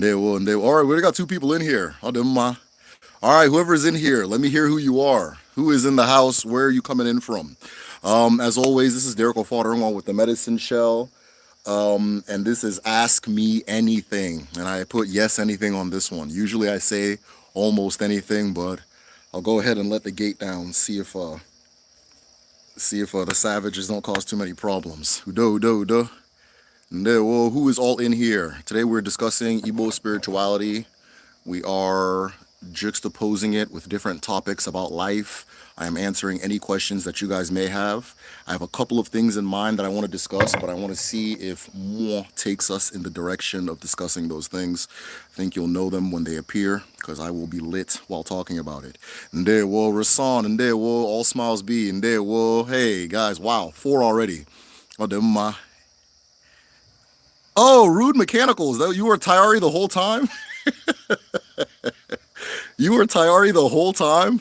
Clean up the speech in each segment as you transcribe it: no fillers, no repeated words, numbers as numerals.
All right, we got two people in here. All right, whoever's in here, let me hear who you are. Who is in the house? Where are you coming in from? As always, this is Derek O'Fodderwall with the Medicine Shell. And this is Ask Me Anything. And I put yes anything on this one. Usually I say almost anything, but I'll go ahead and let the gate down, see if the savages don't cause too many problems. Udo. Well, who is all in here? Today we're discussing Igbo spirituality. We are juxtaposing it with different topics about life. I am answering any questions that you guys may have. I have a couple of things in mind that I want to discuss, but I want to see if more takes us in the direction of discussing those things. I think you'll know them when they appear, because I will be lit while talking about it. Ndewo, Rasan, Ndewo, all smiles be, Ndewo. Hey, guys, wow, 4 already. Oh, Rude Mechanicals, you were Tayari the whole time? You were Tayari the whole time?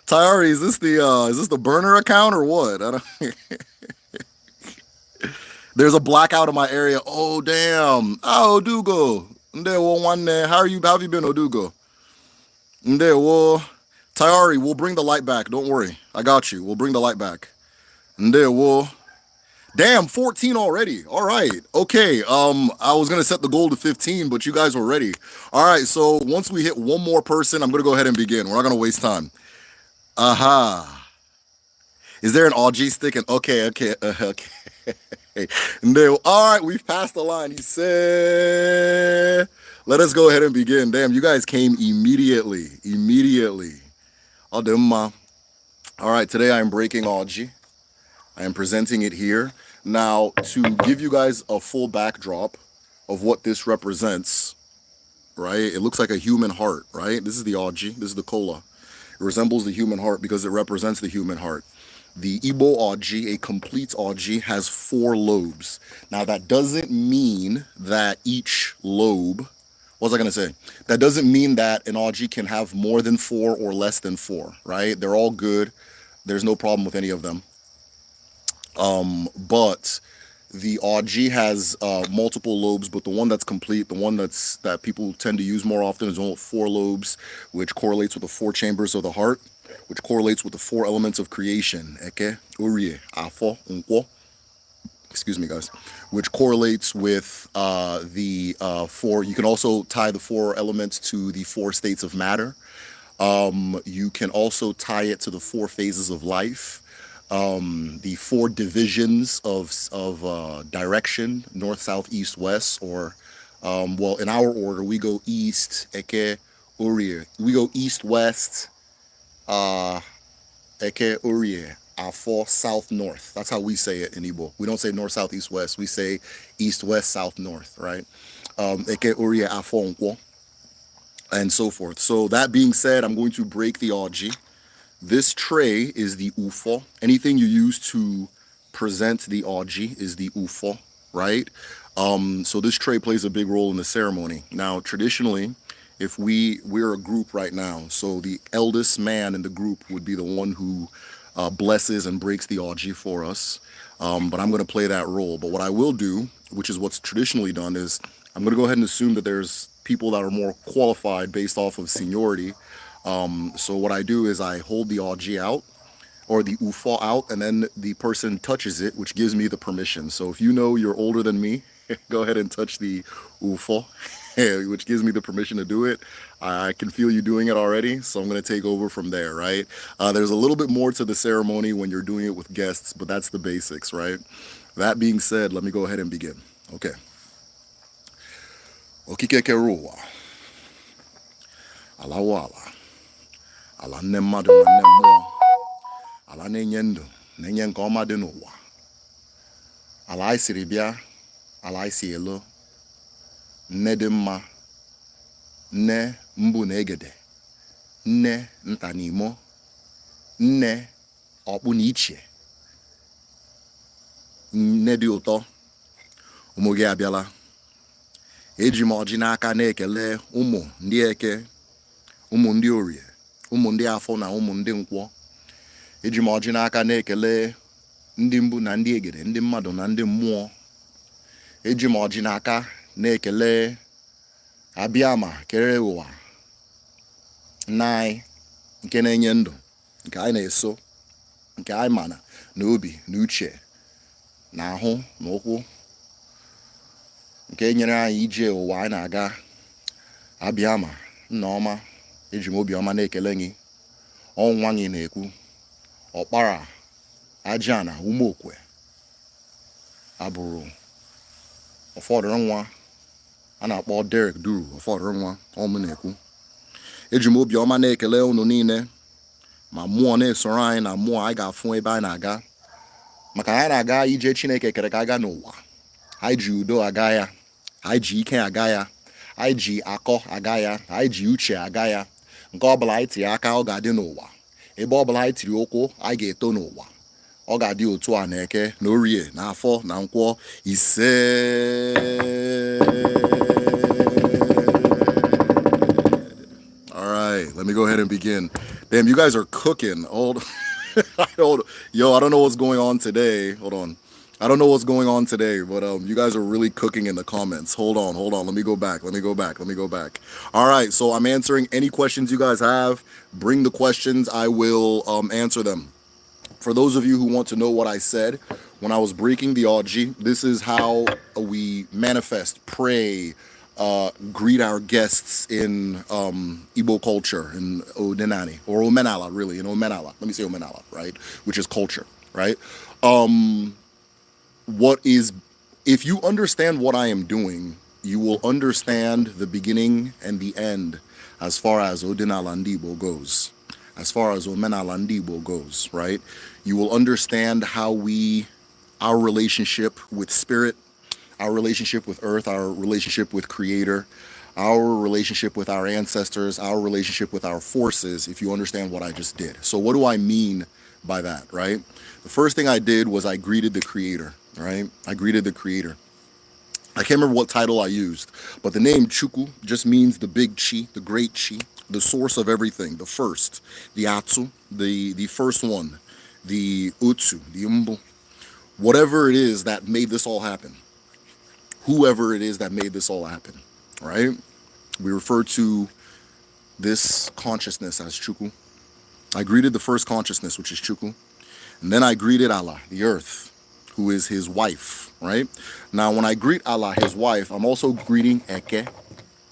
Tayari, is this the burner account or what? I don't There's a blackout in my area. Oh damn. Oh Odugo. Ndewo one. How have you been, Odugo? Ndewo. Tayari, we'll bring the light back. Don't worry. I got you. We'll bring the light back. Ndewo. Damn, 14 already. All right. Okay. I was gonna set the goal to 15, but you guys were ready. All right. So once we hit one more person, I'm gonna go ahead and begin. We're not gonna waste time. Aha. Is there an OG stick? Okay. No. All right. We've passed the line. He said, "Let us go ahead and begin." Damn, you guys came immediately. All right. Today I am breaking OG. I am presenting it here. Now, to give you guys a full backdrop of what this represents, right? It looks like a human heart, right? This is the Oji, this is the Kola. It resembles the human heart because it represents the human heart. The Igbo Oji, a complete Oji, has 4 lobes. Now, that doesn't mean that each lobe, what was I going to say? That doesn't mean that an Oji can have more than 4 or less than 4, right? They're all good. There's no problem with any of them. But the Oji has multiple lobes, but the one that's complete, the one that people tend to use more often is one with 4 lobes, which correlates with the 4 chambers of the heart, which correlates with the 4 elements of creation. Eke, Urie, Afo, Unkwo. Excuse me, guys. Which correlates with the 4. You can also tie the 4 elements to the 4 states of matter. You can also tie it to the 4 phases of life. The 4 divisions of direction, north, south, east, west, or well, in our order we go east, Eke Urie. We go east, west, Eke Urie, Afo, south, north. That's how we say it in Igbo. We don't say north, south, east, west. We say east, west, south, north, right? Eke Urie, Afo, Nkwo, and so forth. So that being said, I'm going to break the Oji. This tray is the UFO. Anything you use to present the Oji is the UFO, right? So this tray plays a big role in the ceremony. Now, traditionally, if we're a group right now, so the eldest man in the group would be the one who blesses and breaks the Oji for us. But I'm going to play that role. But what I will do, which is what's traditionally done, is I'm going to go ahead and assume that there's people that are more qualified based off of seniority. So what I do is I hold the Oji out, or the UFO out, and then the person touches it, which gives me the permission. So if you know you're older than me, go ahead and touch the UFO, which gives me the permission to do it. I can feel you doing it already, so I'm going to take over from there, right? There's a little bit more to the ceremony when you're doing it with guests, but that's the basics, right? That being said, let me go ahead and begin. Okay. Okikekeruwa. Alawala. Ala nne mmadụ na nne mmụọ. Ala na-enye ndụ, na-enye nke ọma dị n'ụwa. Ala anyị siri bịa, ala anyị si elo. Nne dị mma, nne mbụ na egede, nne nta n'imo, nne ọkpụ na ichie, nne dị ụtọ. Ụmụ gị abịala. Eji m ọjị n'aka na-ekele ụmụ ndị eke, ụmụ ndị orie, ụmụ ndị afọ na ụmụ ndị nkwọ. Eji m ọjị n'aka na-ekele ndị mbụ na ndị egede, ndị mmadụ na ndị mmụọ. Eji m ọjị n'aka na-ekele abịama kere ụwa nna anyị nke na-enye ndụ, nke anyị na-eso, nke anyị mana n'obi na uche na ahụ na ụkwụ, nke nyere anyị ije ụwa anyị na-aga. Abịama nna ọma, eji m obiọma na-ekele gị. Ọnwa gị na-ekwu ọkpara aja na umeokwe abụrụ ụfọdụ nwa a na-akpọ Derek Duru, ụfọdụ nwa ọmụ na-ekwu. Eji m obiọma na-ekele unu niile, ma mmụọ na-esoro anyị na mmụọ anyị ga-afụ ebe anyị na-aga, maka anyị na-aga ije Chineke kere ka aga n'ụwa. Anyị ji udo aga ya, anyị ji ike aga ya, anyị ji akọ aga ya, anyị ji uche aga ya. Nke ọbụla anyị tiri aka ọ ga-adị n'ụwa, ebe ọbụla anyị tiri ụkwụ anyị ga-eto n'ụwa. Ọ ga-adị otu a na Eke na Orie na Afọ na Nkwọ ise. All right, let me go ahead and begin. Damn, you guys are cooking. Yo, I don't know what's going on today. Hold on. I don't know what's going on today, but you guys are really cooking in the comments. Hold on. Let me go back. All right, so I'm answering any questions you guys have. Bring the questions. I will answer them. For those of you who want to know what I said when I was breaking the Oji, this is how we manifest, pray, greet our guests in Igbo culture, in Odinani, or Omenala, really, in Omenala. Let me say Omenala, right? Which is culture, right? If you understand what I am doing, you will understand the beginning and the end as far as Odinala and Igbo goes, as far as Omenala and Igbo goes, right? You will understand how our relationship with spirit, our relationship with earth, our relationship with creator, our relationship with our ancestors, our relationship with our forces, if you understand what I just did. So what do I mean by that, right? The first thing I did was I greeted the creator, right? I greeted the creator. I can't remember what title I used, but the name Chukwu just means the big chi, the great chi, the source of everything, the first, the Atsu, the first one, the Utsu, the Umbu, whatever it is that made this all happen, whoever it is that made this all happen, right? We refer to this consciousness as Chukwu. I greeted the first consciousness, which is Chukwu, and then I greeted Allah, the earth, who is his wife, right? Now, when I greet Allah, his wife, I'm also greeting Eke,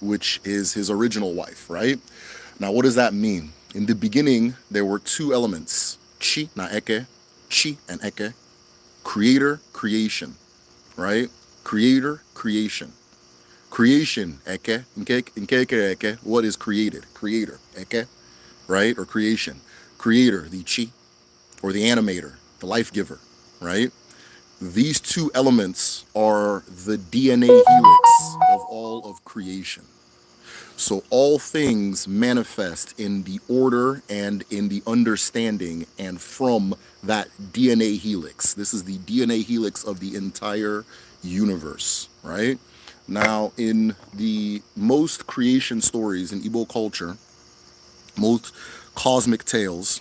which is his original wife, right? Now, what does that mean? In the beginning, there were two elements, Chi na Eke, Chi and Eke, creator, creation, right? Creator, creation. Creation, Eke, Eke, what is created? Creator, Eke, right? Or creation. Creator, the Chi, or the animator, the life giver, right? These two elements are the DNA helix of all of creation. So all things manifest in the order and in the understanding and from that DNA helix. This is the DNA helix of the entire universe, right? Now, in the most creation stories in Igbo culture, most cosmic tales,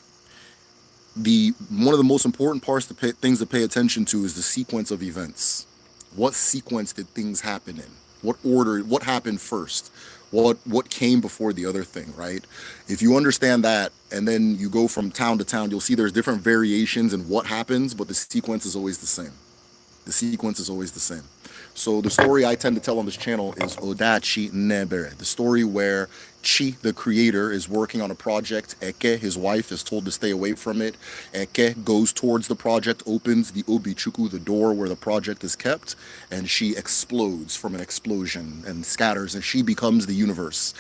one of the most important things to pay attention to is the sequence of events. What sequence did things happen in? What order? What happened first? What came before the other thing, right? If you understand that, and then you go from town to town, you'll see there's different variations in what happens, but the sequence is always the same. The sequence is always the same. So the story I tend to tell on this channel is Odachi Nebere, the story where Chi, the creator, is working on a project. Eke, his wife, is told to stay away from it. Eke goes towards the project, opens the Obichuku, the door where the project is kept, and she explodes from an explosion and scatters, and she becomes the universe.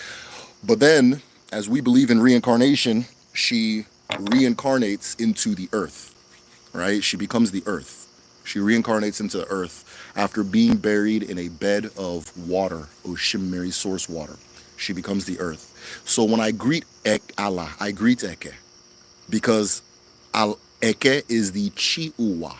But then, as we believe in reincarnation, she reincarnates into the earth, right? She becomes the earth. She reincarnates into the earth after being buried in a bed of water, Oshimiri source water. She becomes the earth. So when I greet Allah, I greet Eke, because Eke is the Chi-Uwa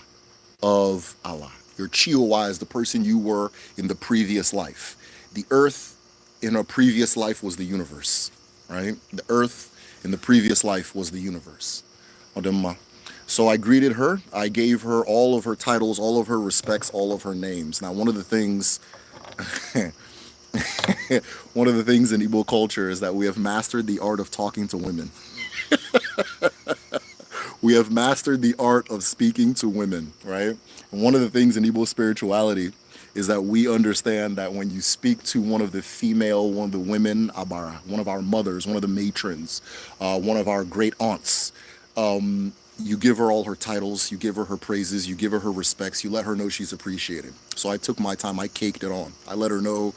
of Allah. Your Chi-Uwa is the person you were in the previous life. The earth in a previous life was the universe, right? The earth in the previous life was the universe. So I greeted her. I gave her all of her titles, all of her respects, all of her names. Now, one of the things One of the things in Igbo culture is that we have mastered the art of talking to women. We have mastered the art of speaking to women, right? And one of the things in Igbo spirituality is that we understand that when you speak to one of the female, one of the women, Abara, one of our mothers, one of the matrons, one of our great aunts, you give her all her titles, you give her her praises, you give her her respects, you let her know she's appreciated. So I took my time, I caked it on. I let her know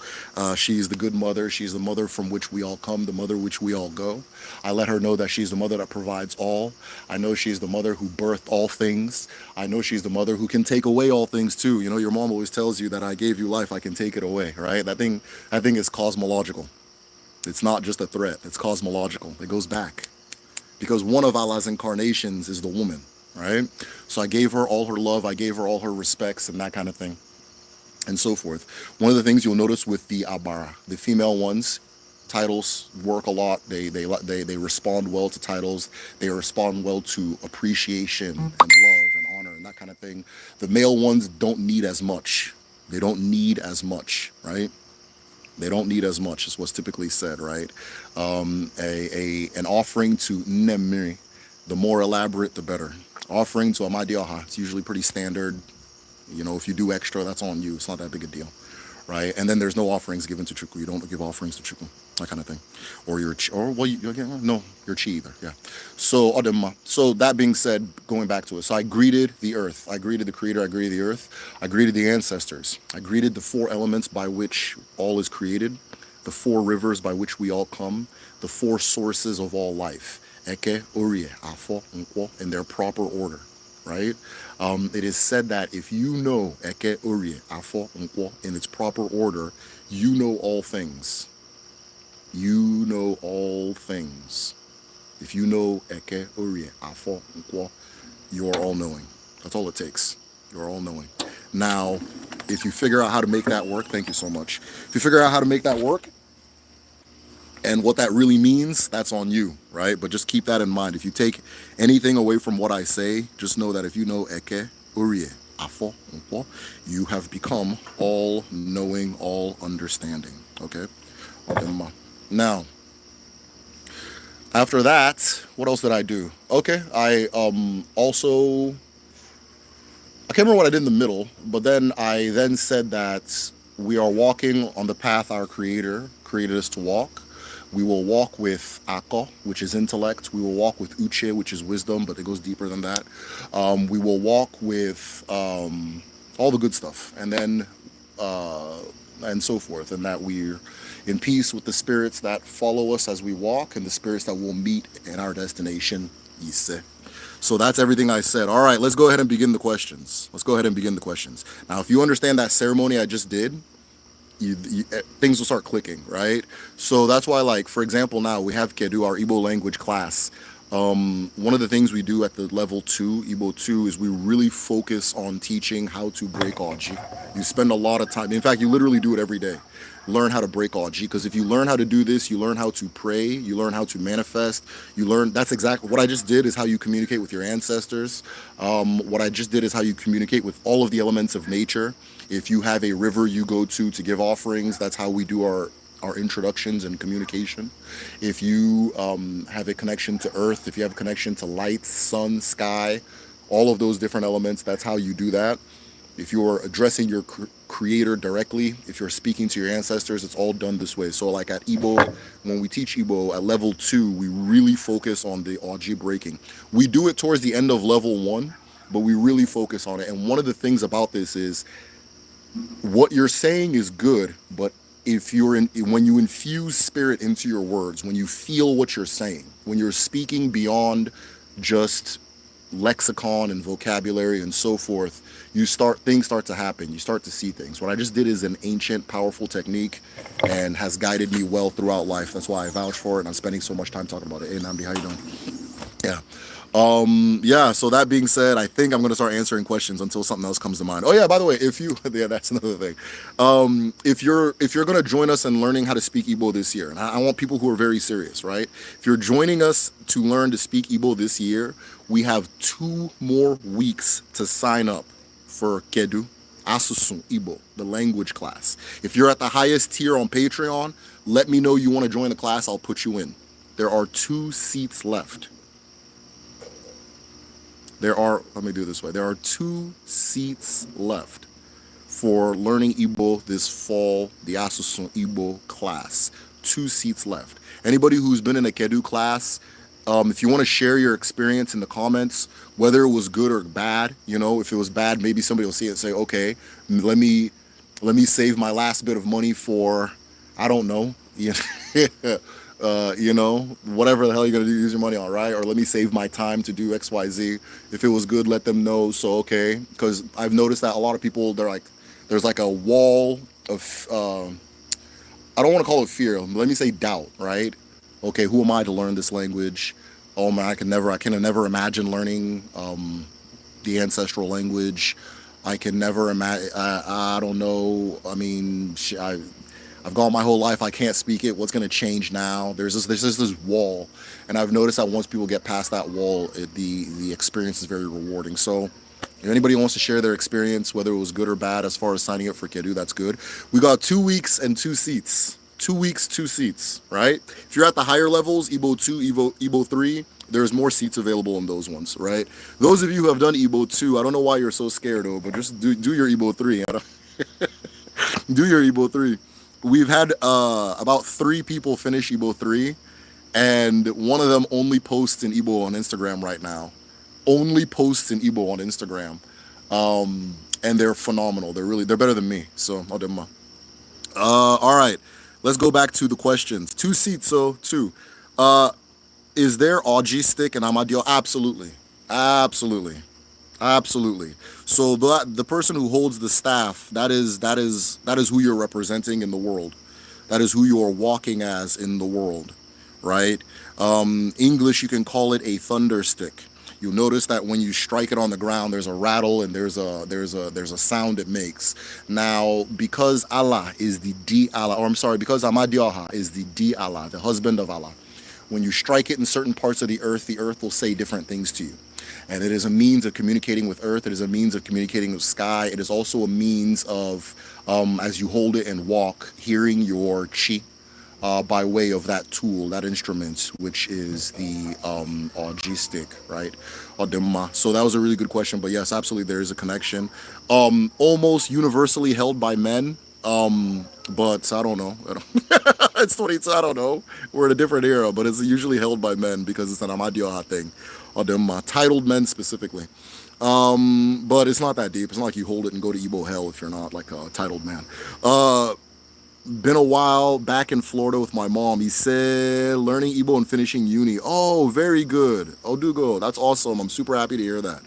she's the good mother, she's the mother from which we all come, the mother which we all go. I let her know that she's the mother that provides all. I know she's the mother who birthed all things. I know she's the mother who can take away all things too. You know, your mom always tells you that I gave you life, I can take it away, right? That thing is cosmological. It's not just a threat, it's cosmological. It goes back. Because one of Allah's incarnations is the woman, right? So I gave her all her love, I gave her all her respects and that kind of thing, and so forth. One of the things you'll notice with the Abara, the female ones, titles work a lot. They respond well to titles. They respond well to appreciation and love and honor and that kind of thing. The male ones don't need as much. They don't need as much, right? They don't need as much as what's typically said, right? An offering to Nemiri, the more elaborate, the better. Offering to Amadioha, it's usually pretty standard. You know, if you do extra, that's on you. It's not that big a deal, right? And then there's no offerings given to Chukwu. You don't give offerings to Chukwu, that kind of thing. Or your chi either, yeah. So, so that being said, going back to it, so I greeted the earth. I greeted the creator, I greeted the earth. I greeted the ancestors. I greeted the four elements by which all is created, the four rivers by which we all come, the four sources of all life. Eke, Urie, Afo, Nkwo, in their proper order, right? It is said that if you know Eke, Urie, Afo, Nkwo in its proper order, you know all things. You know all things. If you know Eke, Urie, Afo, Nkwo, you are all knowing. That's all it takes. You're all knowing. Now, if you figure out how to make that work, thank you so much. If you figure out how to make that work, and what that really means, that's on you, right? But just keep that in mind. If you take anything away from what I say, just know that if you know Eke, Urie, Afo, Nkwo, you have become all knowing, all understanding, okay? Now, after that, what else did I do? Okay, I also, I can't remember what I did in the middle, but then I then said that we are walking on the path our Creator created us to walk. We will walk with Ako, which is intellect. We will walk with Uche, which is wisdom, but it goes deeper than that. We will walk with all the good stuff, and then and so forth, and that we're in peace with the spirits that follow us as we walk, and the spirits that we'll meet in our destination, Ise. So that's everything I said. All right, let's go ahead and begin the questions. Now, if you understand that ceremony I just did, things will start clicking, right? So that's why, like, for example, now we have Kedu, our Igbo language class. One of the things we do at the level 2, Igbo 2, is we really focus on teaching how to break Oji. You spend a lot of time. In fact, you literally do it every day. Learn how to break Oji, because if you learn how to do this, you learn how to pray, you learn how to manifest, you learn, that's exactly what I just did, is how you communicate with your ancestors. What I just did is how you communicate with all of the elements of nature. If you have a river you go to give offerings, that's how we do our introductions and communication. If you have a connection to earth, if you have a connection to light, sun, sky, all of those different elements, that's how you do that. If you're addressing your creator directly, if you're speaking to your ancestors, it's all done this way. So like at Igbo, when we teach Igbo at level 2, we really focus on the Oji breaking. We do it towards the end of level 1, but we really focus on it. And one of the things about this is, what you're saying is good, but if when you infuse spirit into your words, when you feel what you're saying, when you're speaking beyond just lexicon and vocabulary and so forth, things start to happen. You start to see things. What I just did is an ancient, powerful technique and has guided me well throughout life. That's why I vouch for it, and I'm spending so much time talking about it. Hey, Nambi, how you doing? Yeah. Yeah, so that being said, I think I'm going to start answering questions until something else comes to mind. Oh yeah, by the way, yeah, that's another thing. If you're going to join us in learning how to speak Igbo this year, and I want people who are very serious, right? If you're joining us to learn to speak Igbo this year, we have 2 more weeks to sign up for Kedu. Asusun Igbo, the language class. If you're at the highest tier on Patreon, let me know you want to join the class. I'll put you in. There are 2 seats left. Let me do it this way. There are 2 seats left for learning Igbo this fall, the Asusun Igbo class. 2 seats left. Anybody who's been in a Kedu class, if you want to share your experience in the comments, whether it was good or bad, if it was bad, maybe somebody will see it and say, okay, let me save my last bit of money for, I don't know, whatever the hell you're going to use your money on, right? Or let me save my time to do X, Y, Z. If it was good, let them know. So, okay, because I've noticed that a lot of people, there's like a wall of, I don't want to call it fear. Let me say doubt, right? Okay, who am I to learn this language? Oh man, I can never imagine learning the ancestral language. I can never imagine. I don't know. I mean, I've gone my whole life. I can't speak it. What's going to change now? There's this wall, and I've noticed that once people get past that wall, the experience is very rewarding. So, if anybody wants to share their experience, whether it was good or bad, as far as signing up for Kedu, that's good. We got 2 weeks and 2 seats. 2 weeks, 2 seats, right? If you're at the higher levels, Igbo 2, Igbo 3, there's more seats available in those ones, right? Those of you who have done Igbo 2, I don't know why you're so scared, though, but just do your Igbo 3. Do your Igbo 3. We've had about 3 people finish Igbo 3, and one of them only posts in Igbo on Instagram right now. Only posts in Igbo on Instagram. And they're phenomenal. They're better than me. So, I'll do them. All right. Let's go back to the questions. 2 seats, so 2. Is there Oji stick and Amadio? Absolutely. Absolutely. Absolutely. So the person who holds the staff, that is who you're representing in the world. That is who you are walking as in the world, right? English, you can call it a thunder stick. You'll notice that when you strike it on the ground, there's a rattle and there's a sound it makes. Now, because Allah is the Di Allah, or I'm sorry, because Amadioha is the Di Allah, the husband of Allah, when you strike it in certain parts of the earth will say different things to you. And it is a means of communicating with earth. It is a means of communicating with sky. It is also a means of, as you hold it and walk, hearing your chi. By way of that tool, that instrument, which is the G stick, right? So that was a really good question, but yes, absolutely, there is a connection. Almost universally held by men, but I don't know. It's 22, I don't know. We're in a different era, but it's usually held by men because it's an Amadioha thing, titled men specifically. But it's not that deep. It's not like you hold it and go to Igbo hell if you're not like a titled man. Been a while back in Florida with my mom. He said learning Igbo and finishing uni. Oh, very good. Odugo, that's awesome. I'm super happy to hear that.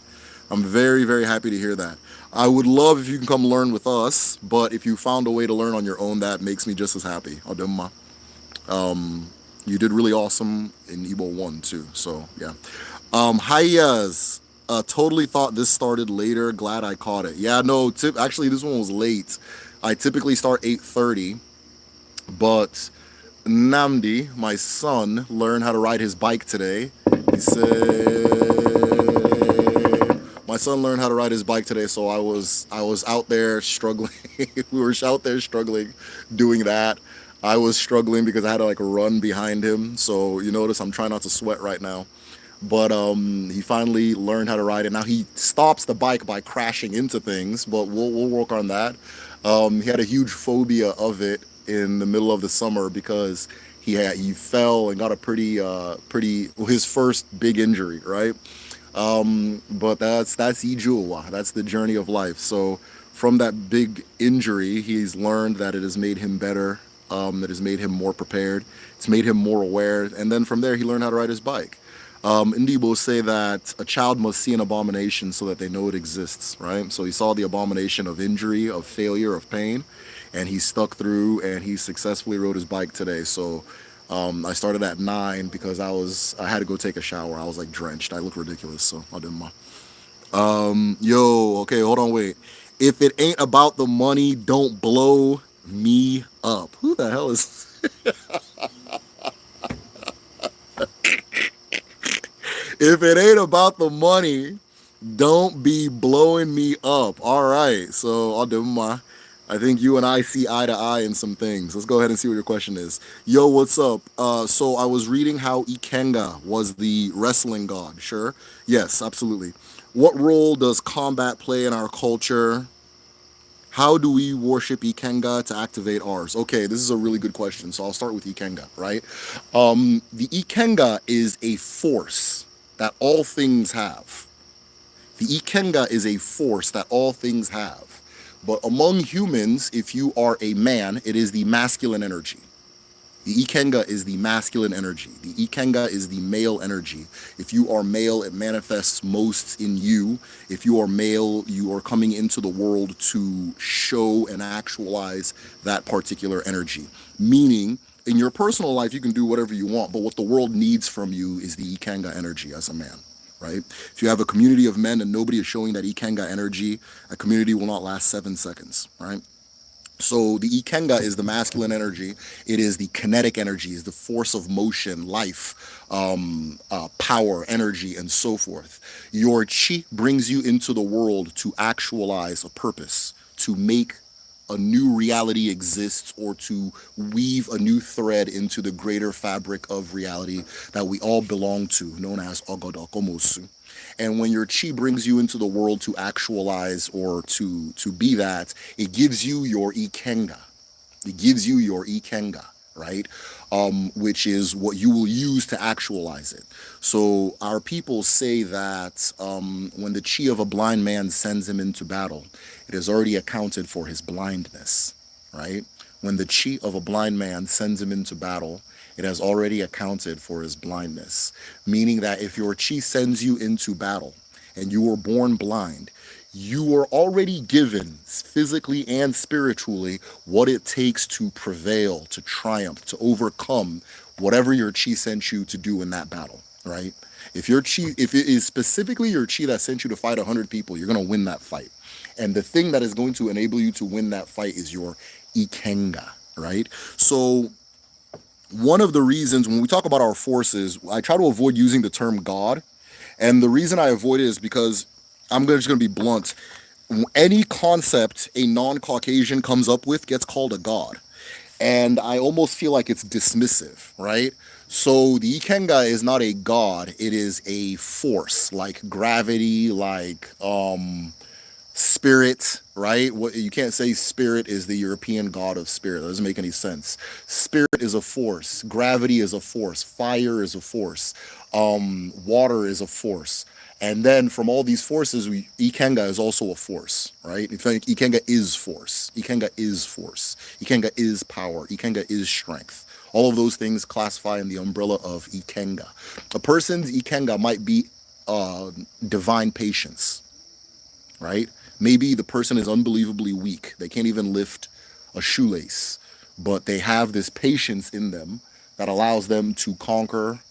I'm very, very happy to hear that. I would love if you can come learn with us, but if you found a way to learn on your own, that makes me just as happy. Odemma. You did really awesome in Igbo 1 too, so yeah. Hayas, totally thought this started later. Glad I caught it. Yeah, no, actually this one was late. I typically start 8:30, but Namdi, my son, learned how to ride his bike today. He said, my son learned how to ride his bike today, so I was out there struggling. We were out there struggling doing that. I was struggling because I had to like run behind him. So you notice I'm trying not to sweat right now. But he finally learned how to ride it. Now he stops the bike by crashing into things, but we'll work on that. He had a huge phobia of it in the middle of the summer because he fell and got a pretty his first big injury, right? But that's Ijuwa. That's the journey of life. So from that big injury, he's learned that it has made him better. That has made him more prepared. It's made him more aware. And then from there, he learned how to ride his bike. Igbo say that a child must see an abomination so that they know it exists, right? So he saw the abomination of injury, of failure, of pain, and he stuck through and he successfully rode his bike today. So I started at 9 because I had to go take a shower. I was like drenched. I look ridiculous, so I didn't mind. Okay, hold on, wait. If it ain't about the money, don't blow me up. Who the hell is... If it ain't about the money, Don't be blowing me up. All right. So, Adema, I think you and I see eye to eye in some things. Let's go ahead and see what your question is. Yo, what's up? So I was reading how Ikenga was the wrestling god. Sure. Yes, absolutely. What role does combat play in our culture? How do we worship Ikenga to activate ours? Okay, this is a really good question. So I'll start with Ikenga, right? The Ikenga is a force that all things have. The Ikenga is a force that all things have. But among humans, if you are a man, it is the masculine energy. The Ikenga is the masculine energy. The Ikenga is the male energy. If you are male, it manifests most in you. If you are male, you are coming into the world to show and actualize that particular energy. Meaning, in your personal life, you can do whatever you want, but what the world needs from you is the Ikenga energy as a man. Right? If you have a community of men and nobody is showing that Ikenga energy, a community will not last 7 seconds, right? So the Ikenga is the masculine energy. It is the kinetic energy, is the force of motion, life, power, energy, and so forth. Your chi brings you into the world to actualize a purpose, to make a new reality exists, or to weave a new thread into the greater fabric of reality that we all belong to, known as Ogodokomosu. And when your chi brings you into the world to actualize or to be that, it gives you your Ikenga. It gives you your Ikenga, right? Which is what you will use to actualize it. So our people say that when the chi of a blind man sends him into battle, it has already accounted for his blindness, right? When the chi of a blind man sends him into battle, it has already accounted for his blindness. Meaning that if your chi sends you into battle and you were born blind, you were already given physically and spiritually what it takes to prevail, to triumph, to overcome whatever your chi sent you to do in that battle, right? If it is specifically your chi that sent you to fight 100 people, you're going to win that fight. And the thing that is going to enable you to win that fight is your Ikenga, right? So one of the reasons when we talk about our forces, I try to avoid using the term God. And the reason I avoid it is because just going to be blunt. Any concept a non-Caucasian comes up with gets called a god. And I almost feel like it's dismissive, right? So the Ikenga is not a god. It is a force like gravity, like spirit, right? What you can't say spirit is the European god of spirit. That doesn't make any sense. Spirit is a force. Gravity is a force. Fire is a force. Water is a force. And then from all these forces, Ikenga is also a force, right? In fact, Ikenga is force. Ikenga is force. Ikenga is power. Ikenga is strength. All of those things classify in the umbrella of Ikenga. A person's Ikenga might be divine patience, right? Maybe the person is unbelievably weak. They can't even lift a shoelace, but they have this patience in them that allows them to conquer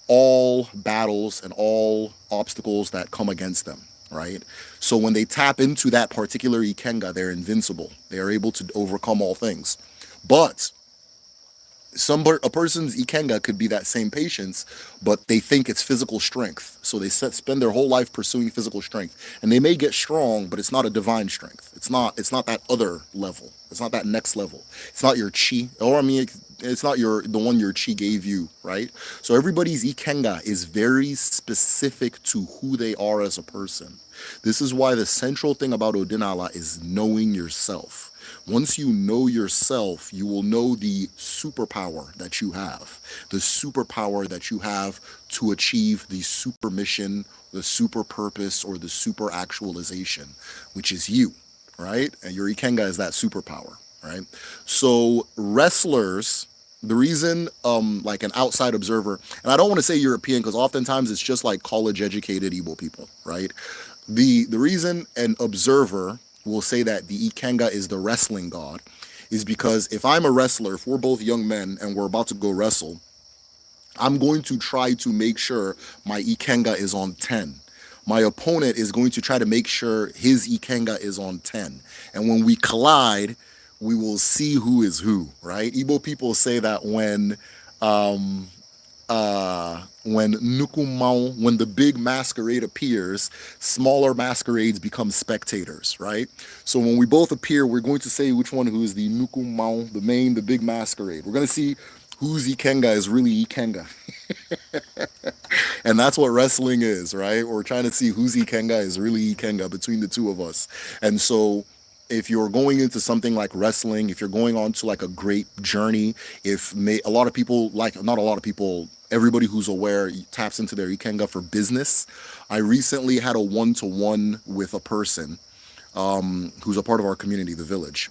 all battles and all obstacles that come against them, right? So when they tap into that particular Ikenga, they're invincible. They are able to overcome all things. But a person's Ikenga could be that same patience, but they think it's physical strength. So they spend their whole life pursuing physical strength. And they may get strong, but it's not a divine strength. It's not that other level. It's not that next level. It's not your chi. Or I mean, it's not the one your chi gave you, right? So everybody's Ikenga is very specific to who they are as a person. This is why the central thing about Odinala is knowing yourself. Once you know yourself, you will know the superpower that you have. The superpower that you have to achieve the super mission, the super purpose, or the super actualization, which is you, right? And your Ikenga is that superpower, right? So wrestlers, the reason like an outside observer, and I don't want to say European because oftentimes it's just like college educated Igbo people, right? The reason an observer will say that the Ikenga is the wrestling god is because if I'm a wrestler, if we're both young men and we're about to go wrestle, I'm going to try to make sure my Ikenga is on 10. My opponent is going to try to make sure his Ikenga is on 10. And when we collide, we will see who is who, right? Igbo people say that when when Nukumau, when the big masquerade appears, smaller masquerades become spectators, right? So when we both appear, we're going to say which one who is the Nukumau, the big masquerade. We're going to see whose Ikenga is really Ikenga. And that's what wrestling is, right? We're trying to see whose Ikenga is really Ikenga between the two of us. And so if you're going into something like wrestling, if you're going on to like a great journey, a lot of people, like not a lot of people, everybody who's aware taps into their Ikenga for business. I recently had a one-to-one with a person who's a part of our community, the village.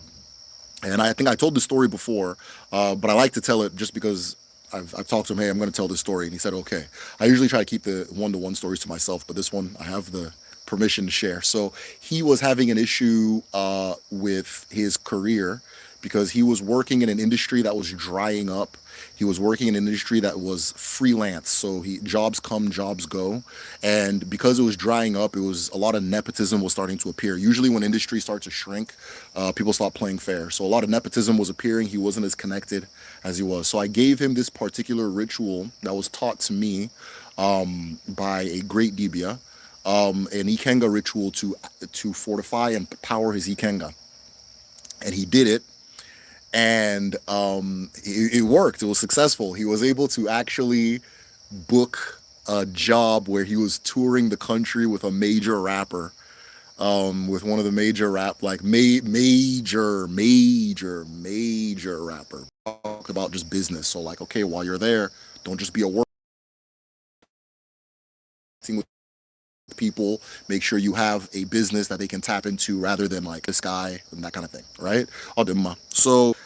And I think I told the story before, but I like to tell it just because I've talked to him, hey, I'm going to tell this story. And he said, okay. I usually try to keep the one-to-one stories to myself, but this one I have the permission to share. So he was having an issue with his career because he was working in an industry that was drying up. He was working in an industry that was freelance. So jobs come, jobs go. And because it was drying up, it was a lot of nepotism was starting to appear. Usually when industry starts to shrink, people stop playing fair. So a lot of nepotism was appearing. He wasn't as connected as he was. So I gave him this particular ritual that was taught to me by a great Dibia, an Ikenga ritual to fortify and power his Ikenga. And he did it. And it worked. It was successful. He was able to actually book a job where he was touring the country with a major rapper, with one of the major major rapper. Talk about just business. So like, okay, while you're there, don't just be a work with people, make sure you have a business that they can tap into rather than like this guy and that kind of thing, right? So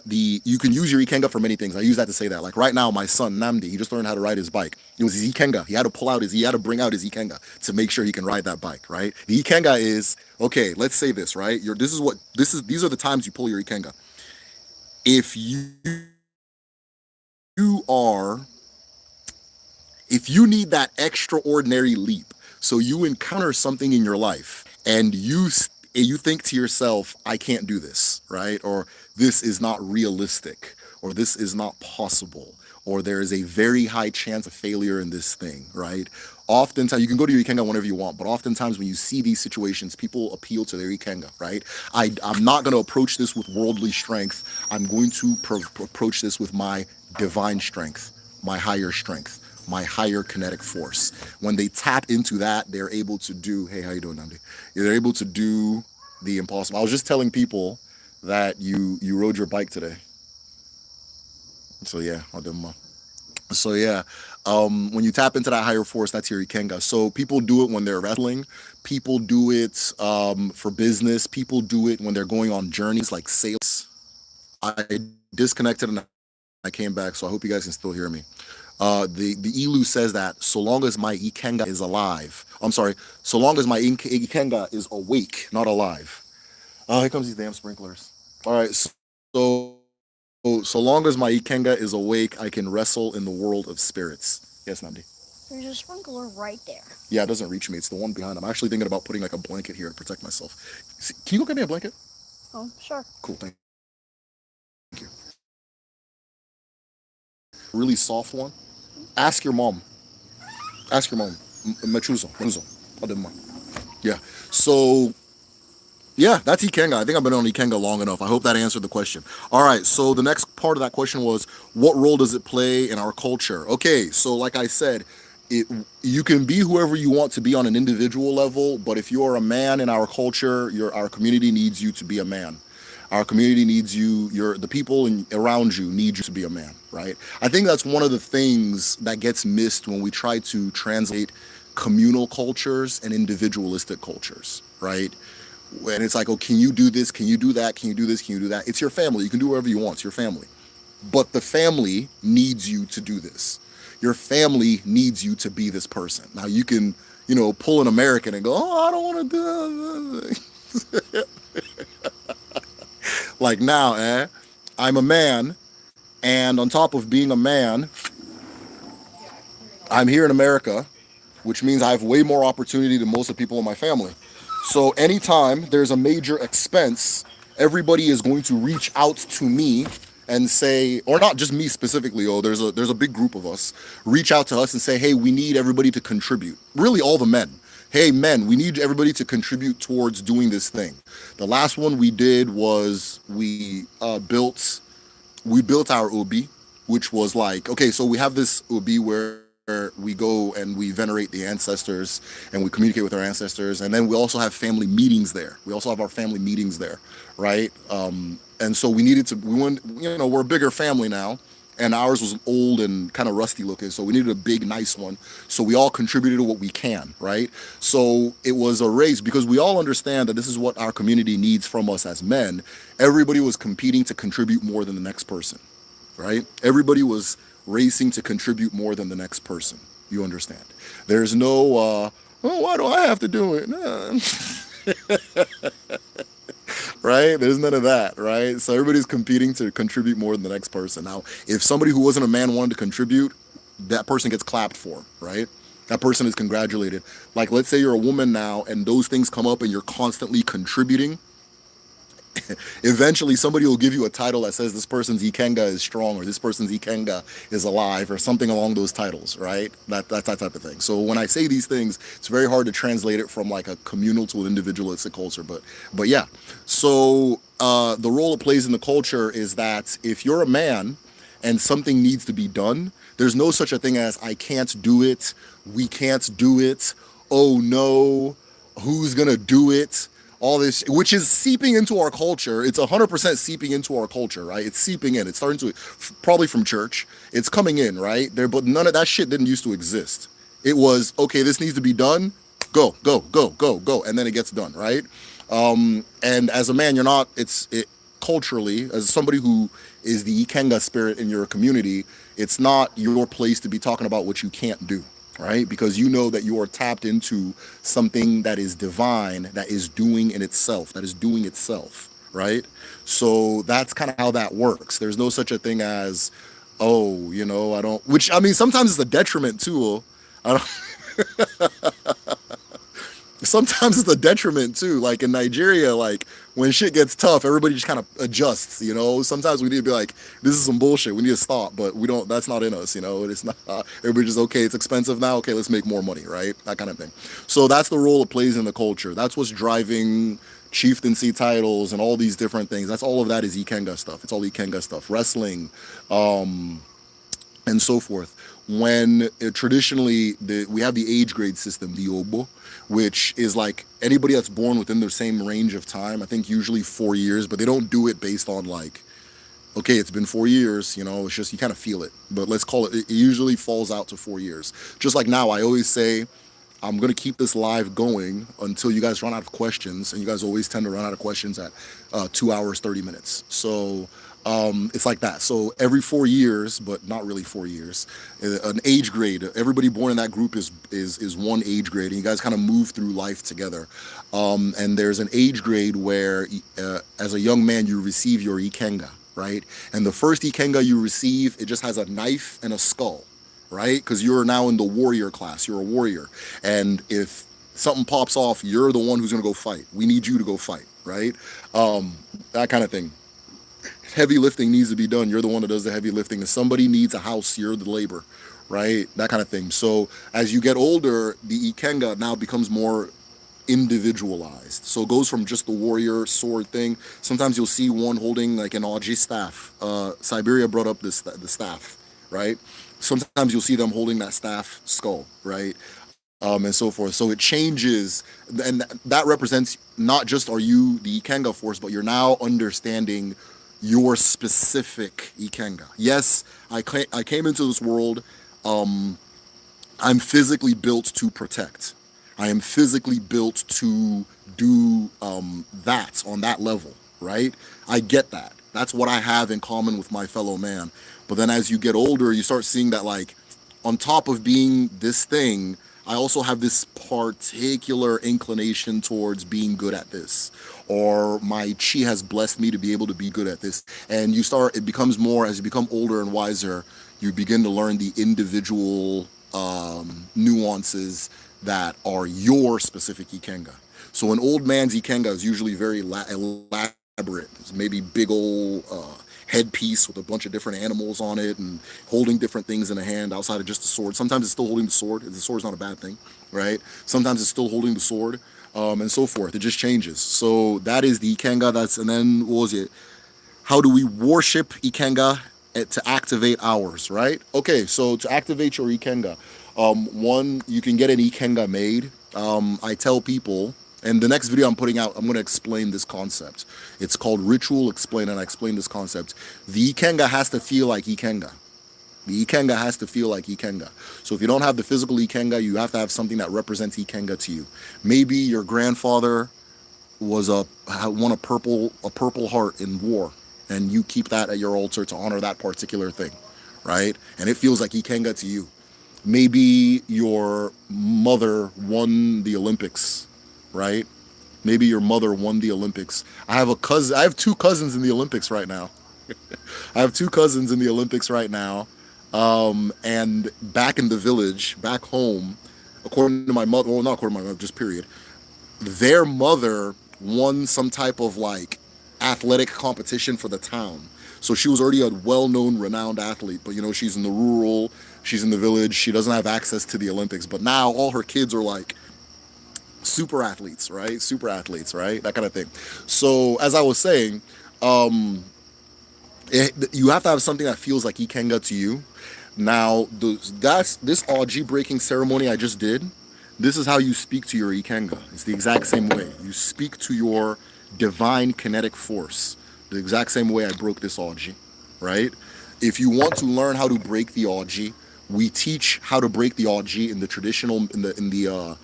you can use your Ikenga for many things. I use that to say that, like right now, my son Namdi, he just learned how to ride his bike. It was his Ikenga. He had to bring out his Ikenga to make sure he can ride that bike, right? The Ikenga is, okay, let's say this, right? These are the times you pull your Ikenga. If you need that extraordinary leap, so you encounter something in your life and you think to yourself, I can't do this, right? Or this is not realistic, or this is not possible, or there is a very high chance of failure in this thing, right? Oftentimes, you can go to your Ikenga whenever you want, but oftentimes when you see these situations, people appeal to their Ikenga, right? I'm not going to approach this with worldly strength. I'm going to approach this with my divine strength, my higher strength, my higher kinetic force. When they tap into that, they're able to do, hey, how you doing, Namdi? They're able to do the impossible. I was just telling people that you rode your bike today. So yeah, when you tap into that higher force, that's your Ikenga. So people do it when they're wrestling. People do it for business. People do it when they're going on journeys like sales. I disconnected and I came back, so I hope you guys can still hear me. The Ilu says that so long as my Ikenga is alive, so long as my Ikenga is awake, not alive. Here comes these damn sprinklers. All right, so long as my Ikenga is awake, I can wrestle in the world of spirits. Yes, Namdi. There's a sprinkler right there. Yeah, it doesn't reach me. It's the one behind. I'm actually thinking about putting like a blanket here to protect myself. Can you go get me a blanket? Oh, sure. Cool, thank you. Really soft one. Ask your mom. Machuzo. Yeah. So, yeah, that's Ikenga. I think I've been on Ikenga long enough. I hope that answered the question. All right. So the next part of that question was, what role does it play in our culture? Okay. So like I said, you can be whoever you want to be on an individual level, but if you're a man in our culture, our community needs you to be a man. Our community needs you. The people around you need you to be a man, right? I think that's one of the things that gets missed when we try to translate communal cultures and individualistic cultures, right? And it's like, oh, can you do this? Can you do that? Can you do this? Can you do that? It's your family. You can do whatever you want. It's your family. But the family needs you to do this. Your family needs you to be this person. Now you can, pull an American and go, oh, I don't want to do that. Like now, I'm a man, and on top of being a man, I'm here in America, which means I have way more opportunity than most of the people in my family. So anytime there's a major expense, everybody is going to reach out to me and say, or not just me specifically, oh, there's a big group of us, reach out to us and say, hey, we need everybody to contribute. Really, all the men. Hey, men, we need everybody to contribute towards doing this thing. The last one we did was we built our obi, which was like, okay, so we have this obi where we go and we venerate the ancestors and we communicate with our ancestors, and then we also have family meetings there. We also have our family meetings there, right? And so we went, we're a bigger family now, and ours was old and kind of rusty looking, so we needed a big, nice one. So we all contributed to what we can, right? So it was a race because we all understand that this is what our community needs from us as men. Everybody was competing to contribute more than the next person, right? Everybody was racing to contribute more than the next person. You understand? There's no, oh, why do I have to do it? Right? There's none of that, right? So everybody's competing to contribute more than the next person. Now, if somebody who wasn't a man wanted to contribute, that person gets clapped for, right? That person is congratulated. Like, let's say you're a woman now and those things come up and you're constantly contributing. Eventually somebody will give you a title that says this person's ikenga is strong or this person's ikenga is alive or something along those titles, right? That's that type of thing. So when I say these things, it's very hard to translate it from like a communal to an individualistic culture, but yeah. So the role it plays in the culture is that if you're a man and something needs to be done, there's no such a thing as I can't do it, we can't do it, oh no, who's gonna do it? All this, which is seeping into our culture. It's 100% seeping into our culture, right? It's seeping in. It's starting to, probably from church. It's coming in, right? But none of that shit didn't used to exist. It was, okay, this needs to be done. Go, go, go, go, go. And then it gets done, right? And as a man, you're not, culturally, as somebody who is the Ikenga spirit in your community, it's not your place to be talking about what you can't do, right? Because you know that you are tapped into something that is divine, that is doing itself, right? So that's kind of how that works. There's no such a thing as, oh, I don't, which I mean, sometimes it's a detriment too. I don't, sometimes it's a detriment too. Like in Nigeria, like when shit gets tough, everybody just kind of adjusts, Sometimes we need to be like, this is some bullshit. We need to stop, but we don't, that's not in us, It's not, everybody's just, okay, it's expensive now. Okay, let's make more money, right? That kind of thing. So that's the role it plays in the culture. That's what's driving chieftaincy titles and all these different things. That's all of that is Ikenga stuff. It's all Ikenga stuff. Wrestling, and so forth. When traditionally we have the age grade system, the Obo, which is like anybody that's born within the same range of time. I think usually 4 years, but they don't do it based on like, okay, it's been 4 years, it's just you kind of feel it. But let's call it, it usually falls out to 4 years. Just like now, I always say, I'm going to keep this live going until you guys run out of questions. And you guys always tend to run out of questions at 2 hours, 30 minutes. So it's like that. So every 4 years, but not really 4 years, an age grade, everybody born in that group is one age grade, and you guys kind of move through life together. And there's an age grade where as a young man, you receive your ikenga, right? And the first ikenga you receive, it just has a knife and a skull, right? Because you're now in the warrior class. You're a warrior. And if something pops off, you're the one who's going to go fight. We need you to go fight, right? That kind of thing. Heavy lifting needs to be done. You're the one that does the heavy lifting. If somebody needs a house, you're the labor, right? That kind of thing. So as you get older, the ikenga now becomes more individualized. So it goes from just the warrior sword thing. Sometimes you'll see one holding like an Aji staff. Siberia brought up the staff, right? Sometimes you'll see them holding that staff skull, right? And so forth. So it changes, and that represents not just are you the ikenga force, but you're now understanding your specific ikenga. Yes, I came into this world, I'm physically built to protect. I am physically built to do that on that level, right? I get that. That's what I have in common with my fellow man. But then as you get older, you start seeing that like on top of being this thing, I also have this particular inclination towards being good at this, or my chi has blessed me to be able to be good at this. And it becomes more, as you become older and wiser, you begin to learn the individual nuances that are your specific ikenga. So an old man's ikenga is usually very elaborate. It's maybe big old headpiece with a bunch of different animals on it and holding different things in a hand outside of just the sword. Sometimes it's still holding the sword. The sword's not a bad thing, right? Sometimes it's still holding the sword, and so forth. It just changes. So that is the Ikenga. And then what was it? How do we worship Ikenga to activate ours, right? Okay, so to activate your Ikenga, one, you can get an Ikenga made. I tell people, and the next video I'm putting out, I'm going to explain this concept. It's called Ritual Explain, and I explain this concept. The Ikenga has to feel like Ikenga. The Ikenga has to feel like Ikenga. So if you don't have the physical Ikenga, you have to have something that represents Ikenga to you. Maybe your grandfather won a purple heart in war, and you keep that at your altar to honor that particular thing, right? And it feels like Ikenga to you. Maybe your mother won the Olympics, right? Maybe your mother won the Olympics. I have two cousins in the Olympics right now. I have two cousins in the Olympics right now. And back in the village, back home, according to my mother, well, not according to my mother, just period, their mother won some type of like athletic competition for the town. So she was already a well-known, renowned athlete, but she's in the village, she doesn't have access to the Olympics, but now all her kids are like super athletes, right? That kind of thing. So as I was saying, you have to have something that feels like Ikenga to you. Now, this Oji breaking ceremony I just did, this is how you speak to your Ikenga. It's the exact same way. You speak to your divine kinetic force, the exact same way I broke this Oji, right? If you want to learn how to break the Oji, we teach how to break the Oji in the traditional, in the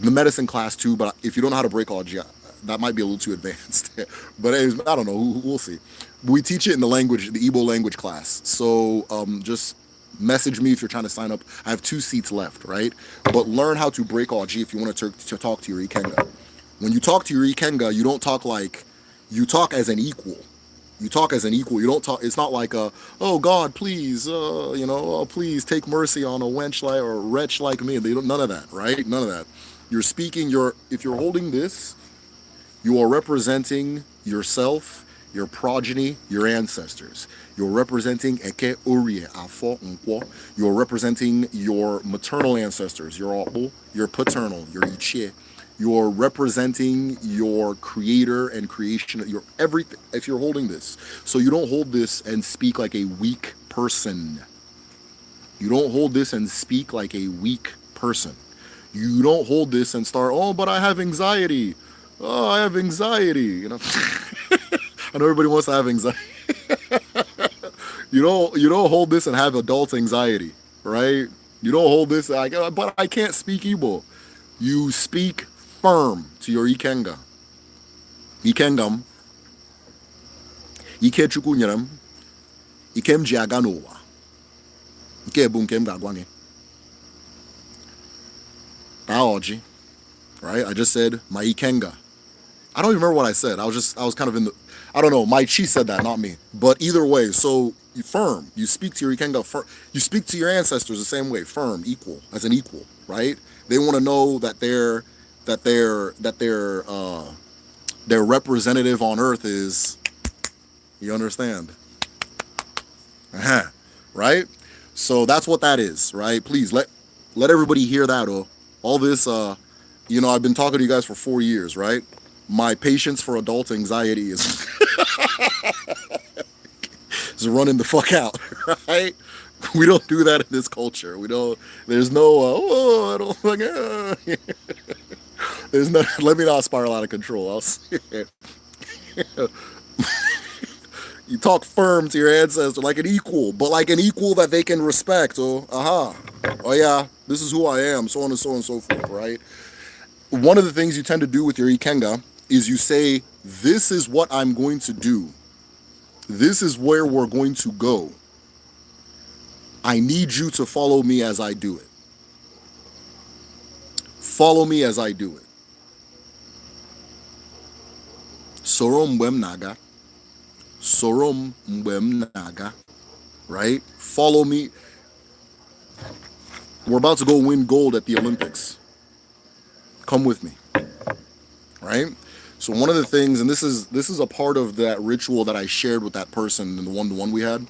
medicine class too, but if you don't know how to break Oji, that might be a little too advanced. But anyways, I don't know, we'll see. We teach it in the Igbo language class. So just message me if you're trying to sign up. I have 2 seats left, right? But learn how to break Oji if you want to talk to your Ikenga. When you talk to your Ikenga, you don't talk you talk as an equal. You talk as an equal. You don't talk. It's not like oh God, please, please take mercy on a wench like or a wretch like me. None of that, right? None of that. You're speaking. If you're holding this, you are representing yourself, your progeny, your ancestors. You're representing Eke Urie Afo Nkwo. You're representing your maternal ancestors, your Obo, your paternal, your Ichie. You're representing your creator and creation, your everything, if you're holding this. So you don't hold this and speak like a weak person. You don't hold this and speak like a weak person. You don't hold this and start, oh, but I have anxiety. Oh, I have anxiety. I know everybody wants to have anxiety. You don't hold this and have adult anxiety, right? You don't hold this like, but I can't speak Igbo. You speak firm to your Ikenga. Ikengam. Ike chukwu nyere m. Ikem ji aga n'ụwa. Nke bụ nke m ga-agwa gị. Taoji. Right? I just said my Ikenga. I don't even remember what I said. I was kind of I don't know. My chi said that, not me. But either way, so you firm. You speak to your Ikenga firm. You speak to your ancestors the same way, firm, equal, as an equal, right? They want to know that their representative on earth is, you understand? Right? So that's what that is, right? Please let everybody hear that. All this, I've been talking to you guys for 4 years, right? My patience for adult anxiety is running the fuck out, right? We don't do that in this culture. There's no, I don't like, there's no, let me not spiral out of control. I'll see it. You talk firm to your ancestor like an equal, but like an equal that they can respect. Oh yeah, this is who I am, so on and so on and so forth, right? One of the things you tend to do with your Ikenga is you say, this is what I'm going to do. This is where we're going to go. I need you to follow me as I do it. Follow me as I do it. Sorom mbem naga. Sorom mbem naga. Right? Follow me. We're about to go win gold at the Olympics. Come with me. Right? So one of the things, and this is a part of that ritual that I shared with that person in the one-to-one we had.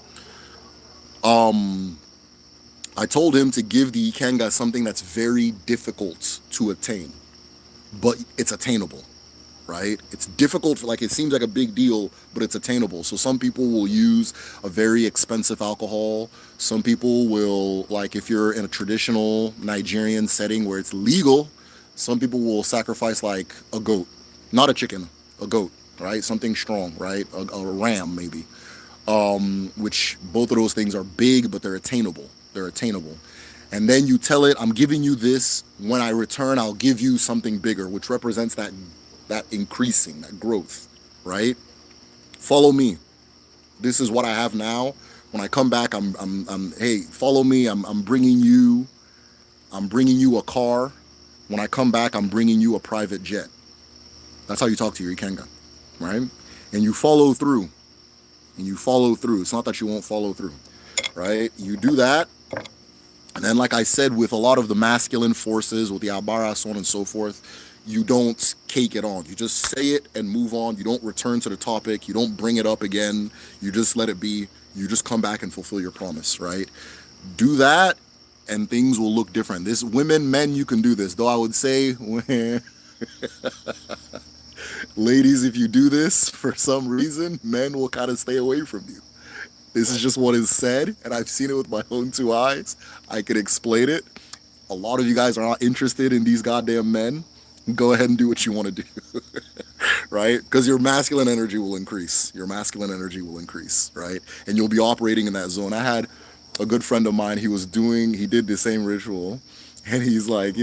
I told him to give the ikenga something that's very difficult to attain, but it's attainable, right? It's difficult, like it seems like a big deal, but it's attainable. So some people will use a very expensive alcohol. Some people will, like if you're in a traditional Nigerian setting where it's legal, some people will sacrifice like a goat, not a chicken, a goat, right? Something strong, right? A ram maybe. Which both of those things are big, but they're attainable. They're attainable. And then you tell it, I'm giving you this. When I return, I'll give you something bigger, which represents that increasing, that growth, right? Follow me. This is what I have now. When I come back, hey, follow me. I'm bringing you a car. When I come back, I'm bringing you a private jet. That's how you talk to your ikenga, right? And you follow through. And you follow through. It's not that you won't follow through, right? You do that. And then, like I said, with a lot of the masculine forces, with the abara, so on and so forth, you don't cake it on. You just say it and move on. You don't return to the topic. You don't bring it up again. You just let it be. You just come back and fulfill your promise, right? Do that, and things will look different. This women, men, you can do this. Though I would say, ladies, if you do this for some reason, men will kind of stay away from you. This is just what is said, and I've seen it with my own two eyes. I can explain it. A lot of you guys are not interested in these goddamn men. Go ahead and do what you want to do, right? Because your masculine energy will increase. Your masculine energy will increase, right? And you'll be operating in that zone. I had a good friend of mine. He did the same ritual. And he's like,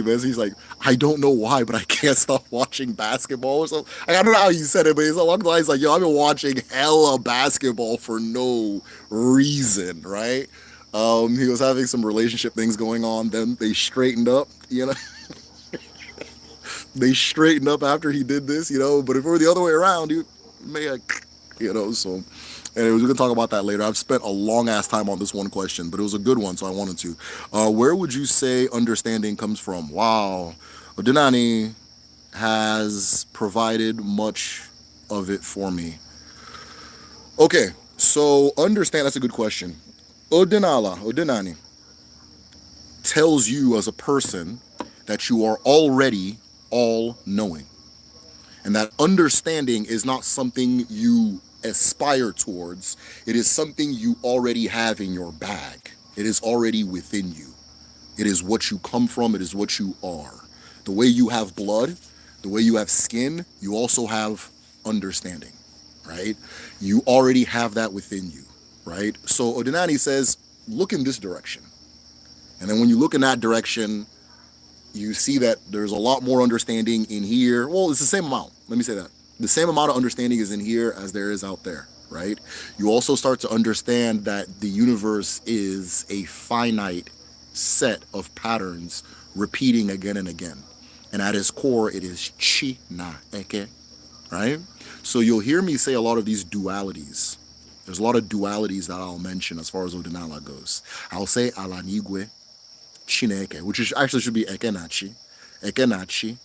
I don't know why, but I can't stop watching basketball or something. I don't know how you said it, but he's along the lines like, yo, I've been watching hella basketball for no reason, right? He was having some relationship things going on. Then they straightened up, they straightened up after he did this, but if it were the other way around, he may have, so. Anyways, we can talk about that later. I've spent a long ass time on this one question, but it was a good one, so I wanted to. Where would you say understanding comes from? Wow. Odinani has provided much of it for me. Okay, so understand, that's a good question. Odinani, tells you as a person that you are already all-knowing. And that understanding is not something you aspire towards. It is something you already have in your bag. It is already within you. It is what you come from. It is what you are. The way you have blood, the way you have skin, you also have understanding, right? You already have that within you, right? So Odinani says, look in this direction. And then when you look in that direction, you see that there's a lot more understanding in here. Well, it's the same amount. Let me say that. The same amount of understanding is in here as there is out there, right? You also start to understand that the universe is a finite set of patterns repeating again and again. And at its core, it is chi na eke, right? So you'll hear me say a lot of these dualities. There's a lot of dualities that I'll mention as far as Odinala goes. I'll say alanigwe, chineke, which is actually should be ekenachi. Ekenachi.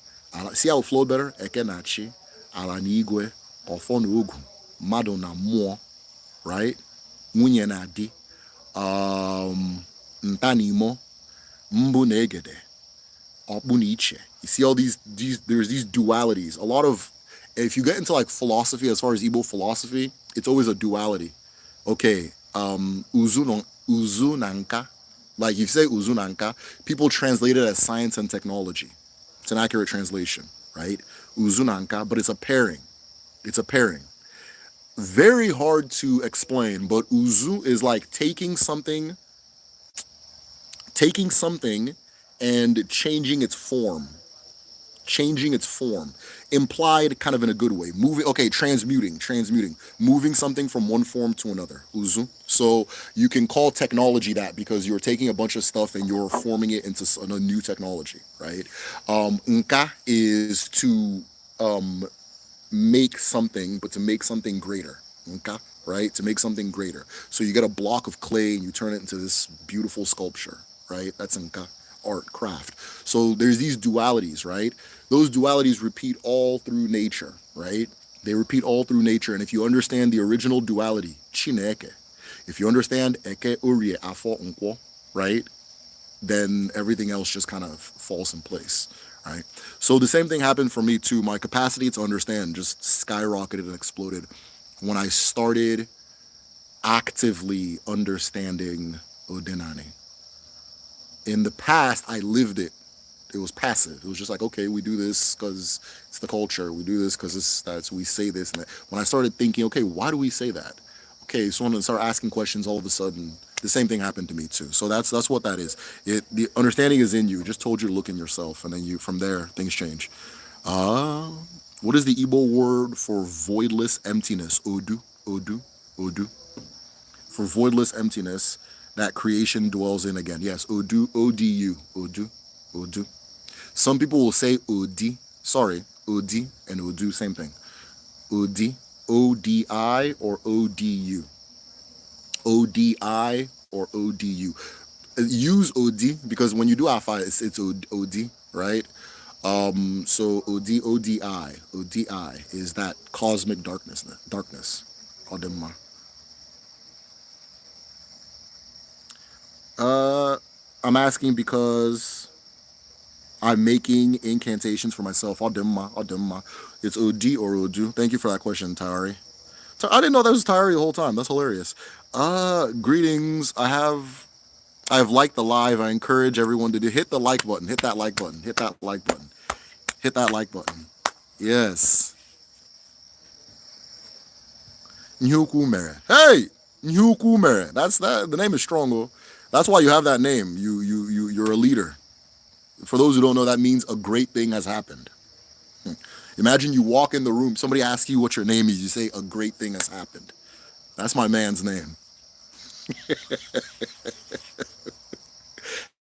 See how it flowed better? Ekenachi. Alanigwe, ofonugu, madona mo, right? Nwunye na di, ntanimo, mbu negede, okbuniche. You see all these, there's these dualities. A lot of, if you get into like philosophy, as far as Igbo philosophy, it's always a duality. Okay, uzunanka, like if you say uzunanka, people translate it as science and technology. It's an accurate translation, right? Uzunanka, but it's a pairing. It's a pairing. Very hard to explain, but uzu is like taking something and changing its form. Changing its form. Implied kind of in a good way. Transmuting. Moving something from one form to another. Uzu. So you can call technology that because you're taking a bunch of stuff and you're forming it into a new technology, right? Nka is to make something, but to make something greater. Nka, right? To make something greater. So you get a block of clay and you turn it into this beautiful sculpture, right? That's nka. art, craft. So there's these dualities, right? Those dualities repeat all through nature, right? They repeat all through nature. And if you understand the original duality, Chineke, if you understand Eke Urie Afo Nkwo, right? Then everything else just kind of falls in place, right? So the same thing happened for me too. My capacity to understand just skyrocketed and exploded when I started actively understanding Odinani. In the past, I lived it. It was passive. It was just like, okay, we do this because it's the culture. We do this because that's we say this and that. When I started thinking, okay, why do we say that? Okay, so when I started asking questions, all of a sudden, the same thing happened to me too. So that's what that is. The understanding is in you. Just told you to look in yourself, and then you from there things change. What is the Igbo word for voidless emptiness? Odu, odu, odu. For voidless emptiness that creation dwells in again. Yes, odu, odu, odu, odu. Some people will say odi. Sorry, odi and odu, same thing. Odi, odi or odu. ODI or ODU. Use OD because when you do alpha, it's OD, right? So ODI is that cosmic darkness. Odemma. I'm asking because I'm making incantations for myself. Odemma. It's OD or Odu. Thank you for that question, Tari. I didn't know that was Tyree the whole time. That's hilarious. Greetings. I have liked the live. I encourage everyone to hit the like button. Hit that like button. Hit that like button. Hit that like button. Yes. Nyukumere. Hey, Nyukumere. That's that. The name is strong. Oh. That's why you have that name. You're a leader. For those who don't know, that means a great thing has happened. Imagine you walk in the room, somebody asks you what your name is, you say, a great thing has happened. That's my man's name.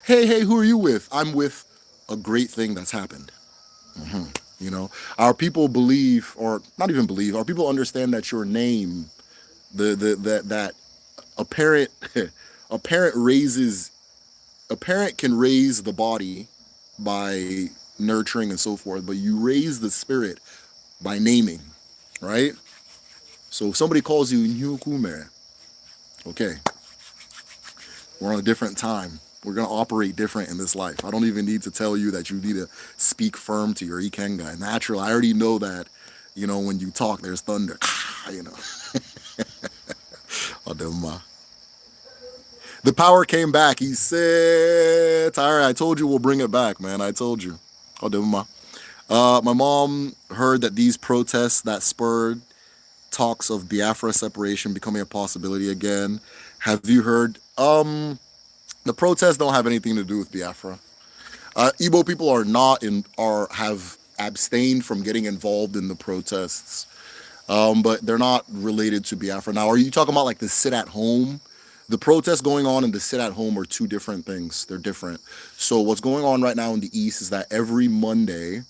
Hey, who are you with? I'm with a great thing that's happened. You know, our people believe, or not even believe, our people understand that your name, that a parent, a parent can raise the body by nurturing and so forth, but you raise the spirit by naming, right? So if somebody calls you Nyukume, okay, we're on a different time. We're going to operate different in this life. I don't even need to tell you that you need to speak firm to your Ikenga. Natural, I already know that, you know, when you talk, there's thunder, you know. The power came back. He said, Tyra, I told you we'll bring it back, man. I told you. My mom heard that these protests that spurred talks of Biafra separation becoming a possibility again. Have you heard? The protests don't have anything to do with Biafra. Igbo people have abstained from getting involved in the protests, but they're not related to Biafra. Now, are you talking about like the sit at home? The protests going on and the sit at home are two different things. They're different. So what's going on right now in the East is that every Monday,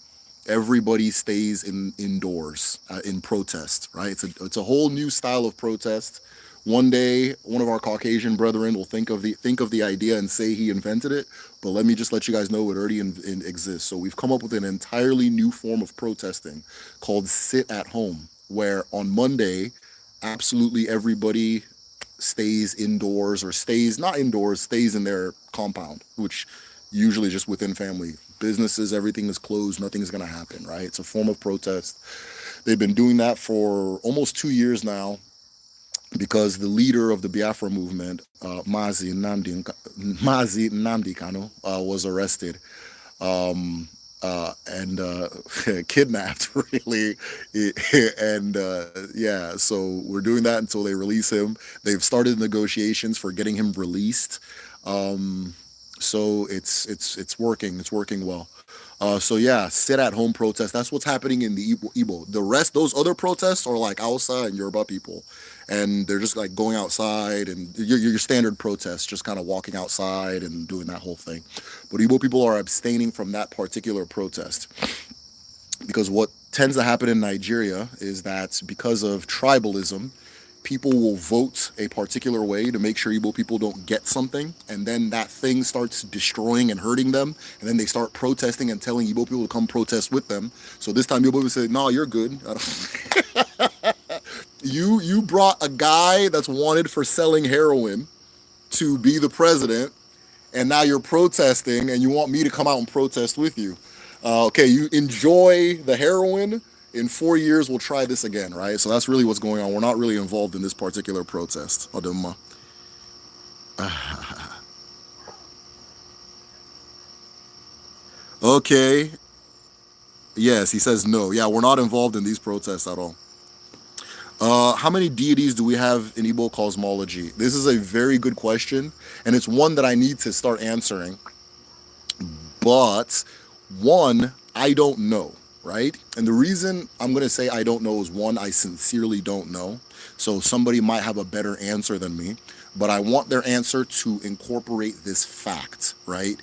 everybody stays indoors in protest, right? It's a whole new style of protest. One day, one of our Caucasian brethren will think of the idea and say he invented it, but let me just let you guys know it already exists. So we've come up with an entirely new form of protesting called sit at home, where on Monday, absolutely everybody stays indoors or stays not indoors, stays in their compound, which usually just within family. Businesses, everything is closed, nothing's going to happen, right? It's a form of protest. They've been doing that for almost 2 years now because the leader of the Biafra movement, Mazi Nnamdi Kanu, was arrested and kidnapped, really. And yeah, so we're doing that until they release him. They've started negotiations for getting him released. So it's working. It's working well. So yeah, sit at home protest. That's what's happening in the Igbo. The rest, those other protests are like Hausa and Yoruba people. And they're just like going outside and your standard protests, just kind of walking outside and doing that whole thing. But Igbo people are abstaining from that particular protest. Because what tends to happen in Nigeria is that because of tribalism, people will vote a particular way to make sure Igbo people don't get something, and then that thing starts destroying and hurting them, and then they start protesting and telling Igbo people to come protest with them. So this time Igbo people say, "No, you're good. You brought a guy that's wanted for selling heroin to be the president, and now you're protesting, and you want me to come out and protest with you. Okay, you enjoy the heroin. In 4 years, we'll try this again, right?" So that's really what's going on. We're not really involved in this particular protest. Odinma. Okay. Yes, he says no. Yeah, we're not involved in these protests at all. How many deities do we have in Igbo cosmology? This is a very good question, and it's one that I need to start answering. But one, I don't know, right? And the reason I'm going to say I don't know is one, I sincerely don't know. So somebody might have a better answer than me, but I want their answer to incorporate this fact, right?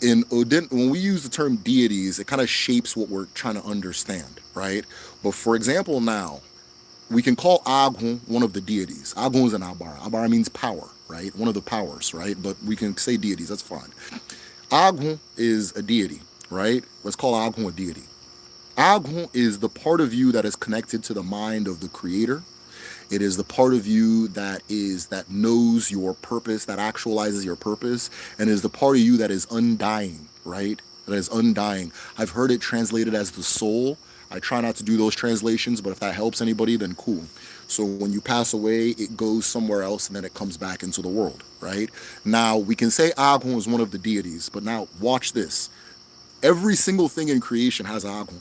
When we use the term deities, it kind of shapes what we're trying to understand, right? But for example, now, we can call Agun one of the deities. Agun is an Abara. Abara means power, right? One of the powers, right? But we can say deities, that's fine. Agun is a deity, right? Let's call Agun a deity. Agun is the part of you that is connected to the mind of the creator. It is the part of you that knows your purpose, that actualizes your purpose, and is the part of you that is undying, right? That is undying. I've heard it translated as the soul. I try not to do those translations, but if that helps anybody, then cool. So when you pass away, it goes somewhere else and then it comes back into the world, right? Now, we can say Agun is one of the deities, but now watch this. Every single thing in creation has Agun,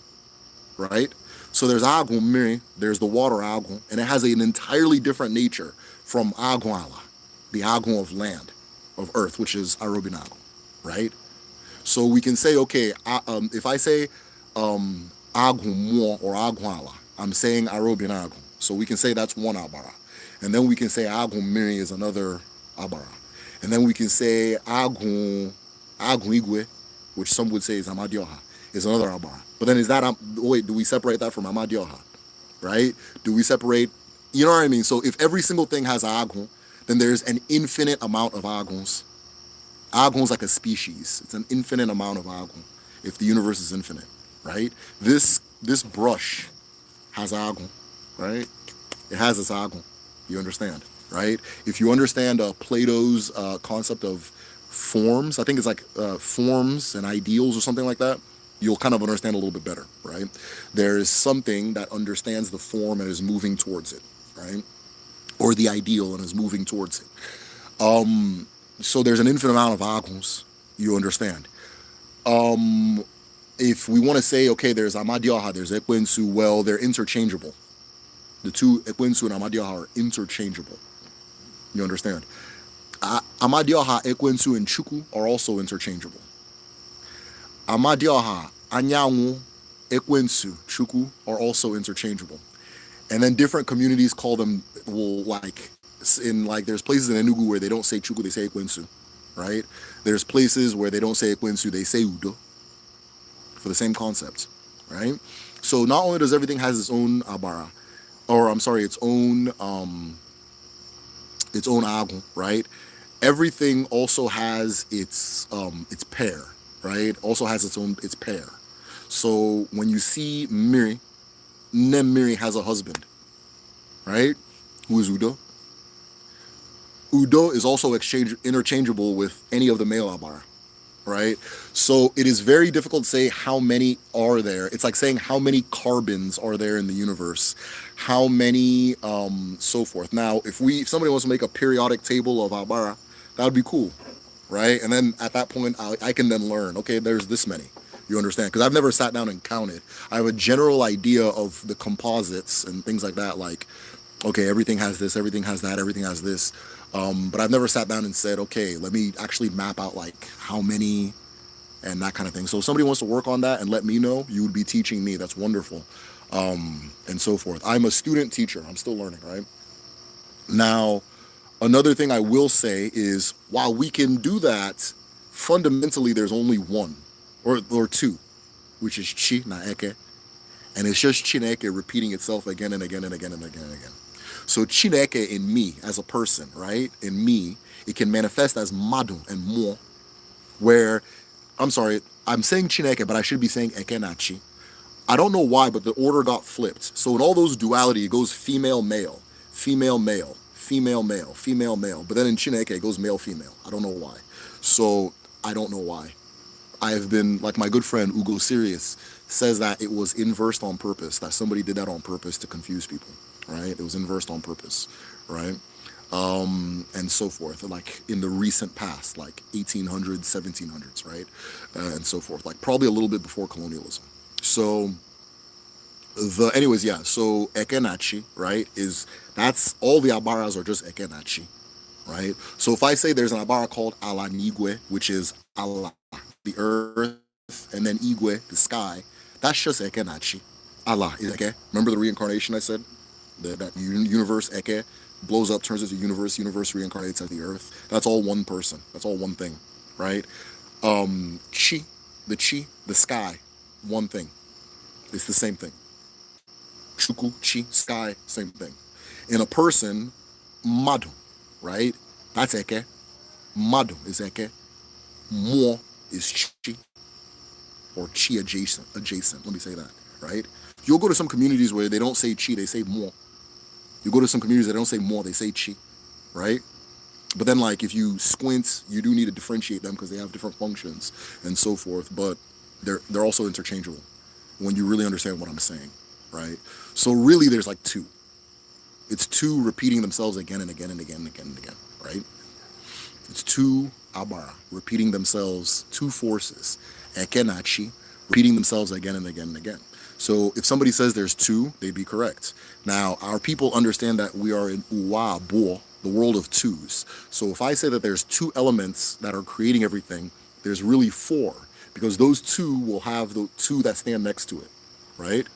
right? So there's Agun Miri, there's the water Agun, and it has an entirely different nature from Agunala, the Agun of land, of earth, which is Arobinago, right? So we can say, okay, if I say Agun or Agunala, I'm saying Arobinago. So we can say that's one Abara. And then we can say Agun Miri is another Abara. And then we can say Agun Igwe, which some would say is Amadioha, is another Abara. But then wait, do we separate that from Amadioha? Right? Do we separate, you know what I mean? So if every single thing has Agun, then there's an infinite amount of Aguns. Agun's like a species. It's an infinite amount of Agun if the universe is infinite, right? This brush has Agun, right? It has its Agun. You understand, right? If you understand Plato's concept of forms, I think it's like forms and ideals or something like that, you'll kind of understand a little bit better, right? There is something that understands the form and is moving towards it, right? Or the ideal and is moving towards it. So there's an infinite amount of Aguns, you understand. If we want to say, okay, there's Amadioha, there's Ekwensu, well, they're interchangeable. The two, Ekwensu and Amadioha, are interchangeable. You understand? Amadioha, Ekwensu, and Chukwu are also interchangeable. Amadioha, Anyanwu, Ekwensu, Chukwu are also interchangeable. And then different communities call them, well, there's places in Enugu where they don't say Chukwu, they say Ekwensu, right? There's places where they don't say Ekwensu, they say Udo, for the same concept, right? So not only does everything has its own Abara, its own Agun, right? Everything also has its pair, right? Also has its pair. So when you see Miri, Miri has a husband, right? Who is Udo? Udo is also interchangeable with any of the male Abara, right? So it is very difficult to say how many are there. It's like saying how many carbons are there in the universe, how many, so forth. Now, if somebody wants to make a periodic table of Abara, that would be cool, right? And then at that point, I can then learn, okay, there's this many. You understand? Because I've never sat down and counted. I have a general idea of the composites and things like that, like, okay, everything has this, everything has that, everything has this. But I've never sat down and said, okay, let me actually map out like how many and that kind of thing. So if somebody wants to work on that and let me know, you would be teaching me. That's wonderful. And so forth. I'm a student teacher. I'm still learning, right? Now, another thing I will say is while we can do that, fundamentally there's only one or two, which is Chi na Eke. And it's just Chineke repeating itself again and again and again and again and again. So Chineke in me as a person, right? In me, it can manifest as madu and mo, where, I'm sorry, I'm saying Chineke, but I should be saying Ekenachi. I don't know why, but the order got flipped. So in all those duality, it goes female, male, female, male, female, male, female, male. But then in Chineke, it goes male, female. I don't know why. So I don't know why. I have been, like my good friend Ugo Sirius says that it was inversed on purpose, that somebody did that on purpose to confuse people, right? It was inversed on purpose, right? And so forth, like in the recent past, like 1800s, 1700s, right? And so forth, like probably a little bit before colonialism. So anyways, yeah, so Ekenachi, right, that's all the Abaras are just Ekenachi, right? So if I say there's an Abara called Ala Nigwe, which is Allah, the earth, and then Igwe, the sky, that's just Ekenachi. Allah is Eke. Remember the reincarnation I said? That universe, Eke, blows up, turns into universe reincarnates as the earth. That's all one person. That's all one thing, right? Chi, the sky, one thing. It's the same thing. Chuku, chi, sky, same thing. In a person, madu, right? That's Eke. Madu is Eke. Mo is chi, or chi adjacent. Let me say that, right? You'll go to some communities where they don't say chi, they say mo. You go to some communities that don't say mo, they say chi, right? But then, like, if you squint, you do need to differentiate them because they have different functions and so forth. But they're also interchangeable when you really understand what I'm saying, right? So really, there's like two. It's two repeating themselves again and again and again and again and again, right? It's two Abara repeating themselves, two forces, Ekenachi, repeating themselves again and again and again. So if somebody says there's two, they'd be correct. Now, our people understand that we are in Uwa Bo, the world of twos. So if I say that there's two elements that are creating everything, there's really four, because those two will have the two that stand next to it, right?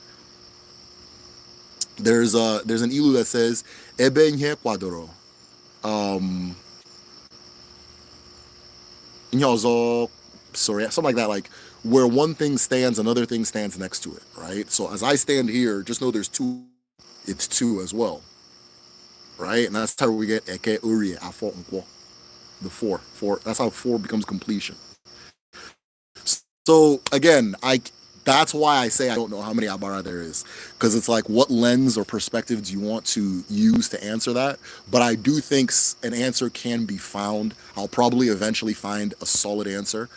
There's an ilu that says Ebe nye kwadoro. Sorry, something like that, like where one thing stands, another thing stands next to it, right? So as I stand here, just know there's two, it's two as well, right? And that's how we get Eke Uri Afo Nkwo, the four. That's how four becomes completion. So again, that's why I say I don't know how many Abara there is, because it's like, what lens or perspective do you want to use to answer that? But I do think an answer can be found. I'll probably eventually find a solid answer,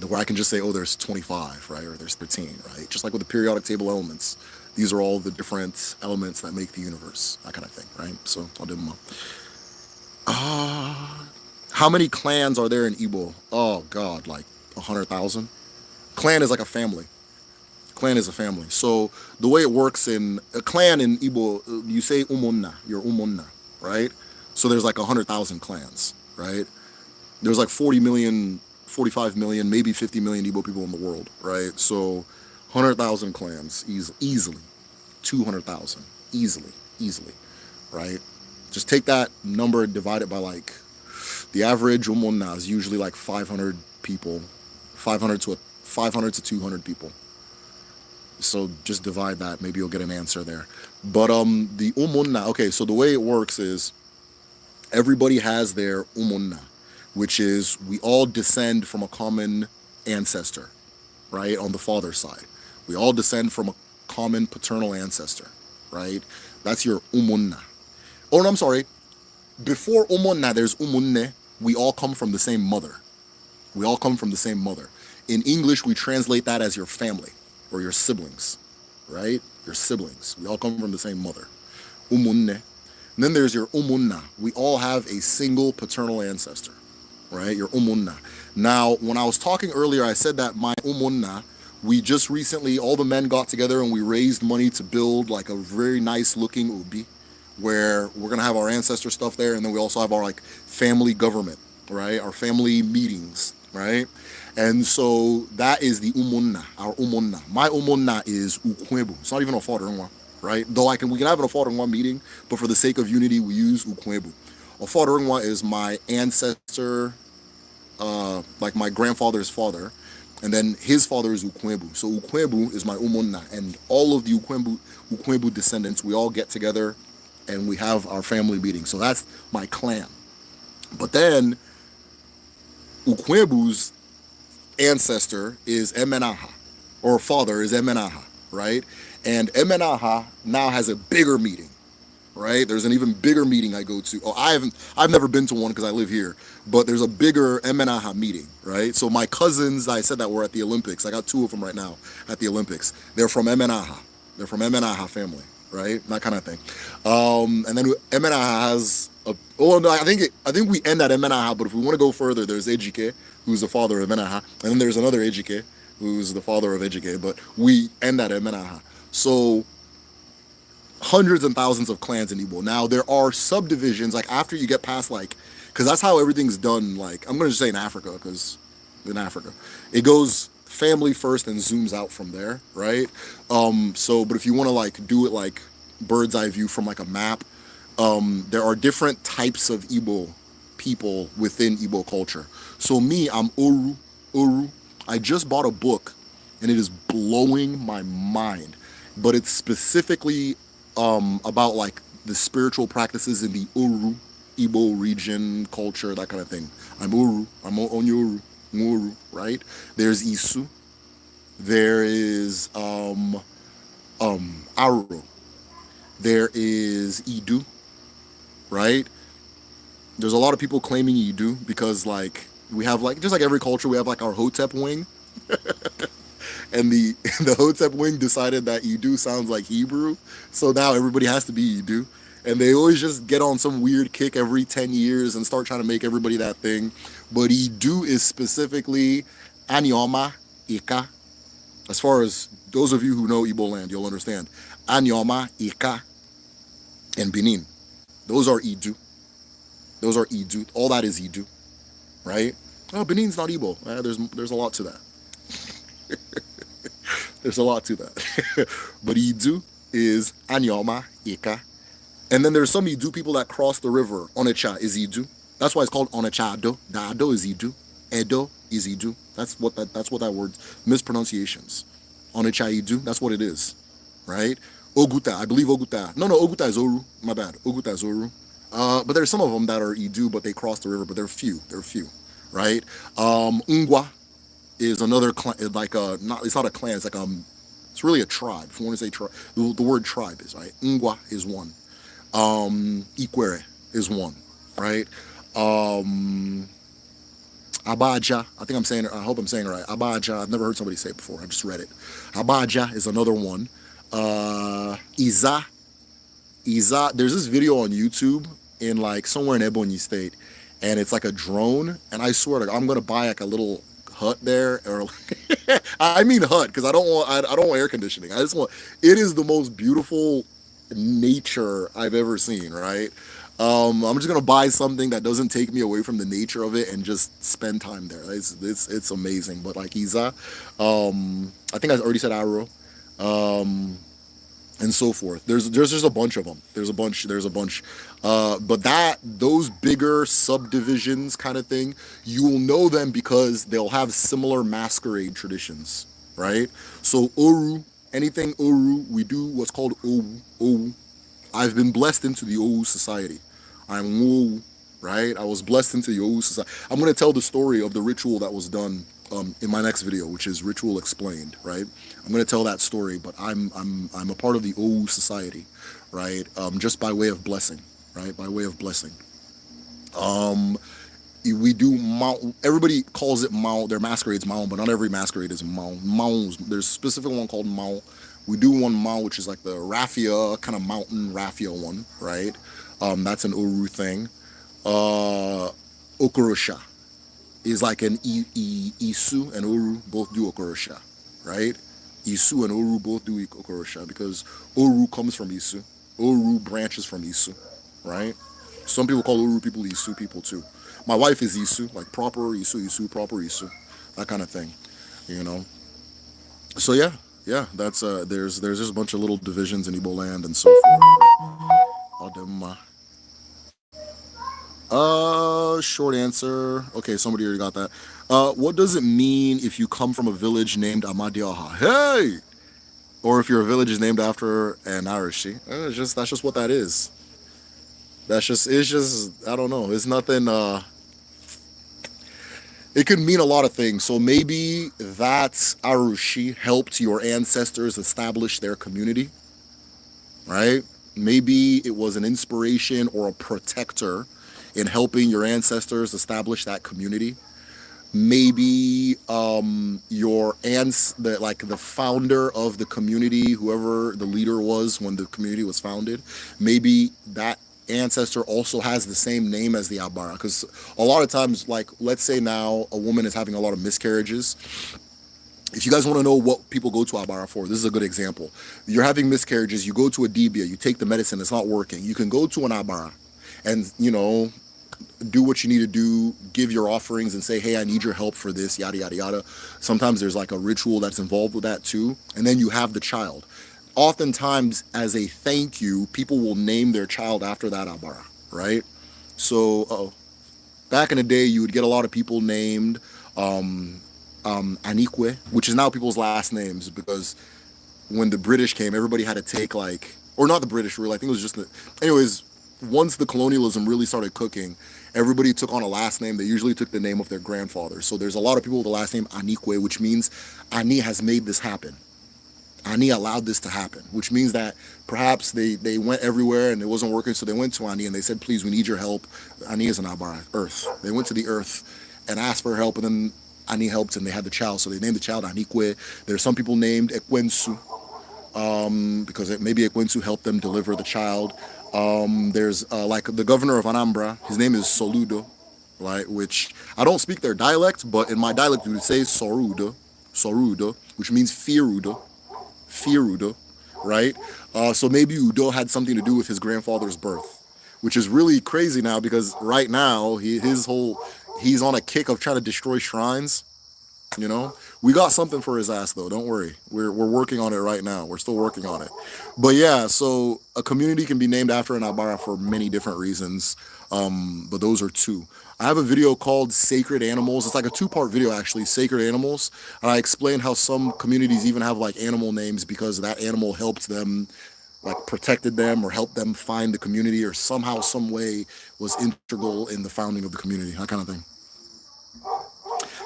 where I can just say, oh, there's 25, right? Or there's 13, right? Just like with the periodic table elements. These are all the different elements that make the universe, that kind of thing, right? So I'll do them all. How many clans are there in Igbo? Oh, God, like 100,000? Clan is like a family. Clan is a family. So the way it works in a clan in Igbo, you say umunna, you're umunna, right? So there's like 100,000 clans, right? There's like 40 million, 45 million, maybe 50 million Igbo people in the world, right? So 100,000 clans, easily. 200,000, easily, right? Just take that number and divide it by, like, the average umunna is usually like 500 people, 500 to 200 people. So just divide that, maybe you'll get an answer there. But the umunna, okay, so the way it works is everybody has their umunna, which is we all descend from a common ancestor, right, on the father's side. We all descend from a common paternal ancestor, right? That's your umunna. Oh, no, I'm sorry. Before umunna, there's umunne. We all come from the same mother. We all come from the same mother. In English, we translate that as your family or your siblings, right? Your siblings. We all come from the same mother. Umunne. And then there's your umunna. We all have a single paternal ancestor, right? Your umunna. Now, when I was talking earlier, I said that my umunna, we just recently, all the men got together and we raised money to build like a very nice looking ubi, where we're gonna have our ancestor stuff there, and then we also have our like family government, right? Our family meetings, right? And so that is the umunna, our umunna. My umunna is ukwebu. It's not even a father-in-law, right? Though we can have a father-in-law meeting, but for the sake of unity, we use ukwebu. A father-in-law is my ancestor, like my grandfather's father, And then his father is Ukwebu. So Ukwebu is my umonna, and all of the Ukwebu descendants, we all get together and we have our family meeting. So that's my clan. But then Ukwebu's ancestor is Emenaha, or father is Emenaha, right? And Emenaha now has a bigger meeting, right? There's an even bigger meeting I go to. Oh, I've never been to one because I live here, but there's a bigger Emenaha meeting, right? So my cousins, I said that were at the Olympics. I got two of them right now at the Olympics. They're from Emenaha. They're from Emenaha family, right? That kind of thing. And then Emenaha has a. Oh no, I think we end at Emenaha, but if we want to go further, there's Ejike, who's the father of Emenaha, and then there's another Ejike, who's the father of Ejike, but we end at Emenaha. So hundreds and thousands of clans in Igbo. Now there are subdivisions, like after you get past like, because that's how everything's done. Like I'm gonna just say in Africa, because in Africa, it goes family first and zooms out from there, right? So, but if you want to like do it like bird's eye view from like a map, there are different types of Igbo people within Igbo culture. So me, I'm Oru. I just bought a book, and it is blowing my mind. But it's specifically about like the spiritual practices in the Uru, Igbo region, culture, that kind of thing. I'm Uru. I'm Onyoru. Uru, right? There's Isu. There is Aro. There is Idu, right? There's a lot of people claiming Idu because like we have like just like every culture we have like our Hotep wing. And the Hotep wing decided that Idu sounds like Hebrew, so now everybody has to be Idu. And they always just get on some weird kick every 10 years and start trying to make everybody that thing. But Idu is specifically Anyoma, Ika. As far as those of you who know Igbo land, you'll understand. Anyoma, Ika, and Benin. Those are Idu. Those are Idu. All that is Idu, right? Oh, Benin's not Igbo. There's a lot to that. There's a lot to that. But Idu is Anyoma, Ika. And then there's some Idu people that cross the river. Onitsha is Idu. That's why it's called Onitsha-do. The Ado is Idu. Edo is Idu. That's what that word, mispronunciations. Onitsha Idu, that's what it is. Right? Oguta, I believe Oguta. No, Oguta is Oru. My bad. Oguta is Oru. But there's some of them that are Idu, but they cross the river, but they're few. Right? Ungwa is another clan, like it's not a clan, it's like it's really a tribe. If you want to say tribe, the word tribe is right. Ungwa is one. Ikwere is one, right? Abaja, I hope I'm saying it right. Abaja, I've never heard somebody say it before. I just read it. Abaja is another one. Iza, there's this video on YouTube in like somewhere in Ebonyi State, and it's like a drone, and I swear to God, I'm gonna buy like a little hut there, or I mean hut, because I don't want air conditioning. It is the most beautiful nature I've ever seen, right? I'm just gonna buy something that doesn't take me away from the nature of it and just spend time there. It's amazing. But like Iza, I think I already said Aro, and so forth. There's just a bunch of them. There's a bunch. But those bigger subdivisions kind of thing, you will know them because they'll have similar masquerade traditions, right? So Oru, anything Oru, we do what's called Owu. I've been blessed into the Owu society. I'm Owu, right? I was blessed into the Owu society. I'm going to tell the story of the ritual that was done in my next video, which is Ritual Explained, right? I'm going to tell that story, but I'm a part of the Owu society, right? Just by way of blessing, right? By way of blessing. We do Mao. Everybody calls it Mao. Their masquerades Mao, but not every masquerade is Mao. There's a specific one called Mao. We do one Mao, which is like the raffia, kind of mountain raffia one, right? That's an Uru thing. Okorosha is like an Isu and Uru both do Okorosha, right? Isu and Uru both do Okorosha because Uru comes from Isu. Uru branches from Isu, right? Some people call Uru people Isu people too. My wife is Isu, like proper Isu, proper Isu, that kind of thing, you know? So yeah, that's there's just a bunch of little divisions in Igbo land and so forth. Short answer. Okay, somebody already got that. What does it mean if you come from a village named Amadioha? Hey! Or if your village is named after an Irishi. That's just what that is. It's just I don't know. It's nothing it could mean a lot of things. So maybe that Arushi helped your ancestors establish their community, right? Maybe it was an inspiration or a protector in helping your ancestors establish that community. Maybe your aunts, the founder of the community, whoever the leader was when the community was founded, maybe that ancestor also has the same name as the Abara. Because a lot of times, like, let's say now a woman is having a lot of miscarriages. If you guys want to know what people go to Abara for, this is a good example. You're having miscarriages, you go to a Dibia, you take the medicine, it's not working. You can go to an Abara and, do what you need to do, give your offerings and say, hey, I need your help for this, yada, yada, yada. Sometimes there's like a ritual that's involved with that too. And then you have the child. Oftentimes, as a thank you, people will name their child after that Abara, right? So, back in the day, you would get a lot of people named Anikwe, which is now people's last names, because when the British came, everybody had to take or not the British really, I think it was just anyways, once the colonialism really started cooking, everybody took on a last name. They usually took the name of their grandfather. So there's a lot of people with the last name Anikwe, which means Ani has made this happen. Ani allowed this to happen, which means that perhaps they went everywhere and it wasn't working, so they went to Ani and they said, please, we need your help. Ani is an Abara, earth. They went to the earth and asked for help, and then Ani helped and they had the child. So they named the child Anikwe. There's some people named Ekwensu, because maybe Ekwensu helped them deliver the child. There's like the governor of Anambra, his name is Soludo, right? Which I don't speak their dialect, but in my dialect we would say Sorudo, which means Firudo, right? So maybe Udo had something to do with his grandfather's birth, which is really crazy now, because right now he's on a kick of trying to destroy shrines. We got something for his ass though. Don't worry. We're working on it right now. We're still working on it. But yeah, so a community can be named after an Abara for many different reasons. But those are two. I have a video called Sacred Animals. It's like a 2-part video actually, Sacred Animals. And I explain how some communities even have like animal names because that animal helped them, like protected them or helped them find the community, or somehow, some way was integral in the founding of the community, that kind of thing.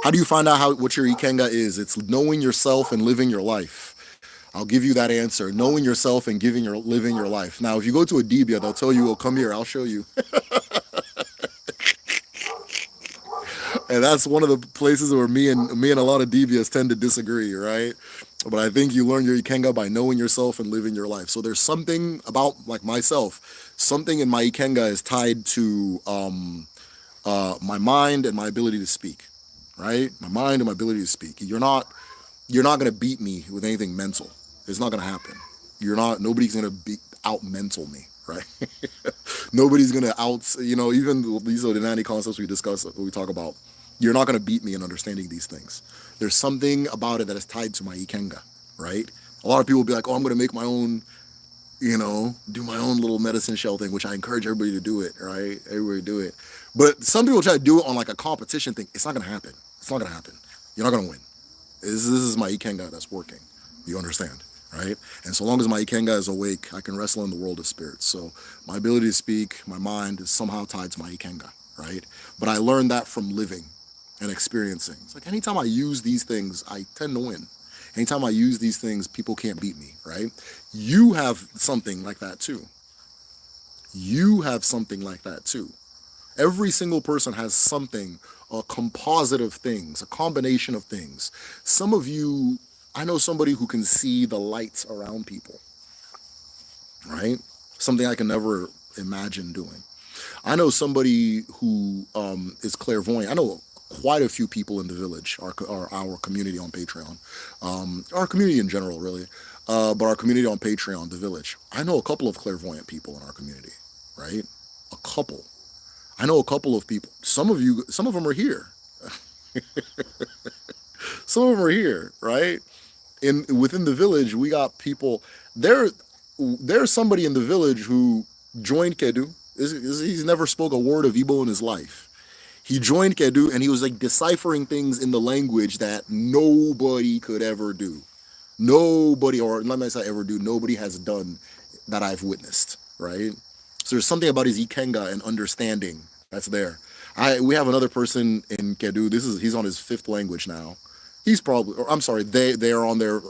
How do you find out what your Ikenga is? It's knowing yourself and living your life. I'll give you that answer. Knowing yourself and living your life. Now, if you go to a Dibia, they'll tell you, oh, come here, I'll show you. And that's one of the places where me and a lot of Dibias tend to disagree, right? But I think you learn your Ikenga by knowing yourself and living your life. So there's something about, like myself, something in my Ikenga is tied to my mind and my ability to speak. Right? My mind and my ability to speak. You're not going to beat me with anything mental. It's not going to happen. Nobody's going to out mental me, right? Nobody's going to even these Odinani concepts we talk about, you're not going to beat me in understanding these things. There's something about it that is tied to my Ikenga, right? A lot of people will be like, oh, I'm going to make my own, do my own little medicine shell thing, which I encourage everybody to do it, right? Everybody do it. But some people try to do it on like a competition thing. It's not going to happen. It's not going to happen. You're not going to win. This is my Ikenga that's working. You understand, right? And so long as my Ikenga is awake, I can wrestle in the world of spirits. So my ability to speak, my mind is somehow tied to my Ikenga, right? But I learned that from living and experiencing. It's like anytime I use these things, I tend to win. Anytime I use these things, people can't beat me, right? You have something like that too. Every single person has something, a composite of things, a combination of things. Some of you, I know somebody who can see the lights around people, right? Something I can never imagine doing. I know somebody who is clairvoyant. I know quite a few people in the village, our community on Patreon, our community in general, really, but our community on Patreon, the village. I know a couple of clairvoyant people in our community, right? A couple. I know a couple of people. Some of them are here. Some of them are here, right? Within the village, we got people. There's somebody in the village who joined Kedu. He's never spoke a word of Igbo in his life. He joined Kedu and he was like deciphering things in the language that nobody could ever do. Nobody, or not necessarily ever do, nobody has done that I've witnessed, right? So there's something about his Ikenga and understanding that's there. We have another person in Kedu. He's on his fifth language now. He's probably, or I'm sorry, they're on their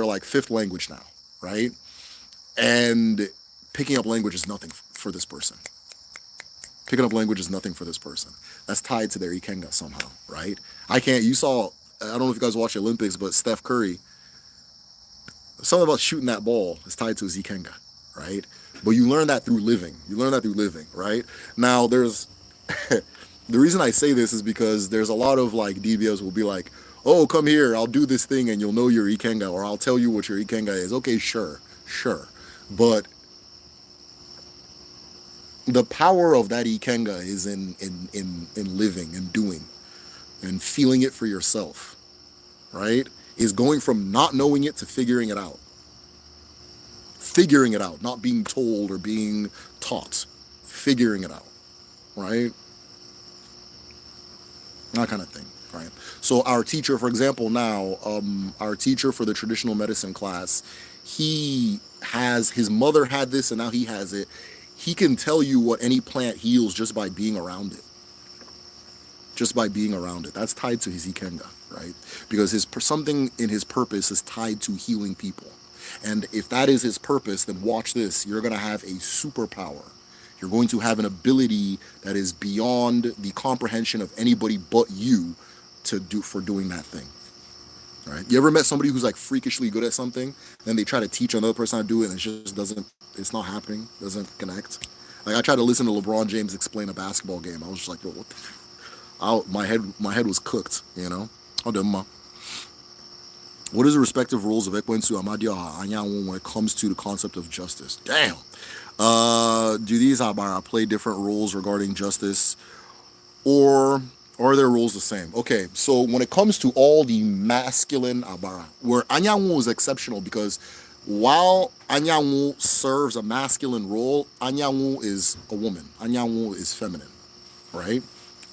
like fifth language now, right? And picking up language is nothing for this person. Picking up language is nothing for this person. That's tied to their Ikenga somehow, right? You saw, I don't know if you guys watch the Olympics, but Steph Curry, something about shooting that ball is tied to his Ikenga, right? But you learn that through living. Right? Now, there's, the reason I say this is because there's a lot of like DBS will be like, oh, come here, I'll do this thing and you'll know your Ikenga, or I'll tell you what your Ikenga is. Okay, sure. But the power of that Ikenga is in living and doing and feeling it for yourself, right? Is going from not knowing it to figuring it out. Figuring it out, not being told or being taught. Figuring it out, right? That kind of thing, right? So our teacher, for example, now, our teacher for the traditional medicine class, his mother had this and now he has it. He can tell you what any plant heals just by being around it. That's tied to his Ikenga, right? Because something in his purpose is tied to healing people. And if that is his purpose, then watch this. You're going to have a superpower. You're going to have an ability that is beyond the comprehension of anybody but you for doing that thing. Right? You ever met somebody who's like freakishly good at something, then they try to teach another person how to do it, and it's not happening, doesn't connect. Like I tried to listen to LeBron James explain a basketball game. I was just like, what the my head was cooked, you know? What is the respective roles of Ekwensu, Amadioha, Anyanwu when it comes to the concept of justice? Damn. Do these Abara play different roles regarding justice, or are their roles the same? Okay, so when it comes to all the masculine Abara, where Anyanwu is exceptional because while Anyanwu serves a masculine role, Anyanwu is a woman. Anyanwu is feminine, right?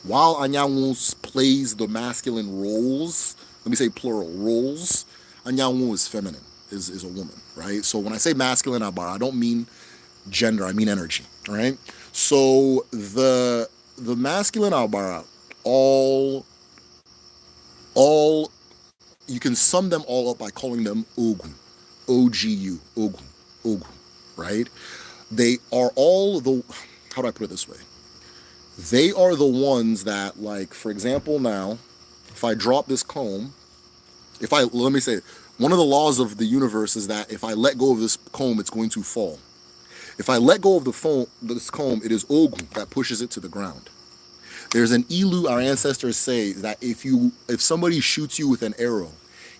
While Anyanwu plays the masculine roles, let me say plural, roles, Anyanwu is feminine, is a woman, right? So when I say masculine Abara, I don't mean gender, I mean energy, right? So the masculine Abara, all you can sum them all up by calling them Ogun, OGU, Ogun, right? They are all how do I put it this way? They are the ones that, like, for example, now, if I drop this comb, let me say, one of the laws of the universe is that if I let go of this comb, it's going to fall. If I let go of this comb, it is Ogun that pushes it to the ground. There's an Ilu our ancestors say that if somebody shoots you with an arrow,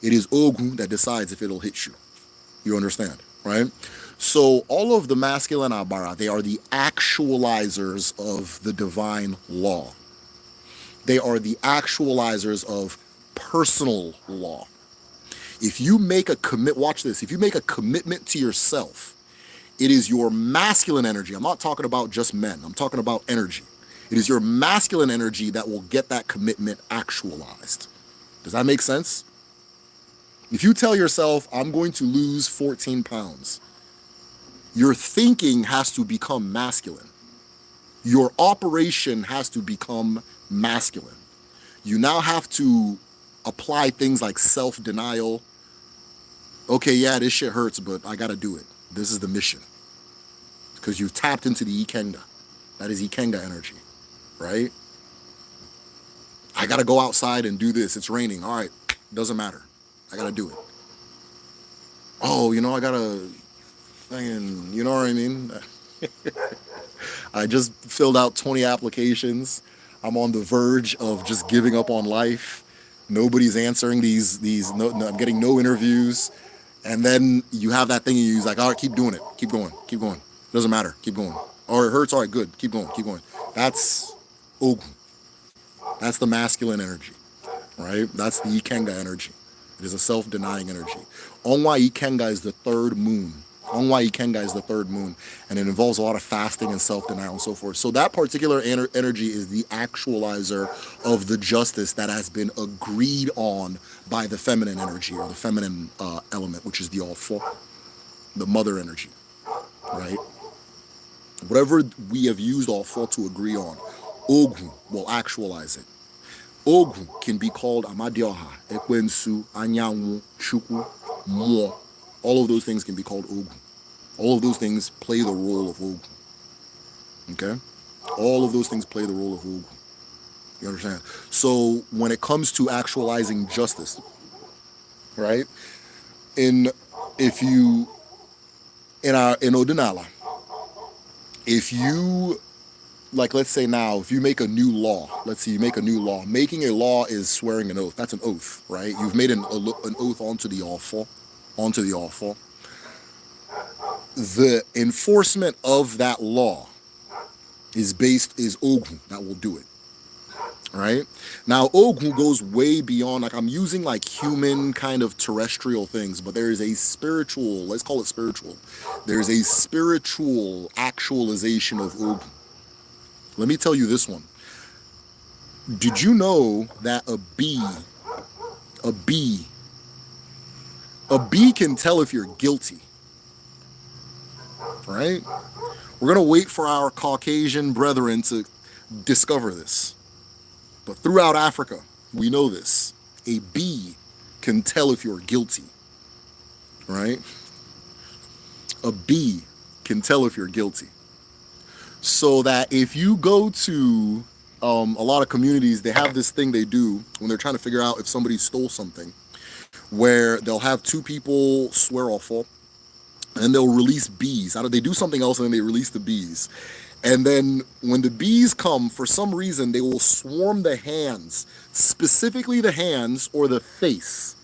it is Ogun that decides if it'll hit you. You understand, right? So all of the masculine Abara, they are the actualizers of the divine law. They are the actualizers of personal law. If you make a watch this, if you make a commitment to yourself, it is your masculine energy. I'm not talking about just men. I'm talking about energy. It is your masculine energy that will get that commitment actualized. Does that make sense? If you tell yourself, I'm going to lose 14 pounds, your thinking has to become masculine. Your operation has to become masculine. You now have to apply things like self-denial. Okay, yeah, this shit hurts, but I gotta do it. This is the mission. Because you've tapped into the Ikenga. That is Ikenga energy, right? I gotta go outside and do this. It's raining. All right, doesn't matter. I gotta do it. Oh, I gotta, you know what I mean? I just filled out 20 applications. I'm on the verge of just giving up on life. Nobody's answering I'm getting no interviews. And then you have that thing and you're like, all right, keep doing it. Keep going. Doesn't matter. Keep going. Or it hurts. All right, good. Keep going. That's Ogun. That's the masculine energy, right? That's the Ikenga energy. It is a self-denying energy. Onwa Ikenga is the third moon. Onwa Ikenga is the third moon, and it involves a lot of fasting and self-denial and so forth. So that particular energy is the actualizer of the justice that has been agreed on by the feminine energy, or the feminine element, which is the Ofo, the mother energy, right? Whatever we have used Ofo to agree on, Ogun will actualize it. Ogun can be called Amadioha, Ekwensu, Anyanwu, Chukwu, Mo. All of those things can be called Ogun. All of those things play the role of Ogun. Okay? All of those things play the role of Ogun. You understand? So when it comes to actualizing justice, right? In Odinala, if you, like, let's say now, if you make a new law, let's see, you make a new law. Making a law is swearing an oath. That's an oath, right? You've made an oath onto the awful. The enforcement of that law is Ogun that will do it, right? Now, Ogun goes way beyond, like, I'm using like human kind of terrestrial things, but there is a spiritual, let's call it spiritual. There's a spiritual actualization of Ogun. Let me tell you this one. Did you know that a bee can tell if you're guilty, right? We're going to wait for our Caucasian brethren to discover this. But throughout Africa, we know this. A bee can tell if you're guilty, right? A bee can tell if you're guilty. So that if you go to a lot of communities, they have this thing they do when they're trying to figure out if somebody stole something, where they'll have two people swear awful, and they'll release bees. They do something else, and then they release the bees. And then when the bees come, for some reason, they will swarm the hands, specifically the hands or the face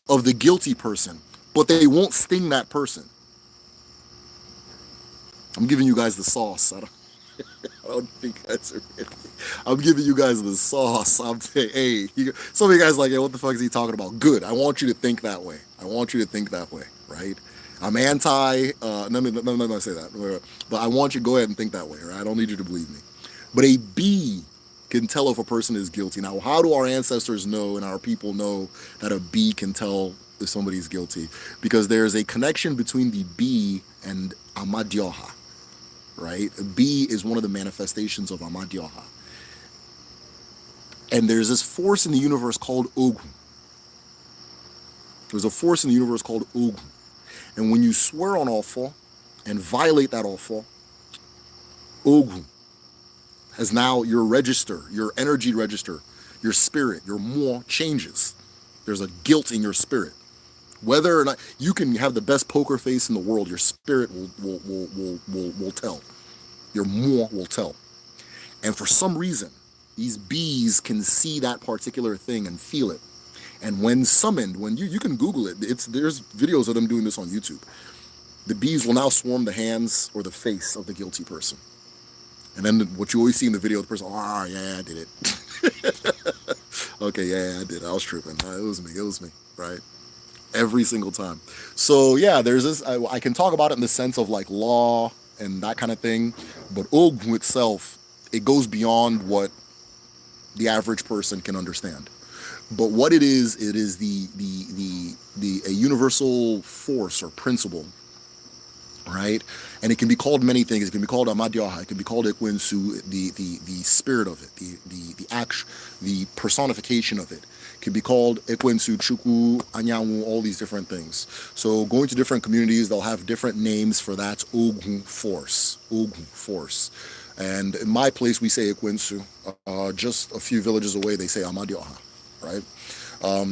of the guilty person, but they won't sting that person. I'm giving you guys the sauce. I don't think that's ready. I'm giving you guys the sauce. I'm saying, hey, some of you guys are like, hey, what the fuck is he talking about? Good. I want you to think that way. Right? I'm anti, let me not say that, but I want you to go ahead and think that way, right? I don't need you to believe me. But a bee can tell if a person is guilty. Now, how do our ancestors know and our people know that a bee can tell if somebody's guilty? Because there's a connection between the bee and Amadioha, right? A bee is one of the manifestations of Amadioha. And there's this force in the universe called Ogun. There's a force in the universe called Ogun. And when you swear on Ofo and violate that Ofo, Ogun has now your register, your energy register, your spirit, your moi changes. There's a guilt in your spirit. Whether or not you can have the best poker face in the world, your spirit will tell. Your moi will tell. And for some reason, these bees can see that particular thing and feel it. And when summoned, when you can Google it, there's videos of them doing this on YouTube. The bees will now swarm the hands or the face of the guilty person. And then what you always see in the video, the person, yeah, I did it. Okay, yeah, I did it. I was tripping. It was me, right? Every single time. So yeah, there's this, I can talk about it in the sense of like law and that kind of thing, but Ogun itself, it goes beyond what the average person can understand. But what it is a universal force or principle, right? And it can be called many things. It can be called Amadioha. It can be called Ekwensu, the spirit of it, the personification of it. It can be called Ekwensu, Chukwu, Anyanwu, all these different things. So going to different communities, they'll have different names for that Ogun force. And in my place, we say Ekwensu. Just a few villages away, they say Amadioha. Right?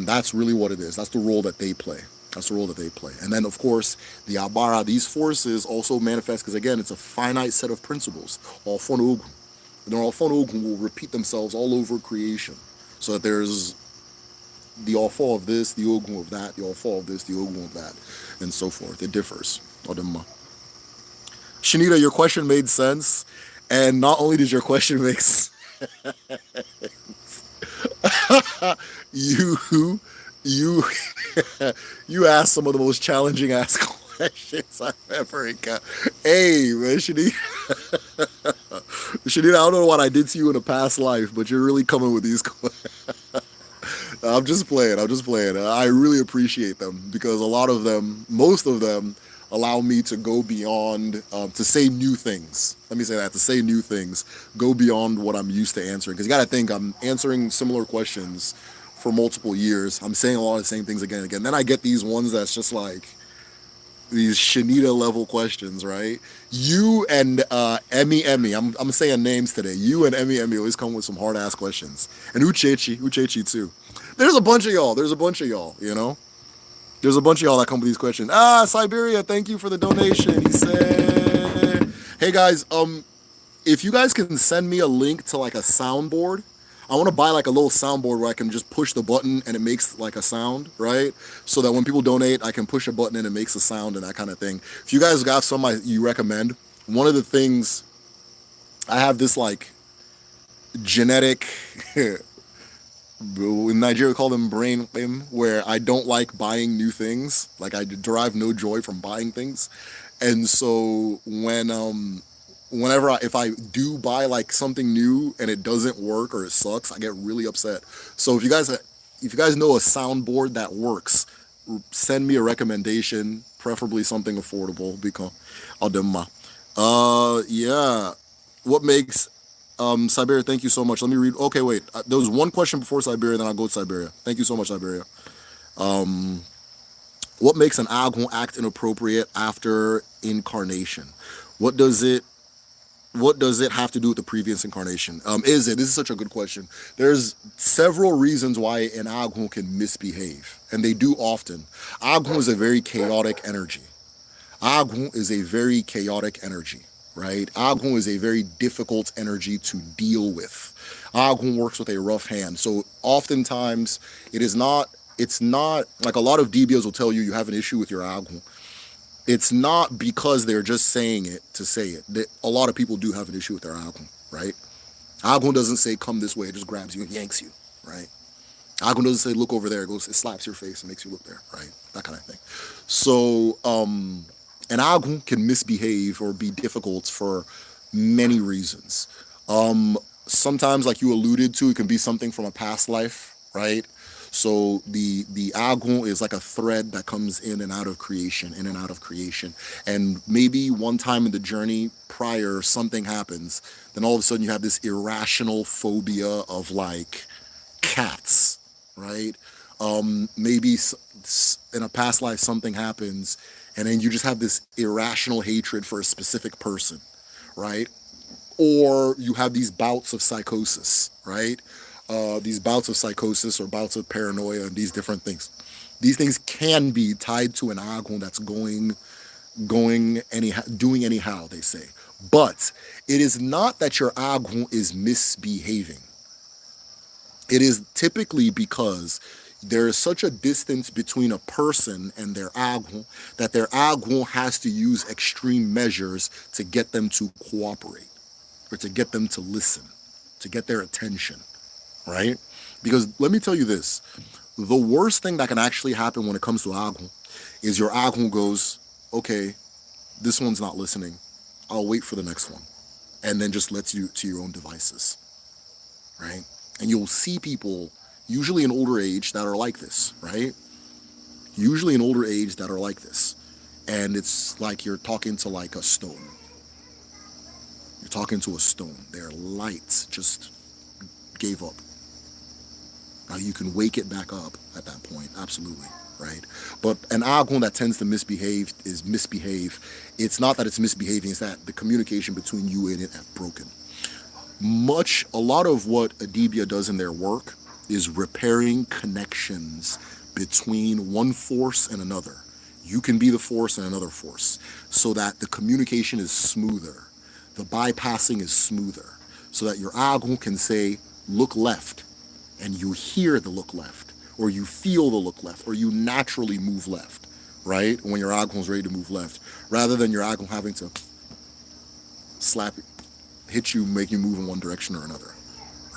That's really what it is. That's the role that they play. And then, of course, the Abara, these forces also manifest, because again, it's a finite set of principles. Ofon Ogun. And Ofon Ogun will repeat themselves all over creation. So that there's the Ofo of this, the Ogun of that, the Ofo of this, the Ogun of that, and so forth. It differs. Shanita, your question made sense. And not only did your question make sense, you asked some of the most challenging ass questions. questions I've ever encountered. Hey, man, Shadid. Shadid, I don't know what I did to you in a past life, but you're really coming with these questions. I'm just playing. I'm just playing. I really appreciate them because a lot of them, most of them, allow me to go beyond, to say new things. Let me say that, to say new things, go beyond what I'm used to answering. Because you got to think, I'm answering similar questions for multiple years. I'm saying a lot of the same things again and again. Then I get these ones that's just like these Shanita level questions, right? You and Emmy, I'm saying names today. You and Emmy always come with some hard ass questions, and Uchechi too. There's a bunch of y'all. There's a bunch of y'all. You know, there's a bunch of y'all that come with these questions. Siberia, thank you for the donation. He said, "Hey guys, if you guys can send me a link to like a soundboard." I want to buy like a little soundboard where I can just push the button and it makes like a sound, right? So that when people donate, I can push a button and it makes a sound and that kind of thing. If you guys got some you recommend, one of the things, I have this like genetic, in Nigeria we call them brain, where I don't like buying new things. Like I derive no joy from buying things. And so if I do buy like something new and it doesn't work or it sucks, I get really upset. So if you guys know a soundboard that works, send me a recommendation, preferably something affordable because yeah. What makes Siberia, thank you so much. Let me read. Okay, wait. There was one question before Siberia, then I'll go to Siberia. Thank you so much, Siberia. What makes an Agun act inappropriate after incarnation? What does it have to do with the previous incarnation? This is such a good question. There's several reasons why an Agun can misbehave, and they do often. Agun is a very chaotic energy. Agun is a very chaotic energy, right? Agun is a very difficult energy to deal with. Agun works with a rough hand. So oftentimes it's not like a lot of DBOs will tell you have an issue with your Agun. It's not because they're just saying it to say it. A lot of people do have an issue with their Agun, right? Agun doesn't say, come this way, it just grabs you and yanks you, right? Agun doesn't say, look over there, it slaps your face and makes you look there, right? That kind of thing. So, an Agun can misbehave or be difficult for many reasons. Sometimes, like you alluded to, it can be something from a past life, right? So the Agun is like a thread that comes in and out of creation, And maybe one time in the journey prior, something happens. Then all of a sudden you have this irrational phobia of like cats, right? Maybe in a past life something happens and then you just have this irrational hatred for a specific person, right? Or you have these bouts of psychosis, right? These bouts of psychosis or bouts of paranoia and these different things. These things can be tied to an Agun that's doing anyhow, they say. But it is not that your Agun is misbehaving. It is typically because there is such a distance between a person and their Agun that their Agun has to use extreme measures to get them to cooperate or to get them to listen, to get their attention. Right? Because let me tell you this, the worst thing that can actually happen when it comes to Agun is your Agun goes, okay, this one's not listening. I'll wait for the next one. And then just lets you to your own devices. Right? And you'll see people, usually in older age, that are like this, right? Usually in older age that are like this. And it's like you're talking to like a stone. You're talking to a stone. Their light just gave up. Now you can wake it back up at that point, absolutely, right? But an Agun that tends to misbehave. It's not that it's misbehaving, it's that the communication between you and it have broken. A lot of what Adibia does in their work is repairing connections between one force and another. You can be the force and another force, so that the communication is smoother, the bypassing is smoother, so that your Agun can say, look left, and you hear the look left, or you feel the look left, or you naturally move left, right? When your Agun is ready to move left, rather than your Agun having to hit you, make you move in one direction or another,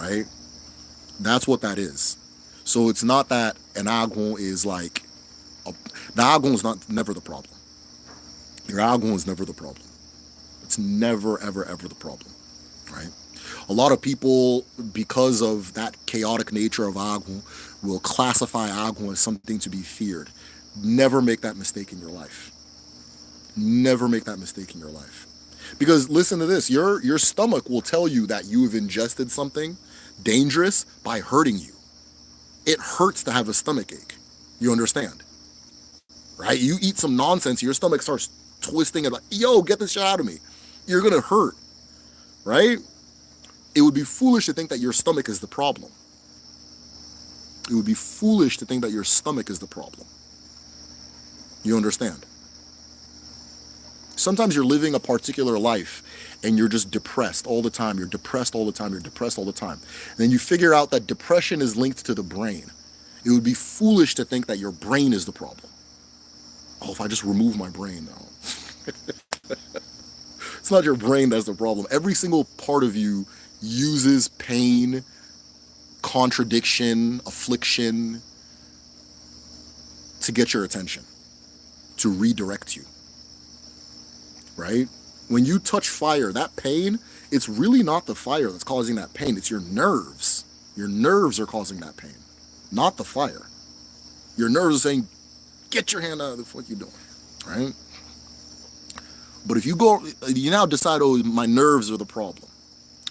right? That's what that is. So it's not that an Agun is like, the Agun is never the problem. Your agon is never the problem. It's never, ever, ever the problem, right? A lot of people, because of that chaotic nature of agon, will classify agon as something to be feared. Never make that mistake in your life. Never make that mistake in your life. Because listen to this, your stomach will tell you that you have ingested something dangerous by hurting you. It hurts to have a stomach ache. You understand? Right? You eat some nonsense, your stomach starts twisting it like, yo, get this shit out of me. You're gonna hurt. Right? It would be foolish to think that your stomach is the problem. It would be foolish to think that your stomach is the problem. You understand? Sometimes you're living a particular life and you're just depressed all the time. You're depressed all the time. You're depressed all the time. And then you figure out that depression is linked to the brain. It would be foolish to think that your brain is the problem. Oh, if I just remove my brain now. It's not your brain that's the problem. Every single part of you uses pain, contradiction, affliction to get your attention, to redirect you. Right? When you touch fire, that pain, it's really not the fire that's causing that pain. It's your nerves. Your nerves are causing that pain, not the fire. Your nerves are saying, get your hand out of the fuck you doing, right? But if you now decide, oh, my nerves are the problem.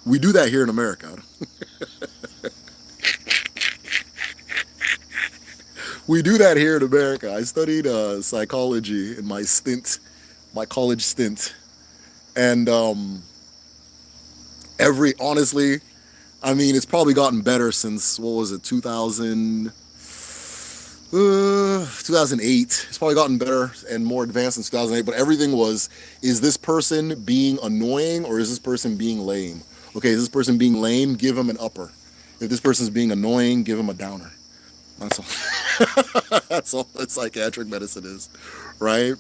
We do that here in America. We do that here in America. I studied psychology in my college stint. And honestly, I mean, it's probably gotten better since, what was it, 2008. It's probably gotten better and more advanced since 2008. But everything was, is this person being annoying or is this person being lame? Okay, is this person being lame? Give him an upper. If this person's being annoying, give him a downer. That's all. That's all that psychiatric medicine is, right?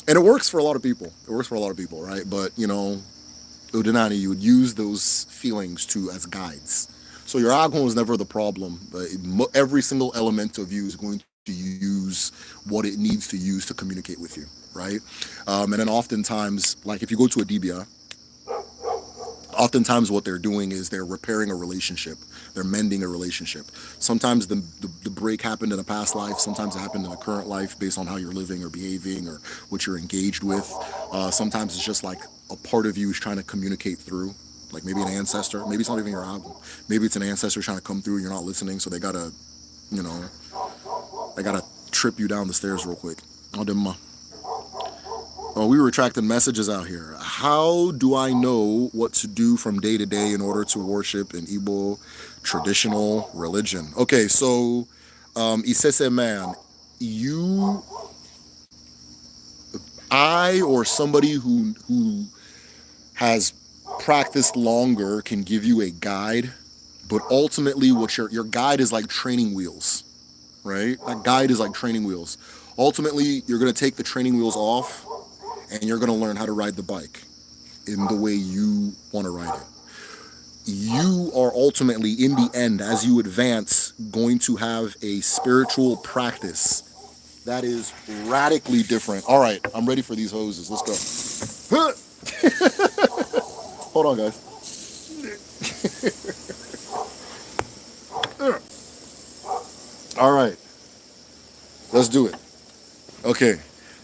And it works for a lot of people. It works for a lot of people, right? But, Odinani, you would use those feelings as guides. So your agon is never the problem. Every single element of you is going to use what it needs to use to communicate with you, right? And then oftentimes, like if you go to a dibia, oftentimes what they're doing is they're repairing a relationship. They're mending a relationship. Sometimes the break happened in a past life. Sometimes it happened in a current life based on how you're living or behaving or what you're engaged with. Sometimes it's just like a part of you is trying to communicate through, like maybe an ancestor. Maybe it's not even your album. Maybe it's an ancestor trying to come through and you're not listening. So they gotta trip you down the stairs real quick. Oh, we were retracting messages out here. How do I know what to do from day to day in order to worship in Igbo traditional religion? Okay, so Isese man, I or somebody who has practiced longer can give you a guide, but ultimately what your guide is like training wheels, right? That guide is like training wheels. Ultimately, you're going to take the training wheels off and you're going to learn how to ride the bike in the way you want to ride it. You are ultimately, in the end, as you advance, going to have a spiritual practice that is radically different. All right, I'm ready for these hoses. Let's go. Hold on, guys. All right, let's do it. Okay.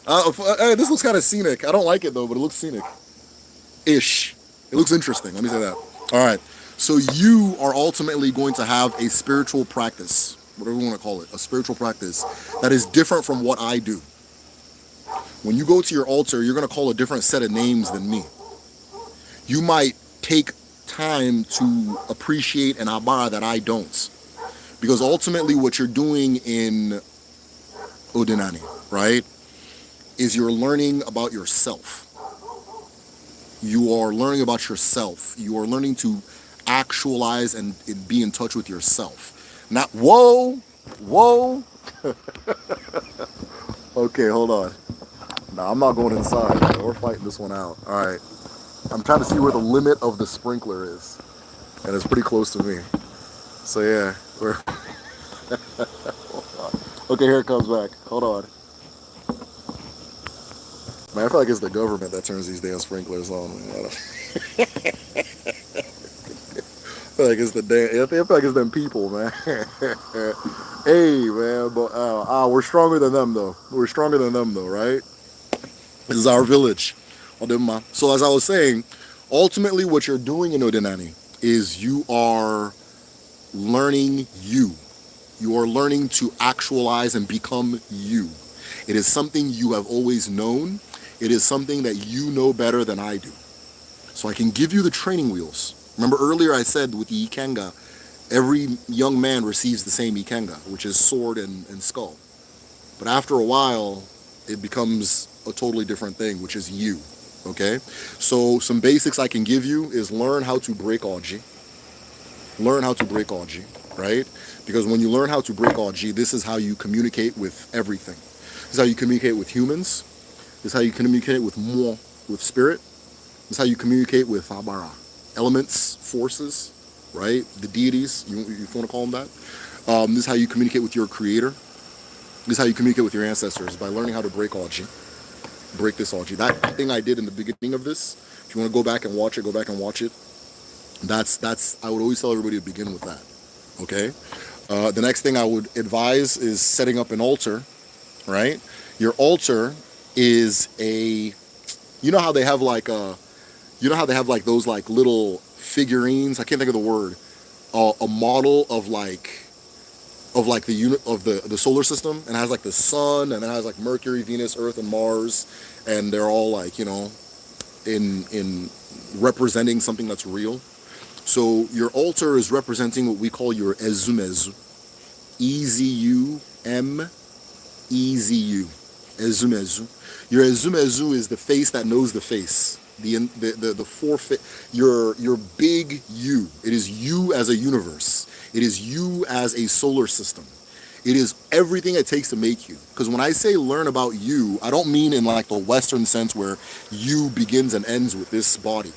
This looks kind of scenic. I don't like it though, but it looks scenic-ish. It looks interesting. Let me say that. All right. So you are ultimately going to have a spiritual practice, whatever you want to call it, a spiritual practice that is different from what I do. When you go to your altar, you're going to call a different set of names than me. You might take time to appreciate an abara that I don't. Because ultimately what you're doing in Odinani, right, is you're learning about yourself. You are learning about yourself. You are learning to actualize and be in touch with yourself. Not, whoa. Okay, hold on. No, I'm not going inside. We're fighting this one out. All right. I'm trying to see where the limit of the sprinkler is. And it's pretty close to me. So yeah, we're... Okay, here it comes back. Hold on. Man, I feel like it's the government that turns these damn sprinklers on, man. I feel like it's the damn. I feel like it's them people, man. Hey, man, but we're stronger than them, though. We're stronger than them, though, right? This is our village. So as I was saying, ultimately, what you're doing in Odinani is you are learning you. You are learning to actualize and become you. It is something you have always known. It is something that you know better than I do. So I can give you the training wheels. Remember earlier I said with the ikenga, every young man receives the same ikenga, which is sword and skull. But after a while, it becomes a totally different thing, which is you. Okay? So some basics I can give you is learn how to break Oji. Learn how to break Oji, right? Because when you learn how to break Oji, this is how you communicate with everything. This is how you communicate with humans. This is how you communicate with Mo, with spirit. This is how you communicate with Abara, elements, forces, right? The deities, you want to call them that. This is how you communicate with your creator. This is how you communicate with your ancestors, by learning how to break Oji. Break this Oji. That thing I did in the beginning of this, if you want to go back and watch it, go back and watch it. That's I would always tell everybody to begin with that. Okay? The next thing I would advise is setting up an altar, right? Your altar is you know how they have like those like little figurines, I can't think of the word, a model of the unit of the solar system, and it has like the sun, and then it has like Mercury, Venus, Earth, and Mars, and they're all like, you know, in representing something that's real. So your altar is representing what we call your ezumezu. E-Z-U-M-E-Z-U. Ezumezu. Your ezumezu is the face that knows the face. The forfeit, your big you. It is you as a universe. It is you as a solar system. It is everything it takes to make you. Because when I say learn about you, I don't mean in like the Western sense where you begins and ends with this body.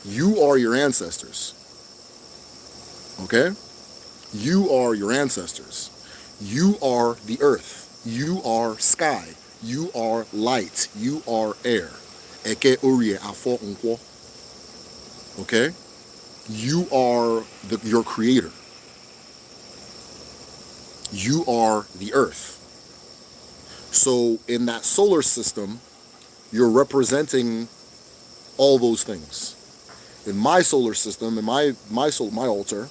You are your ancestors. Okay? You are your ancestors. You are the earth. You are sky. You are light. You are air. Eke orie afo nkwo. Okay? You are your creator. You are the earth. So in that solar system, you're representing all those things. In my solar system, in my altar,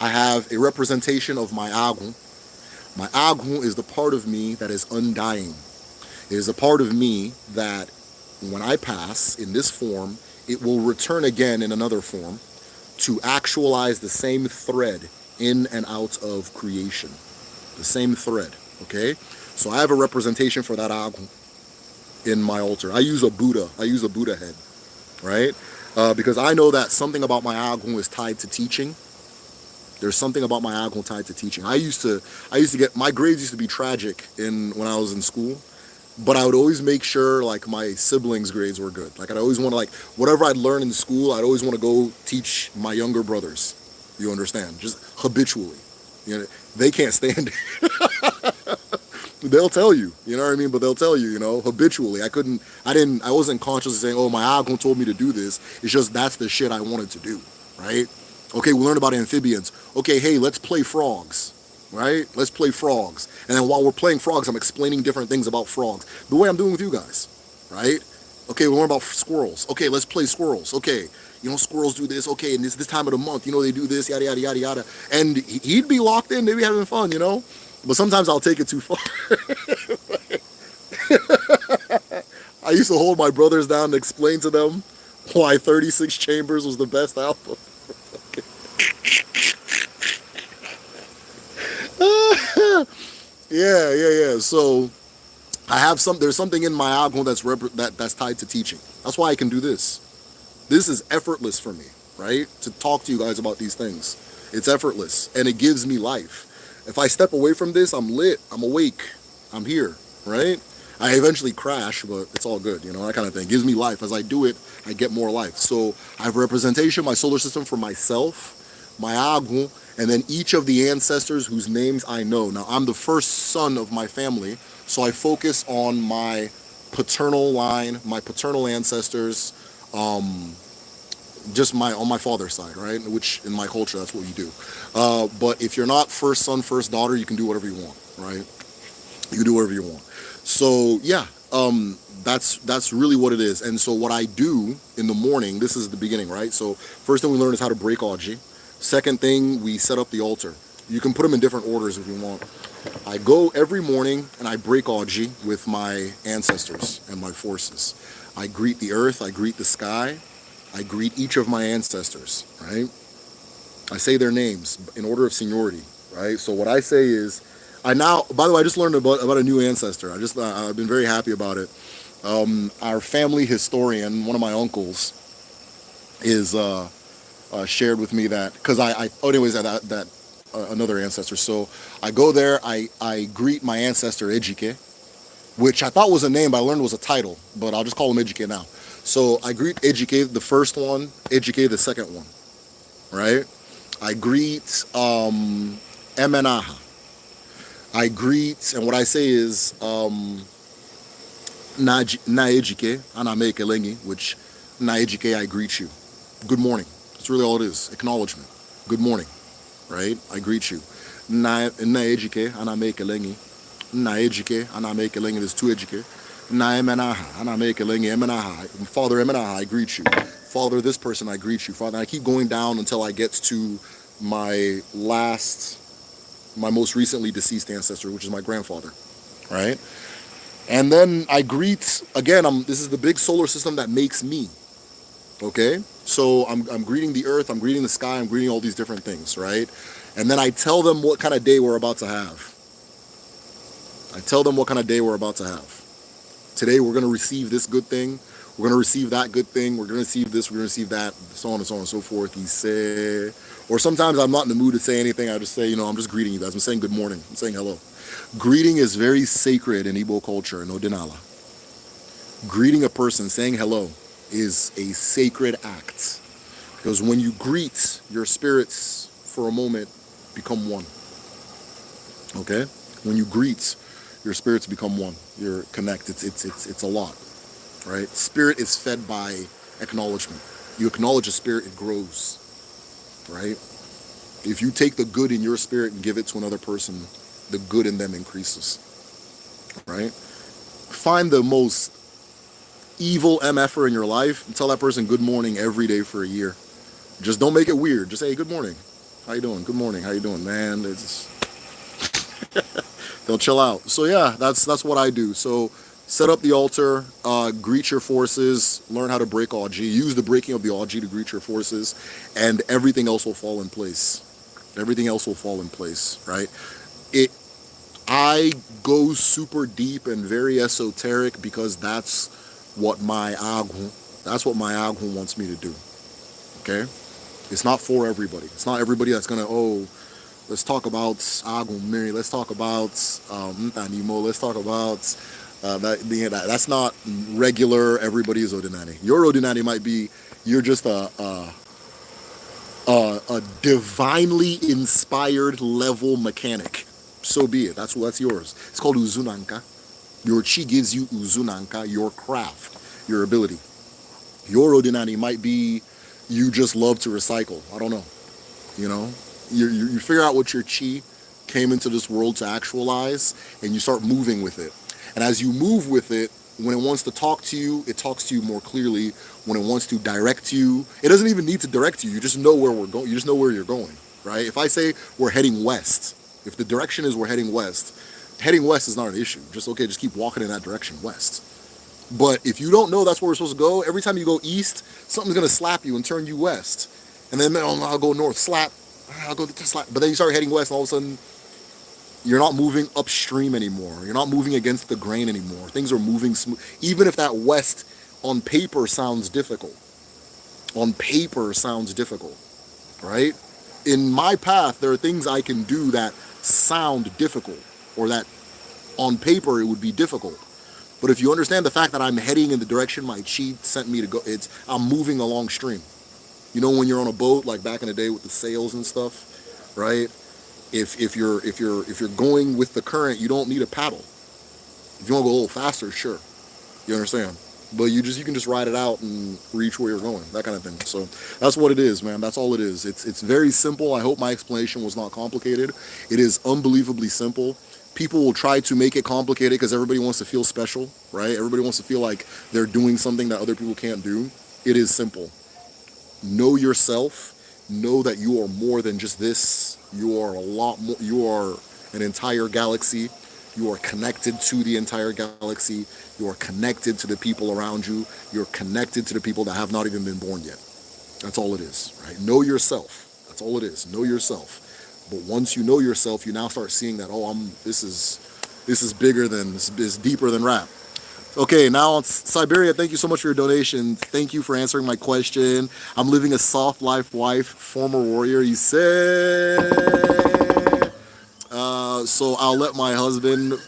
I have a representation of my Agun. My Agun is the part of me that is undying. It is a part of me that when I pass in this form, it will return again in another form to actualize the same thread in and out of creation. The same thread, okay? So I have a representation for that Agun in my altar. I use a Buddha head, right? Because I know that something about my Agun is tied to teaching. There's something about my Agun tied to teaching. I used to get, my grades used to be tragic when I was in school, but I would always make sure like my siblings' grades were good. Like I'd always want to, like, whatever I'd learn in school, I'd always want to go teach my younger brothers. You understand? Just habitually. You know, they can't stand it. They'll tell you, you know what I mean? But they'll tell you, you know, habitually. I wasn't consciously saying, oh, my Agun told me to do this. It's just that's the shit I wanted to do, right? Okay, we learned about amphibians. Okay, hey, let's play frogs, right? Let's play frogs. And then while we're playing frogs, I'm explaining different things about frogs. The way I'm doing with you guys, right? Okay, we learned about squirrels. Okay, let's play squirrels. Okay, you know, squirrels do this. Okay, and this time of the month, you know, they do this, yada, yada, yada, yada. And he'd be locked in. They'd be having fun, you know? But sometimes I'll take it too far. I used to hold my brothers down and explain to them why 36 Chambers was the best album. Yeah. So there's something in my Agun that's tied to teaching. That's why I can do this. This is effortless for me, right? To talk to you guys about these things. It's effortless and it gives me life. If I step away from this, I'm lit, I'm awake, I'm here, right? I eventually crash, but it's all good, you know, that kind of thing. It gives me life. As I do it, I get more life. So I have representation, my solar system for myself, my Agun, and then each of the ancestors whose names I know. Now, I'm the first son of my family, so I focus on my paternal line, my paternal ancestors, just on my father's side, right? Which in my culture, that's what you do. But if you're not first son, first daughter, you can do whatever you want, right? You can do whatever you want. So yeah, that's really what it is. And so what I do in the morning, this is the beginning, right? So first thing we learn is how to break Oji. Second thing, we set up the altar. You can put them in different orders if you want. I go every morning and I break Oji with my ancestors and my forces. I greet the earth, I greet the sky, I greet each of my ancestors, right? I say their names in order of seniority, right? So what I say is, by the way, I just learned about a new ancestor. I've been very happy about it. Our family historian, one of my uncles, is shared with me that, because another ancestor. So I go there, I greet my ancestor Ejike, which I thought was a name, but I learned was a title, but I'll just call him Ejike now. So I greet Ejike, the first one, Ejike, the second one, right? I greet Emenaha. I greet, and what I say is Na Ejike, Aname Kelengi, which Na Ejike, I greet you. Good morning. That's really all it is. Acknowledgement. Good morning, right? I greet you. Na Ejike, Aname Kelengi. Na Ejike, Aname Kelengi. There's two Ejike. Na Emenaha, Aname Kelengi, Emenaha. Father Emenaha, I greet you. Father, this person, I greet you. Father, I keep going down until I get to my most recently deceased ancestor, which is my grandfather, right? And then I greet, again, this is the big solar system that makes me, okay? So I'm greeting the earth, I'm greeting the sky, I'm greeting all these different things, right? And then I tell them what kind of day we're about to have. Today we're going to receive this good thing, we're going to receive that good thing, we're going to receive this, we're going to receive that, so on and so on and so forth. He said, or sometimes I'm not in the mood to say anything, I just say, I'm just greeting you guys, I'm saying good morning, I'm saying hello. Greeting is very sacred in Igbo culture, in Odinala. Greeting a person, saying hello, is a sacred act. Because when you greet, your spirits, for a moment, become one. Okay? When you greet, your spirits become one. You're connected. It's a lot, right? Spirit is fed by acknowledgement. You acknowledge a spirit, it grows, right? If you take the good in your spirit and give it to another person, the good in them increases, right? Find the most evil MFer in your life and tell that person good morning every day for a year. Just don't make it weird. Just say, hey, good morning. How you doing? Good morning. How you doing, man? They'll chill out. So yeah, that's what I do. So set up the altar, greet your forces, learn how to break Oji, use the breaking of the Oji to greet your forces, and everything else will fall in place. Everything else will fall in place, right? I go super deep and very esoteric because that's what my Agun wants me to do. Okay? It's not for everybody. It's not everybody that's gonna, let's talk about Agun Mary, let's talk about Ntanimo, let's talk about that's not regular, everybody is Odinani. Your Odinani might be, you're just a divinely inspired level mechanic. So be it. That's yours. It's called Uzunanka. Your chi gives you Uzunanka, your craft, your ability. Your Odinani might be you just love to recycle. I don't know. You figure out what your chi came into this world to actualize, and you start moving with it. And as you move with it, when it wants to talk to you, it talks to you more clearly. When it wants to direct you, it doesn't even need to direct you. You just know where we're going. You just know where you're going, right? If I say we're heading west, if the direction is we're heading west is not an issue. Just keep walking in that direction, west. But if you don't know that's where we're supposed to go, every time you go east, something's going to slap you and turn you west. And then I'll go north, slap, I'll go slap. But then you start heading west, and all of a sudden, you're not moving upstream anymore. You're not moving against the grain anymore. Things are moving smooth. Even if that west on paper sounds difficult. Right? In my path, there are things I can do that sound difficult, or that on paper it would be difficult. But if you understand the fact that I'm heading in the direction my chi sent me to go, I'm moving along stream. When you're on a boat, like back in the day with the sails and stuff, right? If you're going with the current, you don't need a paddle. If you want to go a little faster, sure. You understand? But you can just ride it out and reach where you're going, that kind of thing. So that's what it is, man. That's all it is. It's very simple. I hope my explanation was not complicated. It is unbelievably simple. People will try to make it complicated because everybody wants to feel special, right? Everybody wants to feel like they're doing something that other people can't do. It is simple. Know yourself. Know that you are more than just this. You are a lot more. You are an entire galaxy. You are connected to the entire galaxy. You are connected to the people around you. You're connected to the people that have not even been born yet. That's all it is, right? Know yourself. That's all it is. Know yourself. But once you know yourself, you now start seeing that, oh, this is bigger than, this is deeper than rap. Okay, now on Siberia, thank you so much for your donation. Thank you for answering my question. I'm living a soft life wife, former warrior. You said, so I'll let my husband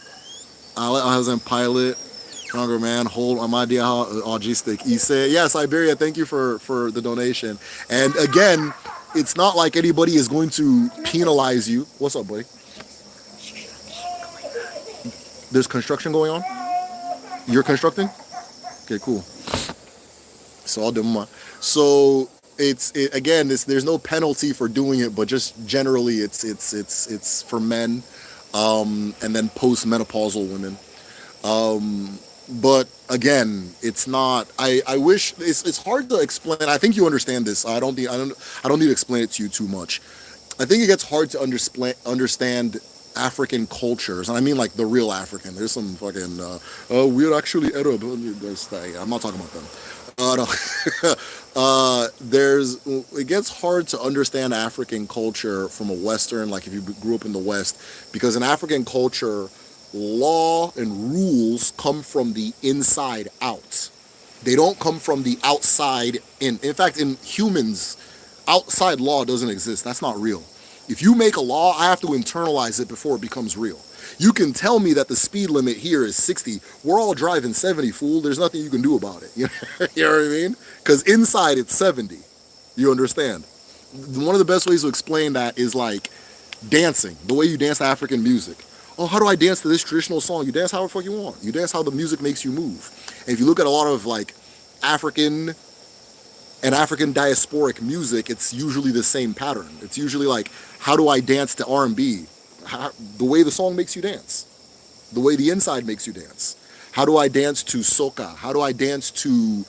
pilot. Stronger man, hold on my idea how logistic. He said, yeah, Siberia, thank you for the donation. And again, it's not like anybody is going to penalize you. What's up, buddy? There's construction going on? You're constructing? Okay, cool. So I'll do my. So again, there's no penalty for doing it, but just generally it's for men, and then postmenopausal women. But again, it's not. I wish it's hard to explain. I think you understand this. I don't need to explain it to you too much. I think it gets hard to understand African cultures, and I mean like the real African. There's some fucking we're actually Arab. I'm not talking about them. No. It gets hard to understand African culture from a Western, like if you grew up in the West, because in African culture, law and rules come from the inside out. They don't come from the outside in. In fact, in humans, outside law doesn't exist. That's not real. If you make a law, I have to internalize it before it becomes real. You can tell me that the speed limit here is 60. We're all driving 70, fool. There's nothing you can do about it. You know what I mean? Because inside it's 70. You understand? One of the best ways to explain that is like dancing. The way you dance to African music. Oh, how do I dance to this traditional song? You dance however the fuck you want. You dance how the music makes you move. And if you look at a lot of like African and African diasporic music, it's usually the same pattern. It's usually like, how do I dance to R&B? The way the song makes you dance. The way the inside makes you dance. How do I dance to soca? How do I dance to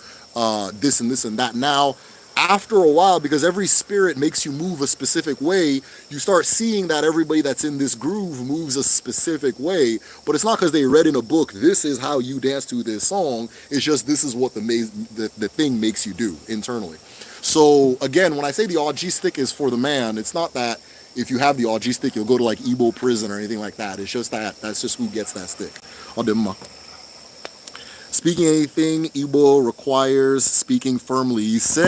this and this and that? Now, after a while, because every spirit makes you move a specific way, you start seeing that everybody that's in this groove moves a specific way. But it's not because they read in a book, this is how you dance to this song. It's just this is what the thing makes you do internally. So again, when I say the OG stick is for the man, it's not that if you have the OG stick, you'll go to like Igbo prison or anything like that. It's just that's just who gets that stick. Speaking anything Igbo requires speaking firmly. Say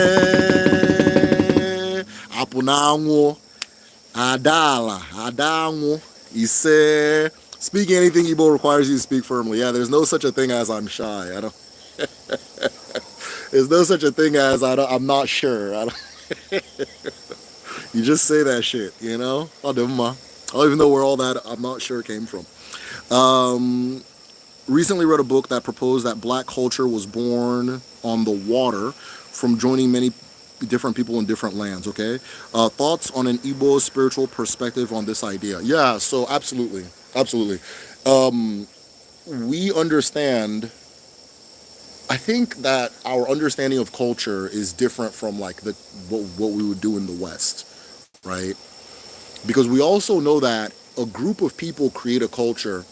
Apunango Adala Adango. He said speaking anything Igbo requires you to speak firmly. Yeah, there's no such a thing as I'm shy. I don't there's no such a thing as I'm not sure. You just say that shit, you know? I don't even know where all that I'm not sure came from. Recently read a book that proposed that black culture was born on the water from joining many different people in different lands, okay? Thoughts on an Igbo spiritual perspective on this idea? Yeah, so absolutely. We understand, I think that our understanding of culture is different from like what we would do in the West, right? Because we also know that a group of people create a culture,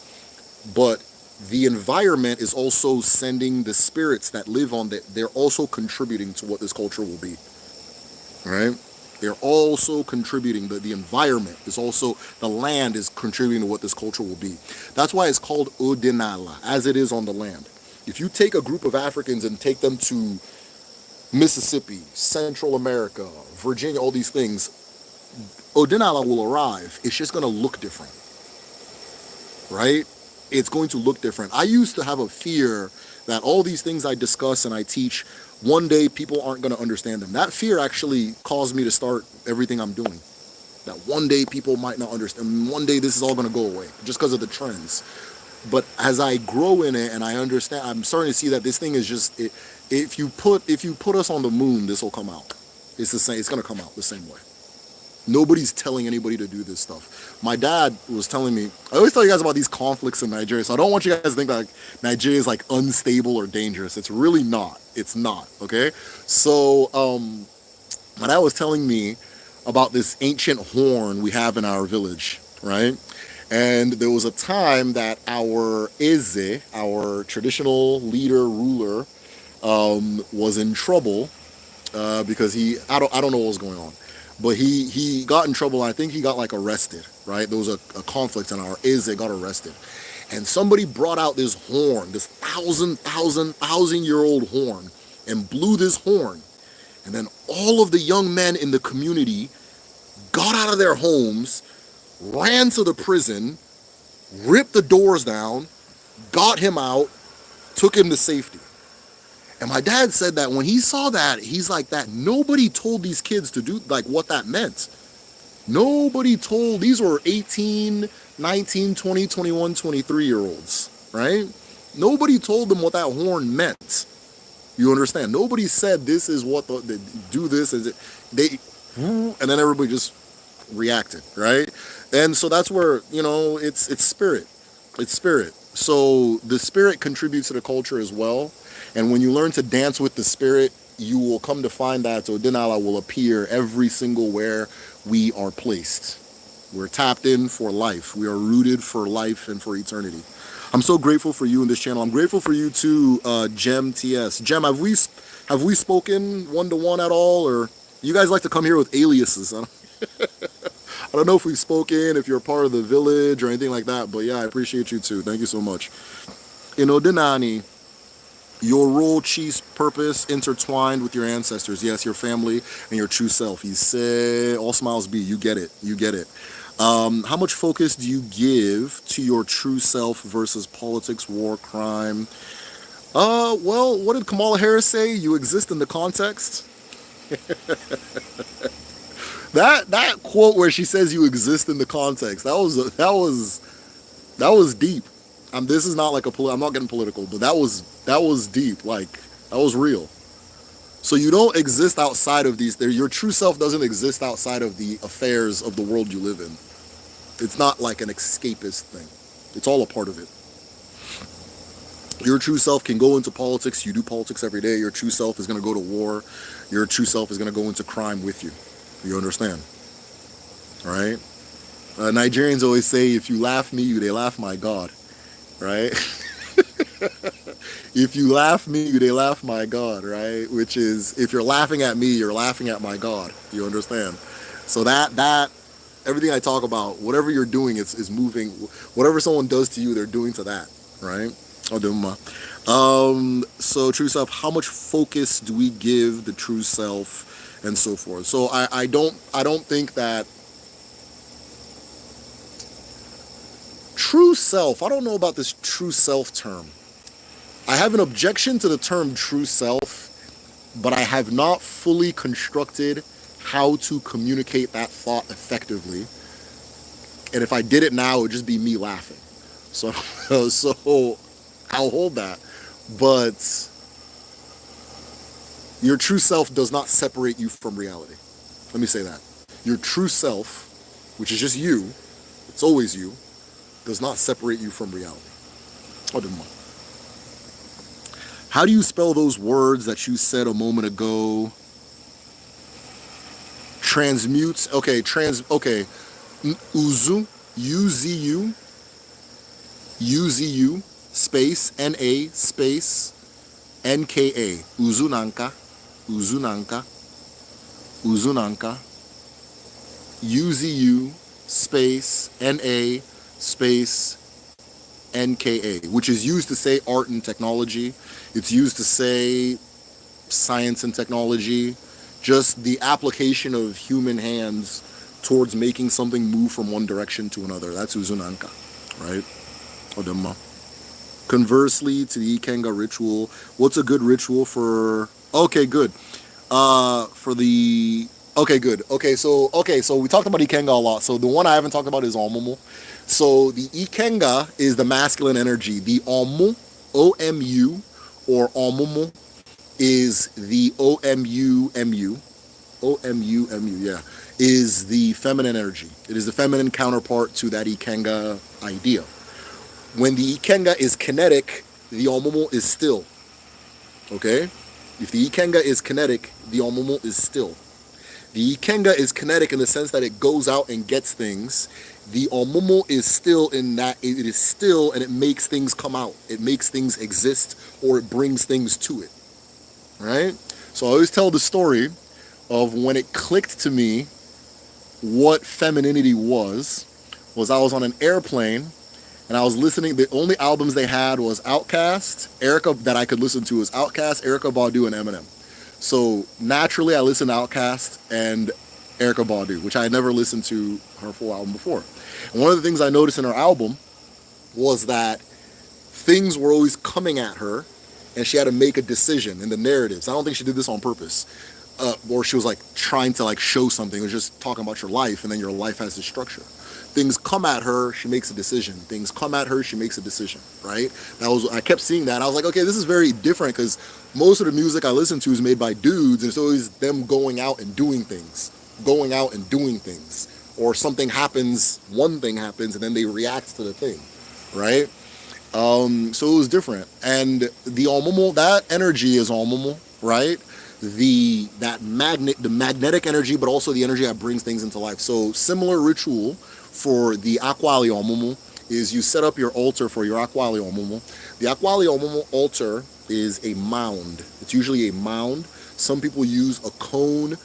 but the environment is also sending the spirits that live on it. They're also contributing to what this culture will be, right? They're also contributing. The environment is also, the land is contributing to what this culture will be. That's why it's called Odinala, as it is on the land. If you take a group of Africans and take them to Mississippi, Central America, Virginia, all these things, Odinala will arrive. It's just going to look different, right? It's going to look different. I used to have a fear that all these things I discuss and I teach, one day people aren't going to understand them. That fear actually caused me to start everything I'm doing. That one day people might not understand. One day this is all going to go away just because of the trends. But as I grow in it and I understand, I'm starting to see that this thing is just if you put us on the moon, this will come out. It's the same. It's gonna come out the same way. Nobody's telling anybody to do this stuff. My dad was telling me, I always tell you guys about these conflicts in Nigeria, so I don't want you guys to think that like, Nigeria is like unstable or dangerous. It's really not. It's not, okay? So my dad was telling me about this ancient horn we have in our village, right? And there was a time that our Eze, our traditional leader, ruler, was in trouble because I don't know what was going on. But he got in trouble. I think he got like arrested, right? There was a conflict, and our Eze got arrested. And somebody brought out this horn, this thousand-year-old horn, and blew this horn. And then all of the young men in the community got out of their homes, ran to the prison, ripped the doors down, got him out, took him to safety. And my dad said that when he saw that, he's like, that nobody told these kids to do like what that meant. Nobody told, these were 18, 19, 20, 21, 23-year-olds, right? Nobody told them what that horn meant. You understand? Nobody said this is what they do this, and then everybody just reacted, right? And so that's where, it's spirit. It's spirit. So the spirit contributes to the culture as well. And when you learn to dance with the spirit, you will come to find that Odinala will appear every single where we are placed. We're tapped in for life. We are rooted for life and for eternity. I'm so grateful for you in this channel. I'm grateful for you too, Gem TS. Gem, have we spoken one-to-one at all? Or you guys like to come here with aliases? I don't know if we've spoken, if you're a part of the village or anything like that. But yeah, I appreciate you too. Thank you so much. In Odinani, your role, chief's purpose intertwined with your ancestors. Yes, your family and your true self. He said, all smiles be. You get it. You get it. How much focus do you give to your true self versus politics, war, crime? Well, what did Kamala Harris say? You exist in the context. That quote where she says you exist in the context. That was deep. This is not like I'm not getting political, but that was deep. Like, that was real. So you don't exist outside of these. Your true self doesn't exist outside of the affairs of the world you live in. It's not like an escapist thing. It's all a part of it. Your true self can go into politics. You do politics every day. Your true self is going to go to war. Your true self is going to go into crime with you. You understand? All right? Nigerians always say, if you laugh me, they laugh my God. Right? If you laugh me, they laugh my God, right? Which is, if you're laughing at me, you're laughing at my God. You understand? So that everything I talk about, whatever you're doing is moving. Whatever someone does to you, they're doing to that, right? So true self, how much focus do we give the true self and so forth? So I don't think that true self, I don't know about this true self term. I have an objection to the term true self, but I have not fully constructed how to communicate that thought effectively. And if I did it now, it would just be me laughing. So I'll hold that. But your true self does not separate you from reality. Let me say that. Your true self, which is just you, it's always you, does not separate you from reality. How do you spell those words that you said a moment ago? Transmutes. Okay, Uzu, U-Z-U, U-Z-U, space, N-A, space, N-K-A, Uzunanka, Uzunanka, Uzunanka, U-Z-U, space, N-A, space, N-K-A, which is used to say art and technology. It's used to say science and technology, just the application of human hands towards making something move from one direction to another. That's Uzunanka, right? Odemma. Conversely to the Ikenga ritual, what's a good ritual for, okay, good. For the Okay, good. Okay, so we talked about Ikenga a lot. So the one I haven't talked about is Omumu. So the Ikenga is the masculine energy. The Omu, O-M-U, or Omumu is the O-M-U-M-U. O-M-U-M-U, yeah, is the feminine energy. It is the feminine counterpart to that Ikenga idea. When the Ikenga is kinetic, the Omumu is still. Okay? If the Ikenga is kinetic, the Omumu is still. The Ikenga is kinetic in the sense that it goes out and gets things. The Omumu is still in that it is still and it makes things come out. It makes things exist or it brings things to it. Right? So I always tell the story of when it clicked to me what femininity was I was on an airplane and I was listening. The only albums they had was Outkast, Erica that I could listen to was Outkast, Erica Badu, and Eminem. So naturally, I listened to Outkast and Erica Badu, which I had never listened to her full album before. And one of the things I noticed in her album was that things were always coming at her, and she had to make a decision in the narratives. I don't think she did this on purpose, or she was like trying to like show something. It was just talking about your life, and then your life has this structure. Things come at her, she makes a decision. Things come at her, she makes a decision. Right? I kept seeing that. And I was like, okay, this is very different because most of the music I listen to is made by dudes, and it's always them going out and doing things, or something happens, one thing happens, and then they react to the thing, right? So it was different, and the Omomo, that energy is Omomo, right? The magnetic energy, but also the energy that brings things into life. So similar ritual for the Akwali Omomo is you set up your altar for your Akwali Omomo. The Akwali Omomo altar is a mound. It's usually a mound. Some people use a cone.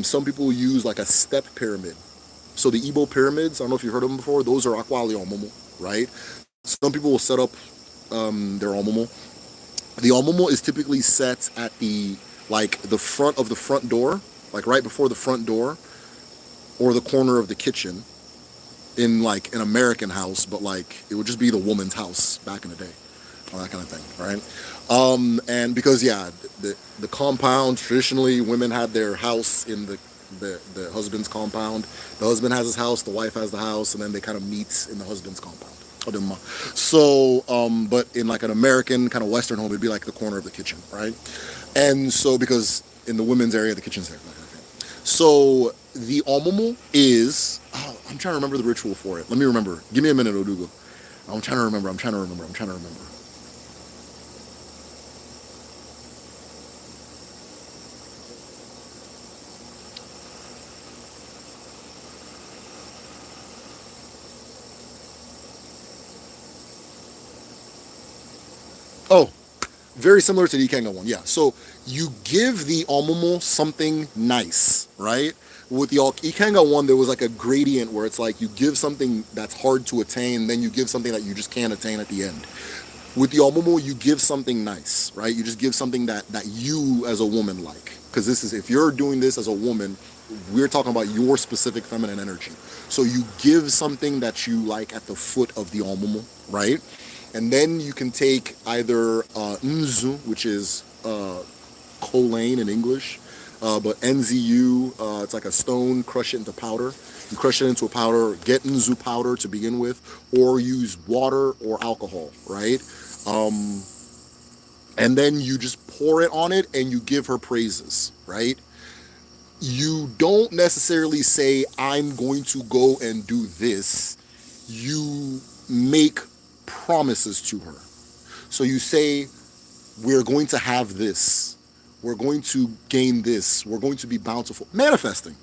Some people use like a step pyramid. So the Igbo pyramids, I don't know if you've heard of them before, those are Akwali Omomo, right? Some people will set up their Omomo. The Omomo is typically set at the front of the front door, like right before the front door, or the corner of the kitchen in like an American house, but like it would just be the woman's house back in the day, or that kind of thing, right? And because the compound, traditionally women had their house in the husband's compound. The husband has his house, the wife has the house, and then they kind of meet in the husband's compound. So, but in like an American kind of Western home, it'd be like the corner of the kitchen, right? And so, because in the women's area, the kitchen's there. So the Omomo is, I'm trying to remember the ritual for it. Let me remember. Give me a minute, Odugo. I'm trying to remember. Oh, very similar to the Ikenga one, yeah. So you give the Omomo something nice, right? With the Ikenga one, there was like a gradient where it's like you give something that's hard to attain, then you give something that you just can't attain at the end. With the Omomo, you give something nice, right? You just give something that you as a woman like. Because this is, if you're doing this as a woman, we're talking about your specific feminine energy. So you give something that you like at the foot of the Omomo, right? And then you can take either nzu, which is colane in English, but NZU, it's like a stone, crush it into powder. You crush it into a powder, get nzu powder to begin with, or use water or alcohol, right? And then you just pour it on it and you give her praises, right? You don't necessarily say, I'm going to go and do this. You make promises to her. So you say, we're going to have this. We're going to gain this. We're going to be bountiful. Manifesting.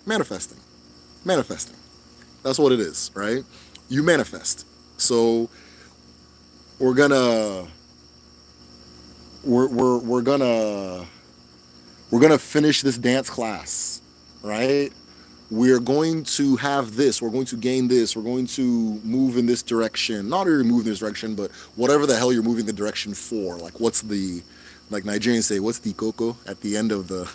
That's what it is, right? You manifest. So we're gonna finish this dance class, right? We're going to have this, we're going to gain this, we're going to move in this direction. Not really move in this direction, but whatever the hell you're moving the direction for. Like what's the, like Nigerians say, what's the cocoa at the end of the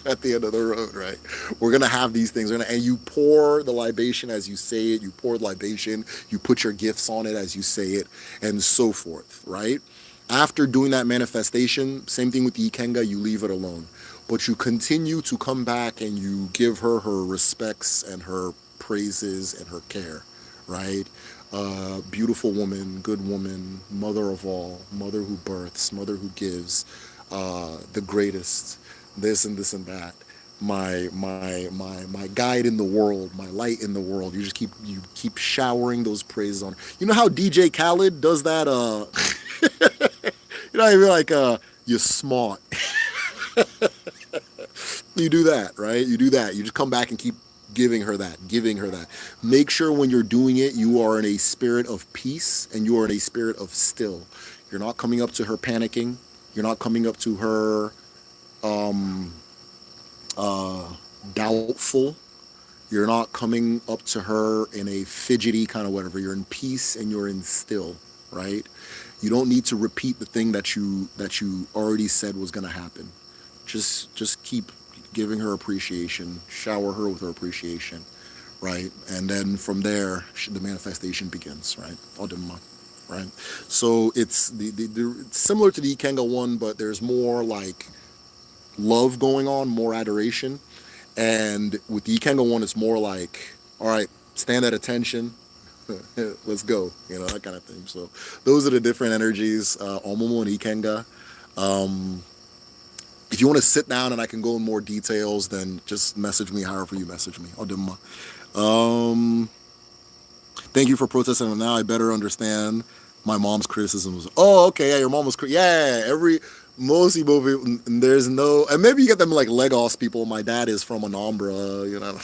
at the end of the road, right? We're gonna have these things, and you pour the libation as you say it, you pour the libation, you put your gifts on it as you say it, and so forth, right? After doing that manifestation, same thing with the Ikenga, you leave it alone. but you continue to come back and you give her her respects and her praises and her care, right? Beautiful woman, good woman, mother of all, mother who births, mother who gives, the greatest, this and this and that. My guide in the world, my light in the world. You keep showering those praises on her. You know how DJ Khaled does that? You know, I mean, like, you're smart. You do that, right? You do that. You just come back and keep giving her that, giving her that. Make sure when you're doing it, you are in a spirit of peace and you are in a spirit of still. You're not coming up to her panicking. You're not coming up to her doubtful. You're not coming up to her in a fidgety kind of whatever. You're in peace and you're in still, right? You don't need to repeat the thing that you already said was going to happen. Just keep giving her appreciation, shower her with her appreciation, right? And then from there, the manifestation begins, right? Odinma, right? So it's it's similar to the Ikenga one, but there's more like love going on, more adoration. And with the Ikenga one, it's more like, all right, stand at attention, let's go, you know, that kind of thing. So those are the different energies, Omomo and Ikenga. If you want to sit down and I can go in more details, then just message me however you message me. Thank you for protesting. And now I better understand my mom's criticisms. Oh, okay, yeah, your mom was most Igbo people, there's no, and maybe you get them like Lagos people. My dad is from Anambra, you know.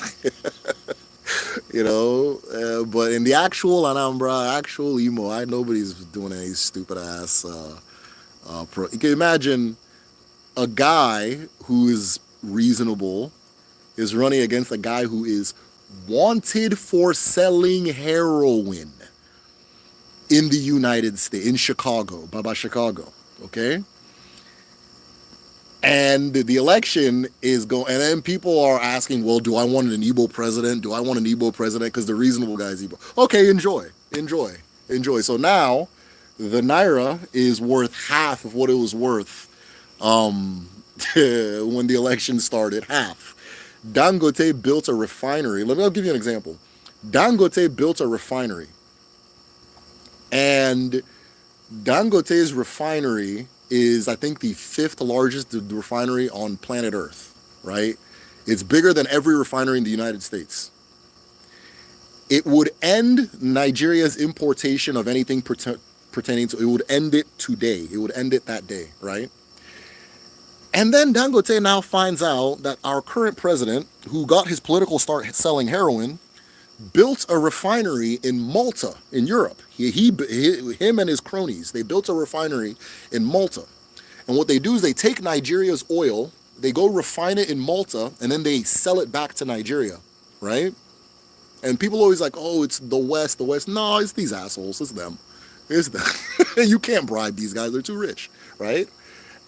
You know, but in the actual Anambra, actual Imo, nobody's doing any stupid ass. You can imagine a guy who is reasonable is running against a guy who is wanted for selling heroin in the United States, in Chicago, Baba Chicago, okay? And the election is going, and then people are asking, well, do I want an Igbo president? Do I want an Igbo president? Because the reasonable guy is Igbo. Okay, enjoy. So now the Naira is worth half of what it was worth when the election started, half. Dangote built a refinery. I'll give you an example. Dangote built a refinery. And Dangote's refinery is, I think, the 5th largest refinery on planet Earth, right? It's bigger than every refinery in the United States. It would end Nigeria's importation of anything pertaining to, it would end it today. It would end it that day, right? And then Dangote now finds out that our current president, who got his political start selling heroin, built a refinery in Malta, in Europe. Him and his cronies, they built a refinery in Malta. And what they do is they take Nigeria's oil, they go refine it in Malta, and then they sell it back to Nigeria, right? And people always like, oh, it's the West. No, it's these assholes. It's them. It's them. You can't bribe these guys. They're too rich, right?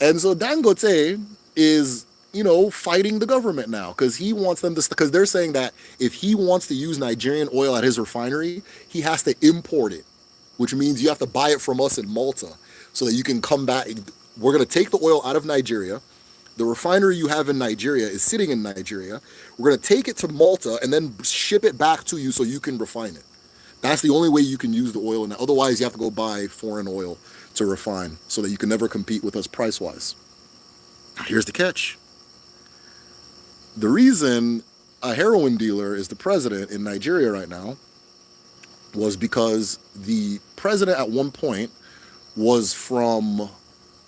And so Dangote is, you know, fighting the government now because he wants them to, because they're saying that if he wants to use Nigerian oil at his refinery, he has to import it, which means you have to buy it from us in Malta so that you can come back. We're going to take the oil out of Nigeria. The refinery you have in Nigeria is sitting in Nigeria. We're going to take it to Malta and then ship it back to you so you can refine it. That's the only way you can use the oil. And otherwise, you have to go buy foreign oil to refine so that you can never compete with us price-wise. Here's the catch. The reason a heroin dealer is the president in Nigeria right now was because the president at one point was from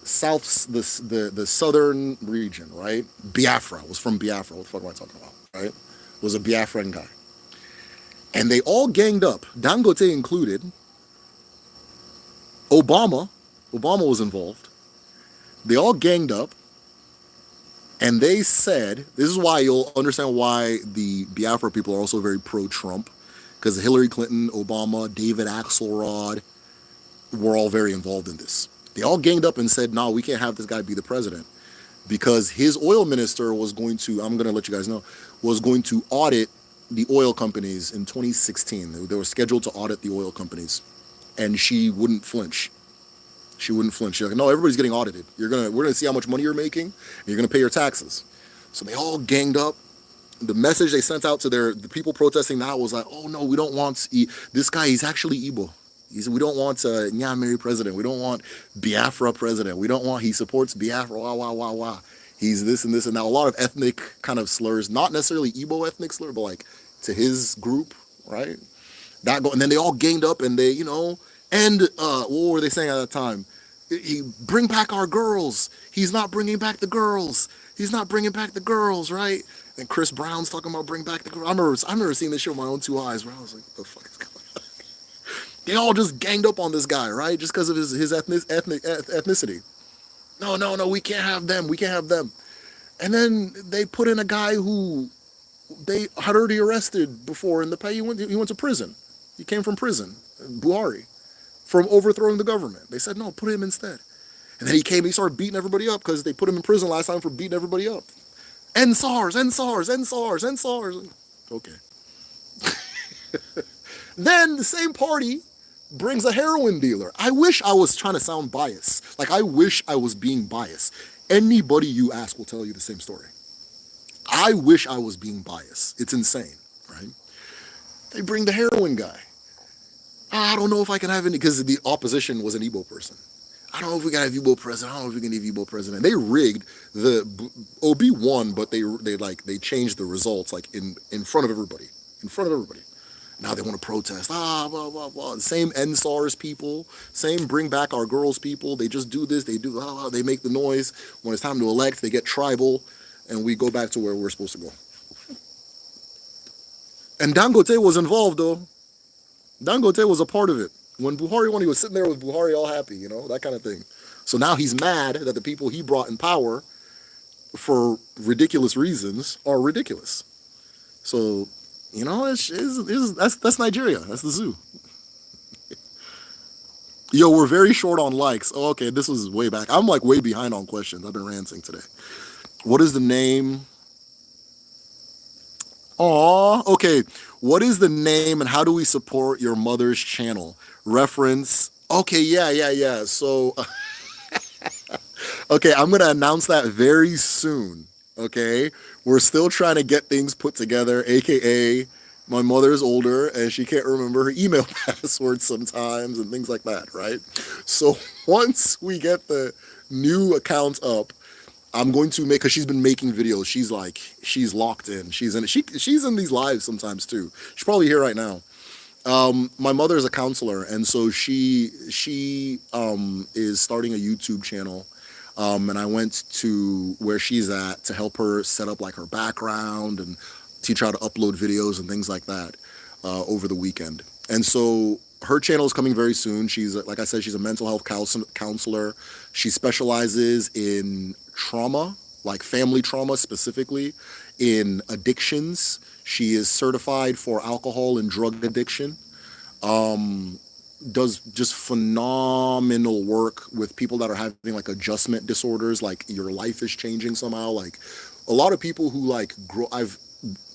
the southern region, right? Biafra, was from Biafra. What the fuck am I talking about, right? Was a Biafran guy. And they all ganged up, Dangote included. Obama was involved. They all ganged up. And they said, this is why you'll understand why the Biafra people are also very pro-Trump, because Hillary Clinton, Obama, David Axelrod were all very involved in this. They all ganged up and said, no, we can't have this guy be the president, because his oil minister was going to, I'm going to let you guys know, was going to audit the oil companies in 2016. They were scheduled to audit the oil companies, and she wouldn't flinch. She's like, no, everybody's getting audited. We're gonna see how much money you're making, and you're gonna pay your taxes. So they all ganged up. The message they sent out to the people protesting now was like, oh no, we don't want this guy. He's actually Igbo. We don't want Nyamiri president. We don't want Biafra president. We don't want, he supports Biafra. Wah, wah, wah, wah. He's this and this. And now a lot of ethnic kind of slurs, not necessarily Igbo ethnic slur, but like to his group, right? And then they all ganged up and they, and what were they saying at that time? He bring back our girls. He's not bringing back the girls. He's not bringing back the girls, right? And Chris Brown's talking about bring back the girls. I remember seeing this show with my own two eyes, where I was like, what the fuck is going on? They all just ganged up on this guy, right? Just because of his ethnicity. No, we can't have them. We can't have them. And then they put in a guy who they had already arrested before in the pay. He went to prison. He came from prison, Buhari, from overthrowing the government. They said, no, put him instead. And then he started beating everybody up because they put him in prison last time for beating everybody up. End SARS, end SARS, end SARS, end SARS. Okay. Then the same party brings a heroin dealer. I wish I was trying to sound biased. Like, I wish I was being biased. Anybody you ask will tell you the same story. I wish I was being biased. It's insane, right? They bring the heroin guy. I don't know if I can have any, because the opposition was an Igbo person. I don't know if we can have Igbo president. I don't know if we can have Igbo president. They rigged OB won, but they changed the results like in front of everybody. In front of everybody. Now they want to protest. Blah, blah, blah. Same NSARS people, same bring back our girls people. They just do this, they do, they make the noise. When it's time to elect, they get tribal, and we go back to where we're supposed to go. And Dangote was involved, though. Dangote was a part of it. When Buhari won, he was sitting there with Buhari all happy, that kind of thing. So now he's mad that the people he brought in power for ridiculous reasons are ridiculous. So, that's Nigeria. That's the zoo. Yo, we're very short on likes. Oh, okay, this was way back. I'm like way behind on questions. I've been ranting today. What is the name? Aw, okay. What is the name and how do we support your mother's channel? Reference. Okay, yeah. So, okay, I'm going to announce that very soon. Okay, we're still trying to get things put together, aka my mother's older and she can't remember her email password sometimes and things like that, right? So once we get the new account up, I'm going to make, because she's been making videos. She's locked in. She's in these lives sometimes too. She's probably here right now. My mother is a counselor, and so she is starting a YouTube channel. And I went to where she's at to help her set up like her background and teach her how to upload videos and things like that over the weekend. And so her channel is coming very soon. She's, like I said, she's a mental health counselor. She specializes in trauma, like family trauma specifically, in addictions. She is certified for alcohol and drug addiction. Does just phenomenal work with people that are having like adjustment disorders, like your life is changing somehow. Like a lot of people who like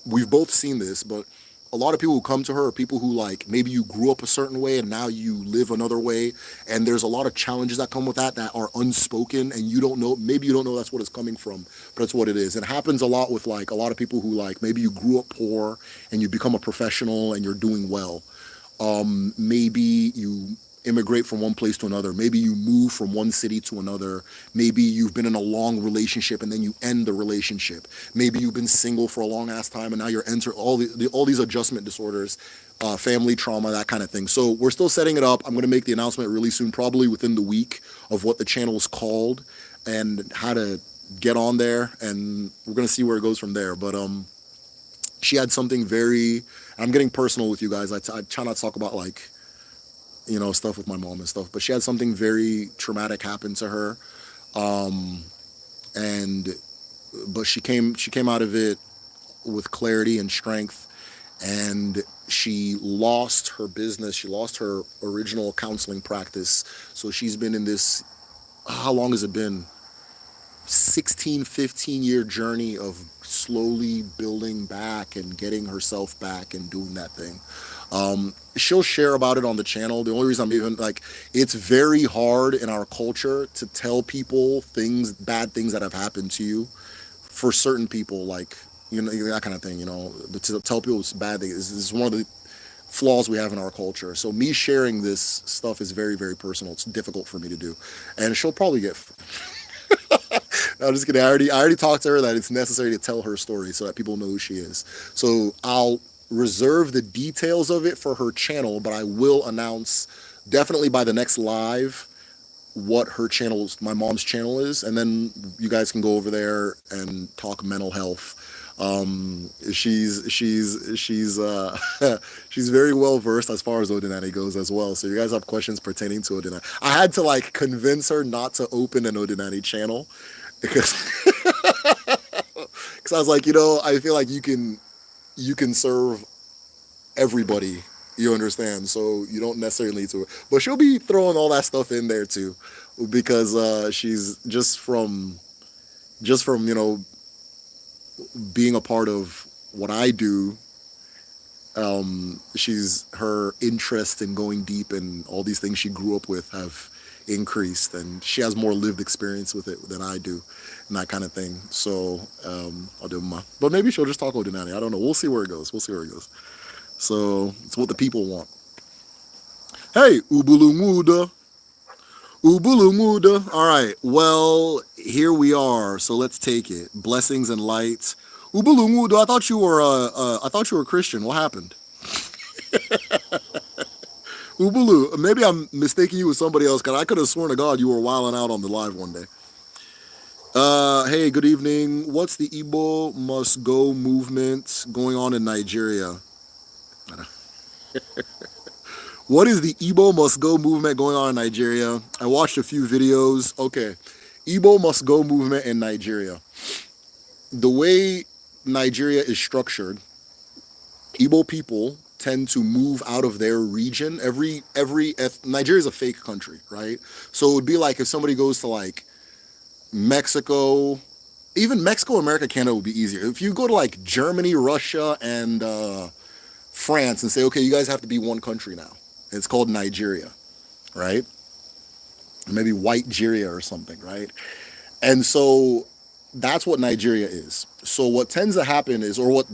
we've both seen this, but a lot of people who come to her are people who like maybe you grew up a certain way and now you live another way, and there's a lot of challenges that come with that are unspoken, and you don't know, maybe you don't know that's what it's coming from, but it's what it is. It happens a lot with like a lot of people who like maybe you grew up poor and you become a professional and you're doing well. Maybe you immigrate from one place to another. Maybe you move from one city to another. Maybe you've been in a long relationship and then you end the relationship. Maybe you've been single for a long ass time and now you're entering all these adjustment disorders, family trauma, that kind of thing. So we're still setting it up. I'm going to make the announcement really soon, probably within the week, of what the channel is called and how to get on there, and we're going to see where it goes from there. But she had something very, I'm getting personal with you guys. I try not to talk about like, stuff with my mom and stuff, but she had something very traumatic happen to her. But she came out of it with clarity and strength, and she lost her business. She lost her original counseling practice. So she's been in this, how long has it been? 16, 15-year journey of slowly building back and getting herself back and doing that thing. She'll share about it on the channel. The only reason I'm even like, it's very hard in our culture to tell people bad things that have happened to you for certain people, like, that kind of thing, but to tell people it's bad thing is one of the flaws we have in our culture. So me sharing this stuff is very, very personal. It's difficult for me to do, and she'll probably get. No, I'm just kidding. I already talked to her that it's necessary to tell her story so that people know who she is. So I'll reserve the details of it for her channel, but I will announce definitely by the next live what her channel, my mom's channel is, and then you guys can go over there and talk mental health. She's she's very well versed as far as Odinani goes as well. So you guys have questions pertaining to Odinani. I had to like convince her not to open an Odinani channel because I was like, I feel like you can serve everybody. You understand? So you don't necessarily need to. But she'll be throwing all that stuff in there too, because she's just from being a part of what I do. She's her interest in going deep and all these things she grew up with have increased, and she has more lived experience with it than I do, and that kind of thing. So I'll do my. But maybe she'll just talk Odinani. I don't know. We'll see where it goes. So it's what the people want. Hey, Ubulumuda. Ubulumuda. All right. Well, here we are. So let's take it. Blessings and light. Ubulumuda. I thought you were a Christian. What happened? Ubulu. Maybe I'm mistaking you with somebody else, because I could have sworn to God you were wilding out on the live one day. Hey, good evening. What's the Igbo must go movement going on in Nigeria? What is the Igbo must go movement going on in Nigeria? I watched a few videos. Okay, Igbo must go movement in Nigeria. The way Nigeria is structured, Igbo people tend to move out of their region. Nigeria is a fake country, right? So it would be like if somebody goes to like Mexico, even Mexico, America, Canada would be easier. If you go to like Germany, Russia, and France and say, okay, you guys have to be one country now. It's called Nigeria, right? Maybe Whitegeria or something, right? And so that's what Nigeria is. So what tends to happen is, or what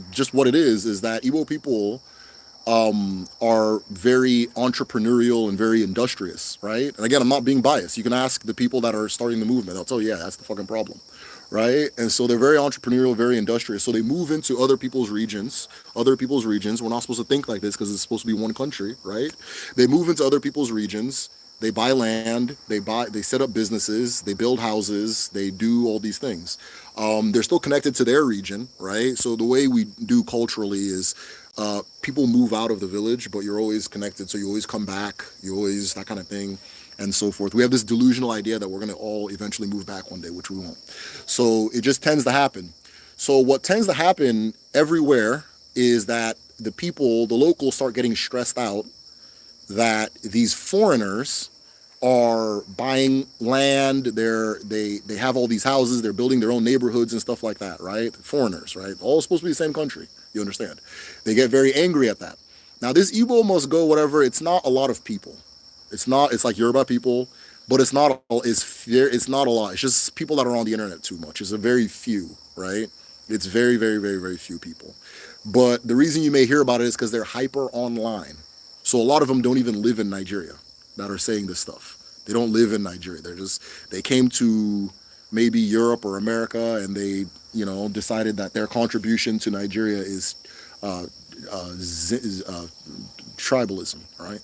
it is that Igbo people are very entrepreneurial and very industrious, right? And again, I'm not being biased. You can ask the people that are starting the movement. They'll tell you, yeah, that's the fucking problem, right? And so they're very entrepreneurial, very industrious. So they move into other people's regions. We're not supposed to think like this because it's supposed to be one country, right? They move into other people's regions. They buy land, they set up businesses, they build houses, they do all these things. They're still connected to their region, right? So the way we do culturally is people move out of the village, but you're always connected. So you always come back, that kind of thing, and so forth. We have this delusional idea that we're going to all eventually move back one day, which we won't. So it just tends to happen. So what tends to happen everywhere is that the locals start getting stressed out that these foreigners are buying land, they have all these houses, they're building their own neighborhoods and stuff like that, right? Foreigners, right? All supposed to be the same country, you understand? They get very angry at that. Now this Igbo must go, whatever, it's not a lot of people. It's like Yoruba people, but it's not a lot. It's just people that are on the internet too much. It's a very few, right? It's very, very, very, very few people. But the reason you may hear about it is because they're hyper online. So a lot of them don't even live in Nigeria that are saying this stuff. They don't live in Nigeria. They came to maybe Europe or America, and they, decided that their contribution to Nigeria is tribalism, right?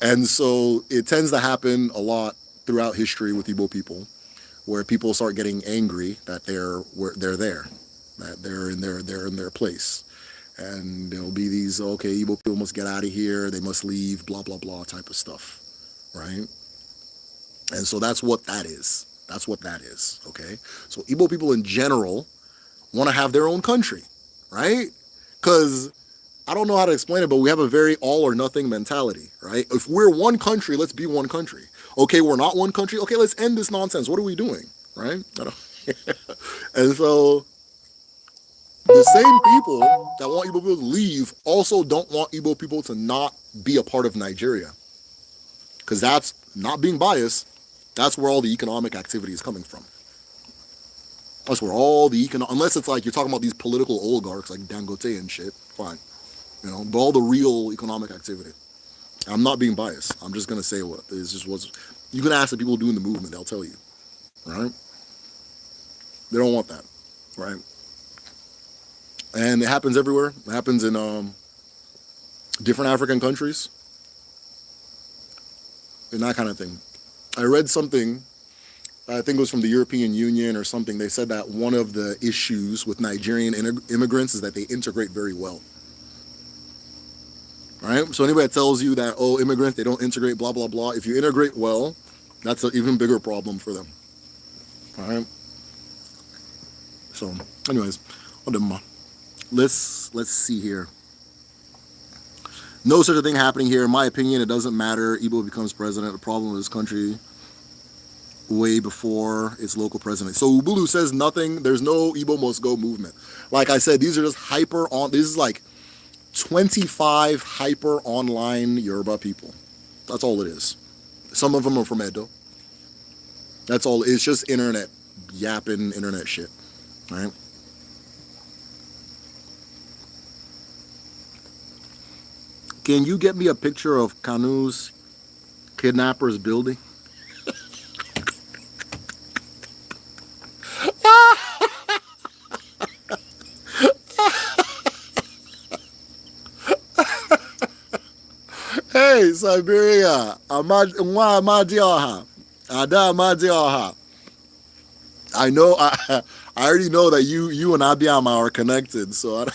And so it tends to happen a lot throughout history with Igbo people, where people start getting angry that they're there, that they're in their place. And there'll be these, okay, Igbo people must get out of here, they must leave, blah, blah, blah type of stuff, right? And so that's what that is. Okay? So Igbo people in general want to have their own country, right? Because I don't know how to explain it, but we have a very all or nothing mentality, right? If we're one country, let's be one country. Okay, we're not one country. Okay, let's end this nonsense. What are we doing, right? And so the same people that want Igbo people to leave also don't want Igbo people to not be a part of Nigeria. Because that's, not being biased, that's where all the economic activity is coming from. That's where all the unless it's like you're talking about these political oligarchs like Dangote and shit, fine. But all the real economic activity. I'm not being biased. I'm just gonna say what is just what's. You can ask the people doing the movement; they'll tell you, right? They don't want that, right? And it happens everywhere. It happens in different African countries, and that kind of thing. I read something. I think it was from the European Union or something. They said that one of the issues with Nigerian immigrants is that they integrate very well. All right. So anybody that tells you that, oh, immigrants, they don't integrate, blah, blah, blah. If you integrate well, that's an even bigger problem for them. All right. So anyways, let's see here. No such a thing happening here. In my opinion, it doesn't matter. Igbo becomes president. The problem of this country way before its local president. So Ubulu says nothing. There's no Igbo must go movement. Like I said, these are just hyper on. This is like 25 hyper online Yoruba people. That's all it is. Some of them are from Edo. That's all. It's just internet yapping, internet shit. All right. Can you get me a picture of Kanu's kidnappers building? Hey, Siberia. I know. I already know that you and Abiyama are connected. So I.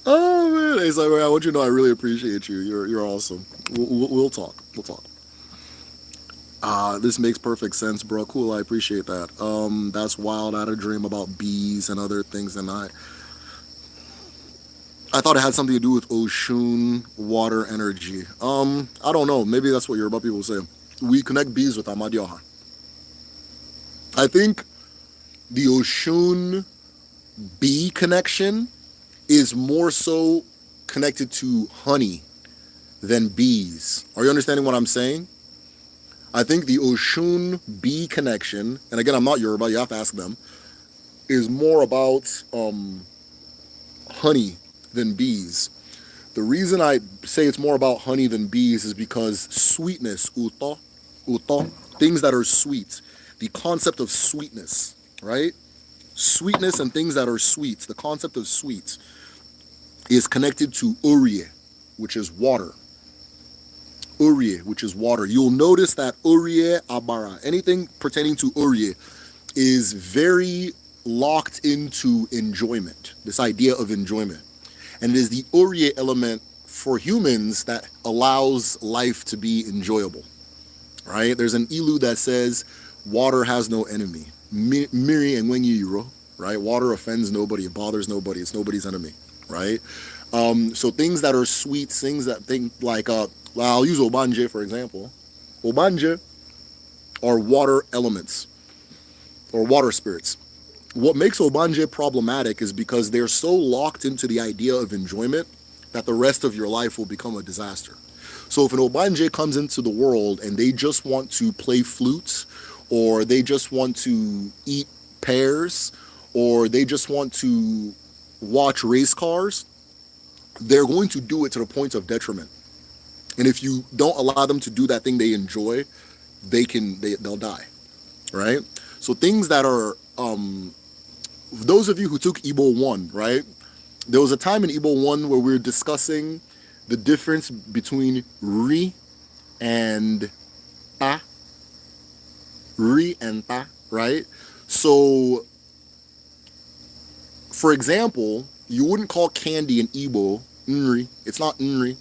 Oh man, hey Siberia, I want you to know I really appreciate you. You're awesome. We'll talk. We'll talk. This makes perfect sense, bro. Cool. I appreciate that. That's wild. I had a dream about bees and other things, and I thought it had something to do with Oshun water energy. I don't know. Maybe that's what Yoruba people say. We connect bees with Amadioha. I think the Oshun bee connection is more so connected to honey than bees. Are you understanding what I'm saying? I think the Oshun bee connection, and again, I'm not Yoruba, you have to ask them, is more about honey than bees. The reason I say it's more about honey than bees is because sweetness, uto, things that are sweet, the concept of sweetness, right? Sweetness and things that are sweet, the concept of sweet is connected to urie, which is water. Urie, which is water. You'll notice that urie abara, anything pertaining to urie, is very locked into enjoyment, this idea of enjoyment. And it is the urie element for humans that allows life to be enjoyable, right? There's an ilu that says, water has no enemy. Miri and when you, right? Water offends nobody, it bothers nobody, it's nobody's enemy, right? So things that are sweet, things that like, I'll use Obanje for example. Obanje are water elements or water spirits. What makes Obanje problematic is because they're so locked into the idea of enjoyment that the rest of your life will become a disaster. So if an Obanje comes into the world and they just want to play flutes, or they just want to eat pears, or they just want to watch race cars, they're going to do it to the point of detriment. And if you don't allow them to do that thing they enjoy, they'll die, right? So things that are, those of you who took Igbo 1, right? There was a time in Igbo 1 where we were discussing the difference between ri and ta. Ri and ta, right? So, for example, you wouldn't call candy in Igbo nri. It's not nri.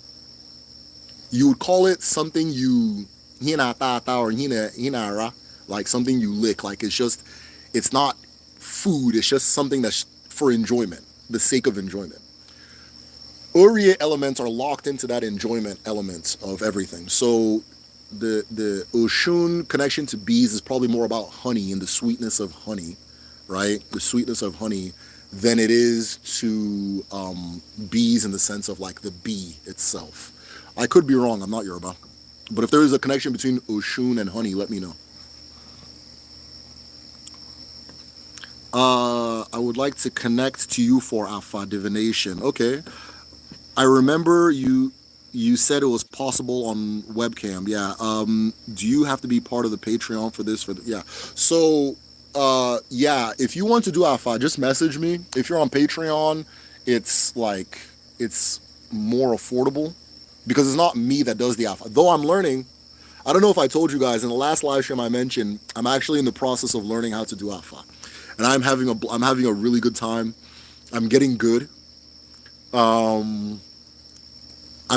You would call it something you hina ta ta or hina ra, like something you lick. Like it's not food. It's just something that's for enjoyment, the sake of enjoyment. Uriye elements are locked into that enjoyment element of everything. So the Oshun connection to bees is probably more about honey and the sweetness of honey, right? The sweetness of honey than it is to bees in the sense of like the bee itself. I could be wrong. I'm not Yoruba. But if there is a connection between Oshun and honey, let me know. I would like to connect to you for Afa divination. Okay. I remember you said it was possible on webcam. Yeah. Do you have to be part of the Patreon for this? Yeah. So yeah, if you want to do Afa, just message me. If you're on Patreon, it's like it's more affordable because it's not me that does the Afa. Though I'm learning. I don't know if I told you guys in the last live stream I mentioned I'm actually in the process of learning how to do Afa. And I'm having a really good time. I'm getting good. I'm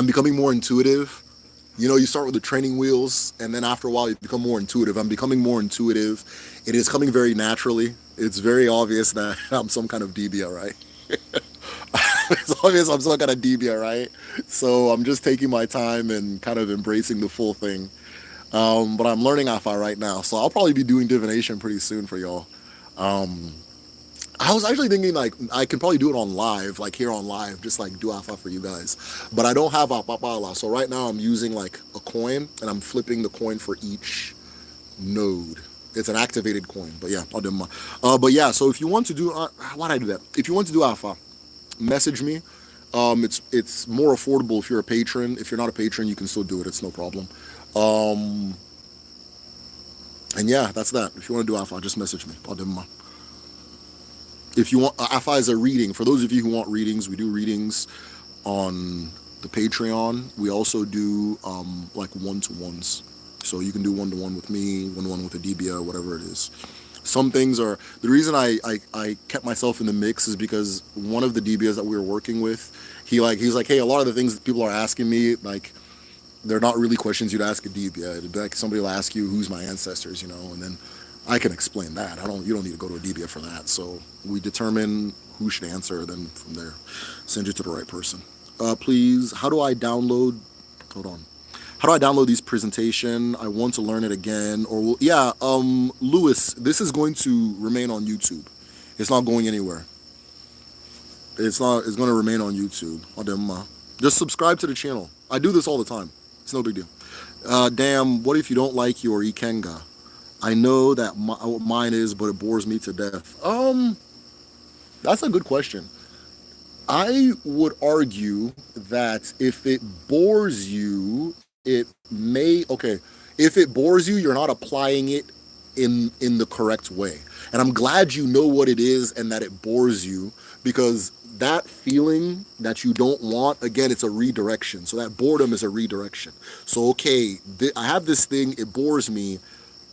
becoming more intuitive. You know, you start with the training wheels, and then after a while, you become more intuitive. I'm becoming more intuitive. It is coming very naturally. It's very obvious that I'm some kind of DBA, right? It's obvious I'm some kind of DBA, right? So I'm just taking my time and kind of embracing the full thing. But I'm learning Afa right now, so I'll probably be doing divination pretty soon for y'all. I was actually thinking like I can probably do it on live, like here on live, just like do Afa for you guys. But I don't have Apapala, so right now I'm using like a coin and I'm flipping the coin for each node. It's an activated coin, but yeah, I'll do my. But yeah, so if you want to do, why'd I do that? If you want to do Afa, message me. It's more affordable if you're a patron. If you're not a patron, you can still do it. It's no problem. And yeah, that's that. If you want to do Afa, just message me. I'll do my. If you want, Afa is a reading. For those of you who want readings, we do readings on the Patreon. We also do like one-to-ones. So you can do one-to-one with me, one-to-one with a DBA, whatever it is. Some things are, the reason I kept myself in the mix is because one of the DBAs that we were working with, he was like, hey, a lot of the things that people are asking me, like, they're not really questions you'd ask a DBA. It'd be like somebody will ask you, who's my ancestors, you know, and then I can explain that. You don't need to go to a DBA for that. So we determine who should answer, then from there, send you to the right person. Please, how do I download these presentation? I want to learn it again. Or Lewis, this is going to remain on YouTube. It's not going anywhere. It's going to remain on YouTube. Just subscribe to the channel. I do this all the time. It's no big deal. Damn, what if you don't like your Ikenga? I know that mine is, but it bores me to death. That's a good question. I would argue that if it bores you, if it bores you, you're not applying it in the correct way. And I'm glad you know what it is and that it bores you, because that feeling that you don't want, again, it's a redirection. So that boredom is a redirection. So, okay, I have this thing, it bores me.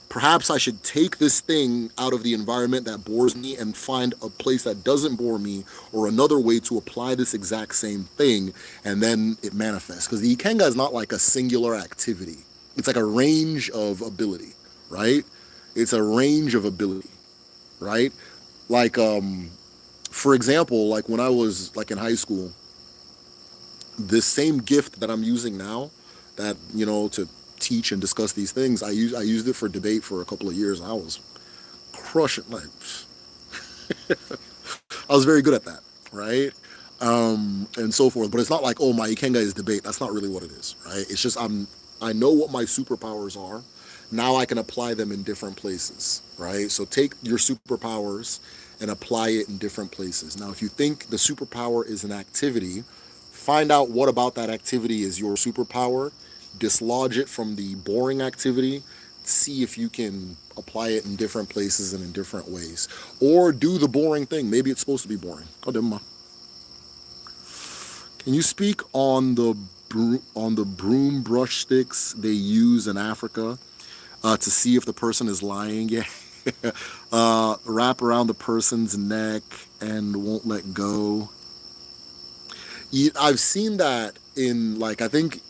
Perhaps I should take this thing out of the environment that bores me and find a place that doesn't bore me, or another way to apply this exact same thing, and then it manifests. Because the Ikenga is not like a singular activity. It's like a range of ability, right? It's a range of ability, right? Like, for example, like when I was like in high school, this same gift that I'm using now, that, you know, to teach and discuss these things, I used it for debate for a couple of years, and I was crushing, like, I was very good at that, right? And so forth. But it's not like, oh, my Ikenga is debate. That's not really what it is, right? It's just I know what my superpowers are. Now I can apply them in different places, right? So take your superpowers and apply it in different places. Now, if you think the superpower is an activity, find out what about that activity is your superpower, dislodge it from the boring activity, see if you can apply it in different places and in different ways. Or do the boring thing. Maybe it's supposed to be boring. Can you speak on the broom brush sticks they use in Africa to see if the person is lying? Yeah. Wrap around the person's neck and won't let go. I've seen that in, like, I think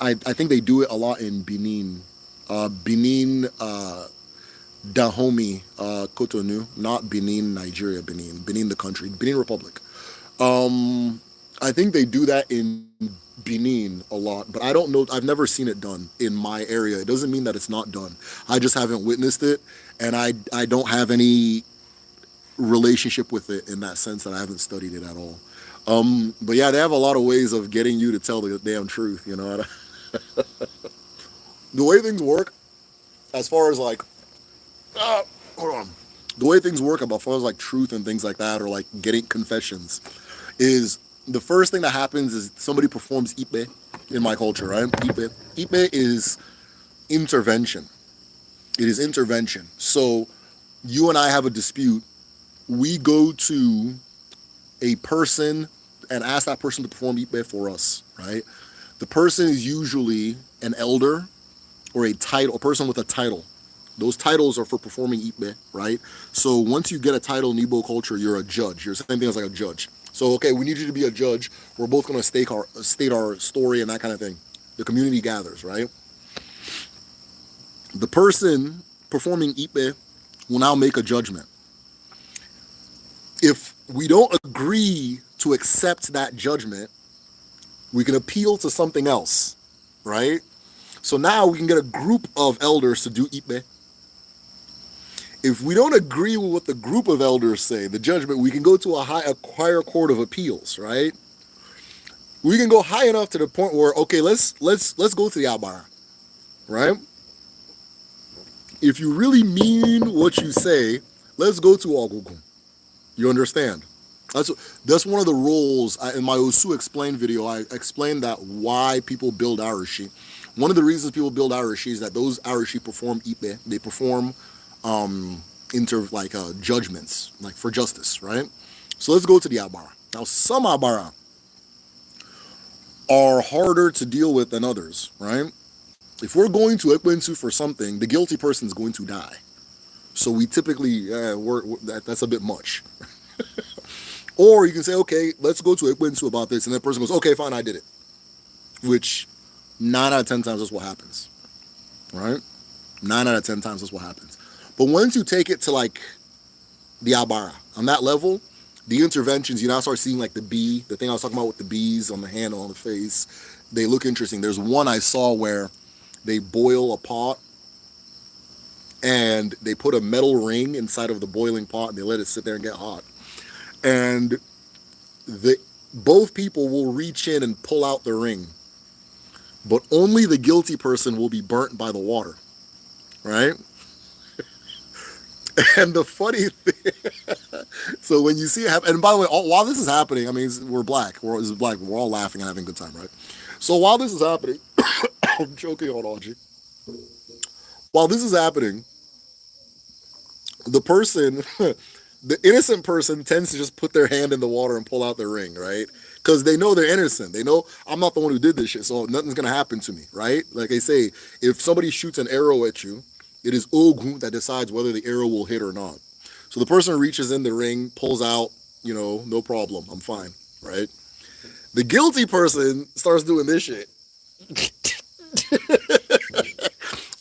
they do it a lot in Benin. Dahomey, Cotonou, not Benin, Nigeria, Benin the country, Benin Republic. I think they do that in Benin a lot, but I don't know. I've never seen it done in my area. It doesn't mean that it's not done. I just haven't witnessed it, and I don't have any relationship with it in that sense, that I haven't studied it at all. But yeah, they have a lot of ways of getting you to tell the damn truth, you know. The way things work, as far as like, hold on. The way things work as far as like truth and things like that, or like getting confessions, is the first thing that happens is somebody performs ipe in my culture, right? Ipe. Ipe is intervention. It is intervention. So you and I have a dispute. We go to a person and ask that person to perform ipe for us, right? The person is usually an elder or a person with a title. Those titles are for performing ipe, right? So once you get a title in Igbo culture, you're a judge. You're the same thing as like a judge. So okay, we need you to be a judge. We're both going to state our story and that kind of thing. The community gathers, right? The person performing ipe will now make a judgment. If we don't agree to accept that judgment, we can appeal to something else, right? So now we can get a group of elders to do ipe. If we don't agree with what the group of elders say, the judgment, we can go to a higher court of appeals, right? We can go high enough to the point where, okay, let's go to the Abara, right? If you really mean what you say, let's go to Ogugun. You understand? That's one of the roles. In my Osu Explained video, I explained that why people build Arashi. One of the reasons people build Arashi is that those Arashi perform ipe. They perform judgments, like for justice, right? So let's go to the Abara. Now, some Abara are harder to deal with than others, right? If we're going to Ekwensu for something, the guilty person is going to die. So we typically, that's a bit much. Or you can say, okay, let's go to Ekwensu about this, and that person goes, okay, fine, I did it. Which 9 out of 10 times that's what happens, right? 9 out of 10 times that's what happens. But once you take it to like the Abara, on that level, the interventions, you now start seeing like the thing I was talking about with the bees on the hand, on the face, they look interesting. There's one I saw where they boil a pot and they put a metal ring inside of the boiling pot and they let it sit there and get hot. And both people will reach in and pull out the ring, but only the guilty person will be burnt by the water, right? And the funny thing, so when you see it happen, and by the way, while this is happening, I mean, we're black. We're all laughing and having a good time, right? So while this is happening, I'm joking on Audrey. While this is happening, the person, the innocent person tends to just put their hand in the water and pull out their ring, right? Because they know they're innocent. They know I'm not the one who did this shit, so nothing's going to happen to me, right? Like I say, if somebody shoots an arrow at you, it is Ogun that decides whether the arrow will hit or not. So the person reaches in the ring, pulls out, no problem, I'm fine, right? The guilty person starts doing this shit.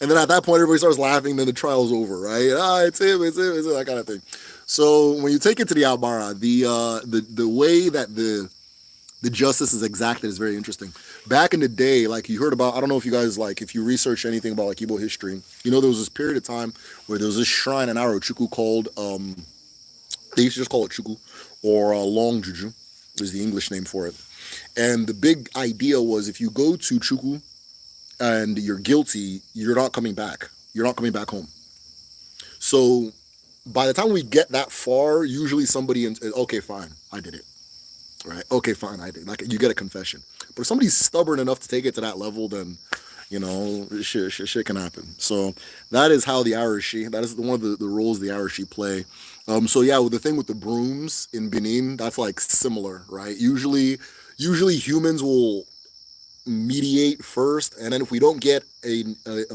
And then at that point, everybody starts laughing, then the trial's over, right? It's him, that kind of thing. So when you take it to the Albara, the way that the justice is exacted is very interesting. Back in the day, like you heard about, I don't know if you guys if you research anything about like Igbo history, there was this period of time where there was this shrine in Arochukwu called, they used to just call it Chukwu, or Long Juju is the English name for it. And the big idea was if you go to Chukwu and you're guilty, you're not coming back. You're not coming back home. So by the time we get that far, usually somebody, okay, fine, I did it. Right? Okay, fine, I did. Like you get a confession. But if somebody's stubborn enough to take it to that level, then shit can happen. So that is how the Arashi, that is one of the roles the Arashi play. So yeah, with the thing with the brooms in Benin, that's like similar, right? Usually humans will mediate first, and then if we don't get a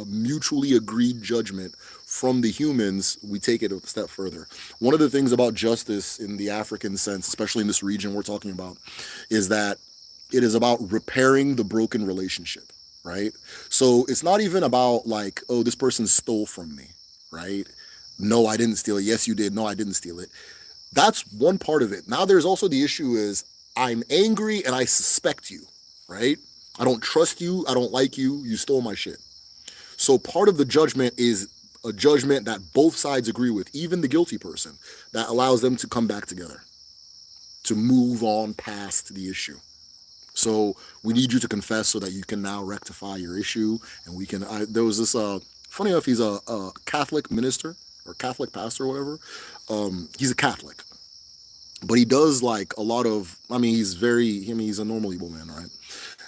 mutually agreed judgment from the humans, we take it a step further. One of the things about justice in the African sense, especially in this region we're talking about, is that it is about repairing the broken relationship, right? So it's not even about like, oh, this person stole from me, right? No, I didn't steal it. Yes, you did. No, I didn't steal it. That's one part of it. Now there's also the issue is I'm angry and I suspect you, right? I don't trust you. I don't like you. You stole my shit. So part of the judgment is a judgment that both sides agree with, even the guilty person, that allows them to come back together, to move on past the issue. So we need you to confess so that you can now rectify your issue, and we can. There was this. Funny enough, he's a Catholic minister or Catholic pastor or whatever. He's a Catholic, but he does like a lot of. I mean, he's very. I mean, he's a normal Igbo man, right?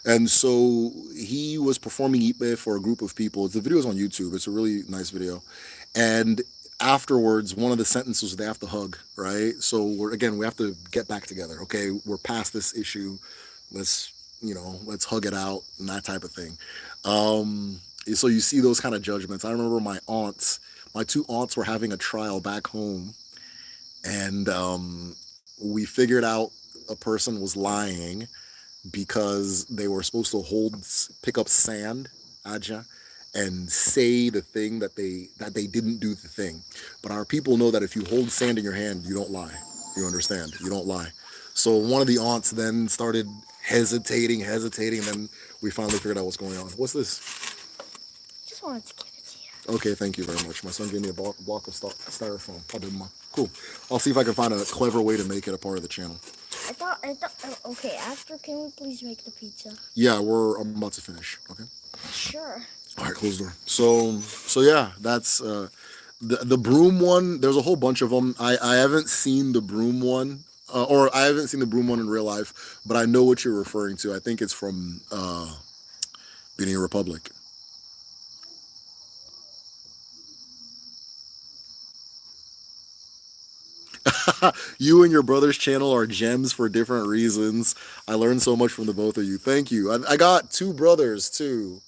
And so he was performing Ipe for a group of people. The video's on YouTube. It's a really nice video. And afterwards, one of the sentences they have to hug, right? So we have to get back together. Okay, we're past this issue. Let's let's hug it out and that type of thing. So you see those kind of judgments. I remember my two aunts were having a trial back home, and we figured out a person was lying because they were supposed to pick up sand, aja, and say the thing that they didn't do the thing. But our people know that if you hold sand in your hand, you don't lie. You understand? You don't lie. So one of the aunts then started hesitating, and then we finally figured out what's going on. What's this? Just wanted to give it to you. Okay, thank you very much. My son gave me a block of styrofoam. Cool. I'll see if I can find a clever way to make it a part of the channel. Okay, after, can we please make the pizza? Yeah, I'm about to finish. Okay. Sure. All right, close the door. So yeah, that's the broom one. There's a whole bunch of them. I haven't seen the broom one, or I haven't seen the broom one in real life, but I know what you're referring to. I think it's from Benin Republic. You and your brother's channel are gems for different reasons. I learned so much from the both of you. Thank you. I got two brothers too.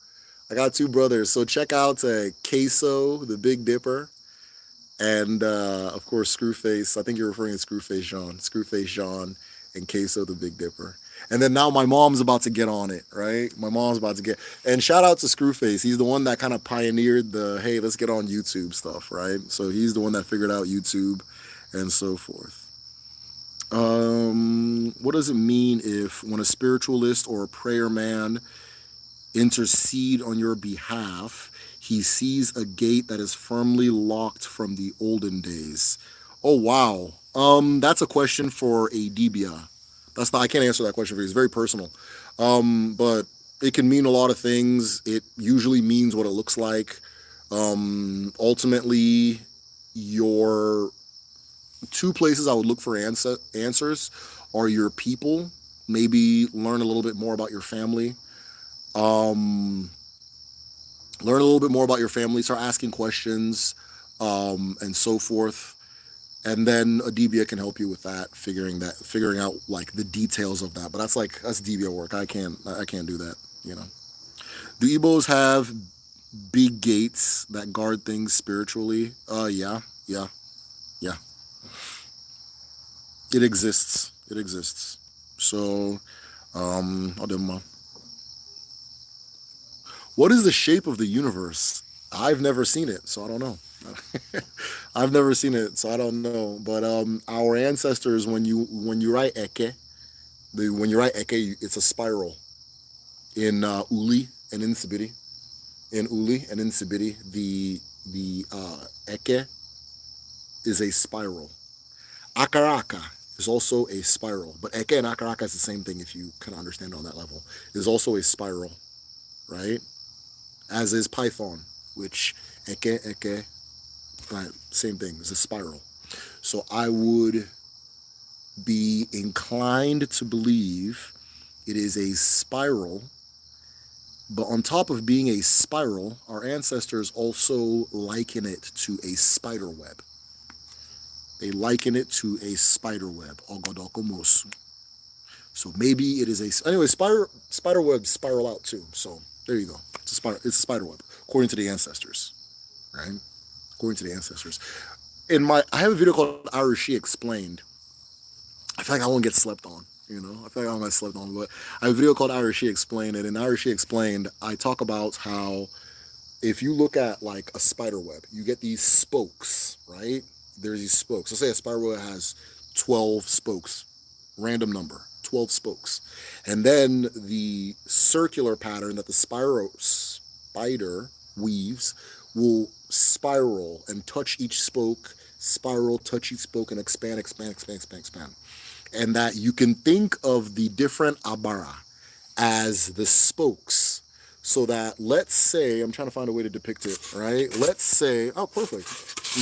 So check out Queso, the Big Dipper, and of course Screwface. I think you're referring to Screwface Jean, and Queso, the Big Dipper. And then now my mom's about to get on it, right? And shout out to Screwface. He's the one that kind of pioneered the, hey, let's get on YouTube stuff, right? So he's the one that figured out YouTube and so forth. What does it mean when a spiritualist or a prayer man intercede on your behalf, he sees a gate that is firmly locked from the olden days? Oh, wow. That's a question for a Dibia. I can't answer that question for you. It's very personal. But it can mean a lot of things. It usually means what it looks like. Ultimately, your two places I would look for answers are your people. Maybe learn a little bit more about your family. Start asking questions, and so forth. And then a DBA can help you with that, figuring out like the details of that. But that's DBA work. I can't do that, Do Igbos have big gates that guard things spiritually? Yeah. It exists. So, what is the shape of the universe? I've never seen it, so I don't know. I've never seen it, so I don't know. But our ancestors, when you write Eke, it's a spiral. In Uli and in Sibiri, the Eke is a spiral. Akaraka is also a spiral, but Eke and Akaraka is the same thing if you can understand on that level. It is also a spiral, right? As is Python, which Eke, right, same thing, it's a spiral. So I would be inclined to believe it is a spiral, but on top of being a spiral, our ancestors also liken it to a spider web. They liken it to a spider web, Ogodokomosu. So maybe it is anyway, spider webs spiral out too. So there you go. It's a spider web, according to the ancestors, right? According to the ancestors. I have a video called Arishi Explained. I feel like I won't get slept on, I feel like I won't get slept on, but I have a video called Arishi Explained, and in Arishi Explained, I talk about how if you look at like a spider web, you get these spokes, right? There's these spokes. Let's say a spider web has 12 spokes, random number, 12 spokes. And then the circular pattern that the spider weaves will spiral and touch each spoke, touch each spoke, and expand. And that you can think of the different abara as the spokes. So that, let's say, I'm trying to find a way to depict it, right? Let's say, oh, perfect.